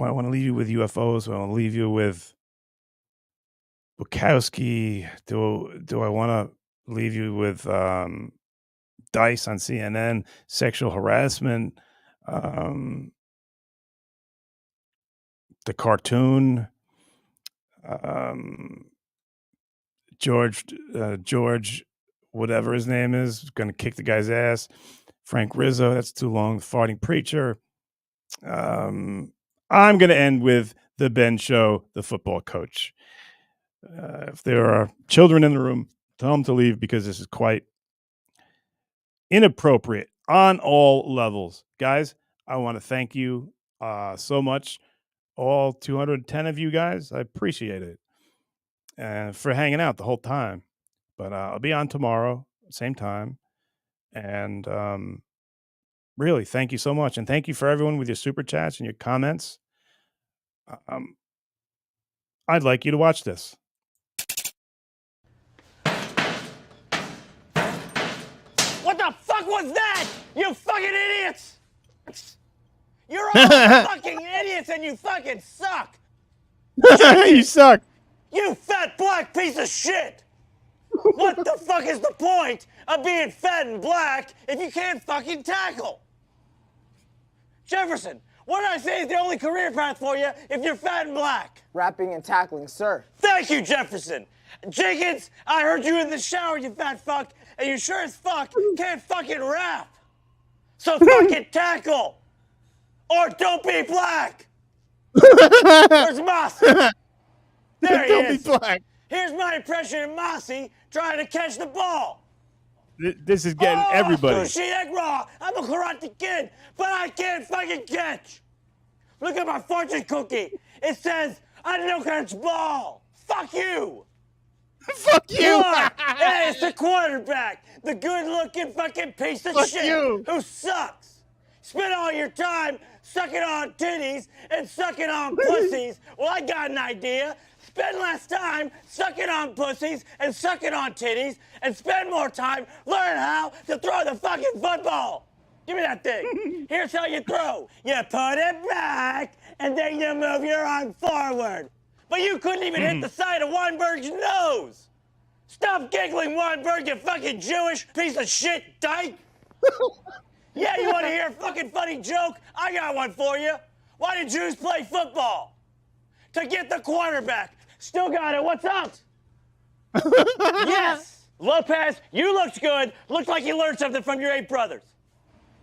I want to leave you with UFOs? Do I want to leave you with Bukowski? Do I want to leave you with Dice on CNN, sexual harassment, the cartoon, George, whatever his name is, going to kick the guy's ass. Frank Rizzo, that's too long. Farting preacher. I'm going to end with the Ben Show, the football coach. If there are children in the room, tell them to leave because this is quite inappropriate on all levels. Guys, I want to thank you so much, all 210 of you guys. I appreciate it. And for hanging out the whole time. But I'll be on tomorrow, same time. And really, thank you so much. And thank you for everyone with your super chats and your comments. I'd like you to watch this. What the fuck was that? You fucking idiots! You're all fucking idiots and you fucking suck! You suck. You fat black piece of shit! What the fuck is the point of being fat and black if you can't fucking tackle? Jefferson, what did I say is the only career path for you if you're fat and black? Rapping and tackling, sir. Thank you, Jefferson. Jenkins, I heard you in the shower, you fat fuck, and you sure as fuck can't fucking rap. So fucking tackle. Or don't be black. Where's Mossy? There he Don't is. be black. Here's my impression of Mossy trying to catch the ball. This is getting everybody. Sushi egg raw. I'm a karate kid, but I can't fucking catch. Look at my fortune cookie. It says, I don't catch ball. Fuck you. Fuck you. Look, hey, it's the quarterback. The good-looking fucking piece of Fuck shit you. who sucks. Spend all your time sucking on titties and sucking on pussies. Well, I got an idea. Spend less time sucking on pussies and sucking on titties and spend more time learning how to throw the fucking football. Give me that thing. Here's how you throw. You put it back and then you move your arm forward. But you couldn't even hit the side of Weinberg's nose. Stop giggling, Weinberg, you fucking Jewish piece of shit dyke. Yeah, you want to hear a fucking funny joke? I got one for you. Why did Jews play football? To get the quarterback. Still got it. What's up? Yes. Lopez, you looked good. Looked like you learned something from your 8 brothers.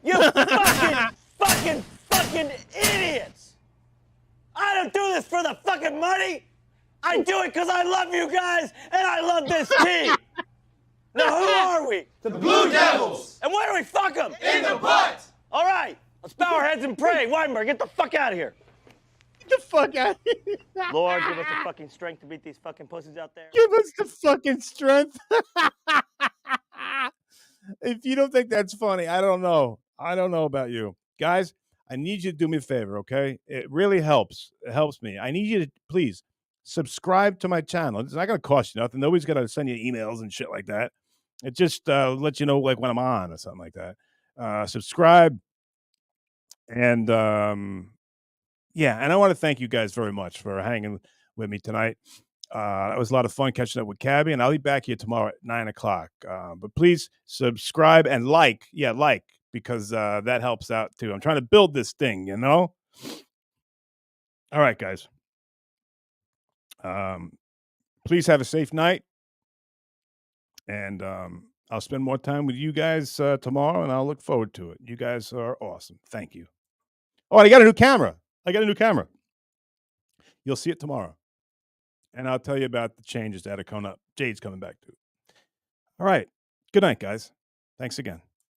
You fucking idiots. I don't do this for the fucking money. I do it because I love you guys and I love this team. Now, who are we? The Blue Devils! And where do we fuck them? In the butt! All right, let's bow our heads and pray. Weinberg, get the fuck out of here. Get the fuck out of here. Lord, give us the fucking strength to beat these fucking pussies out there. Give us the fucking strength. If you don't think that's funny, I don't know. I don't know about you. Guys, I need you to do me a favor, okay? It really helps. It helps me. I need you to please subscribe to my channel. It's not going to cost you nothing. Nobody's going to send you emails and shit like that. It just lets you know like when I'm on or something like that. Subscribe. And yeah, and I want to thank you guys very much for hanging with me tonight. That was a lot of fun catching up with Cabbie, and I'll be back here tomorrow at 9 o'clock. But please subscribe and like. Yeah, like, because that helps out too. I'm trying to build this thing, you know? All right, guys. Please have a safe night. And I'll spend more time with you guys tomorrow, and I'll look forward to it. You guys are awesome. Thank you. Oh, and I got a new camera. You'll see it tomorrow. And I'll tell you about the changes that are coming up. Jade's coming back too. All right. Good night, guys. Thanks again.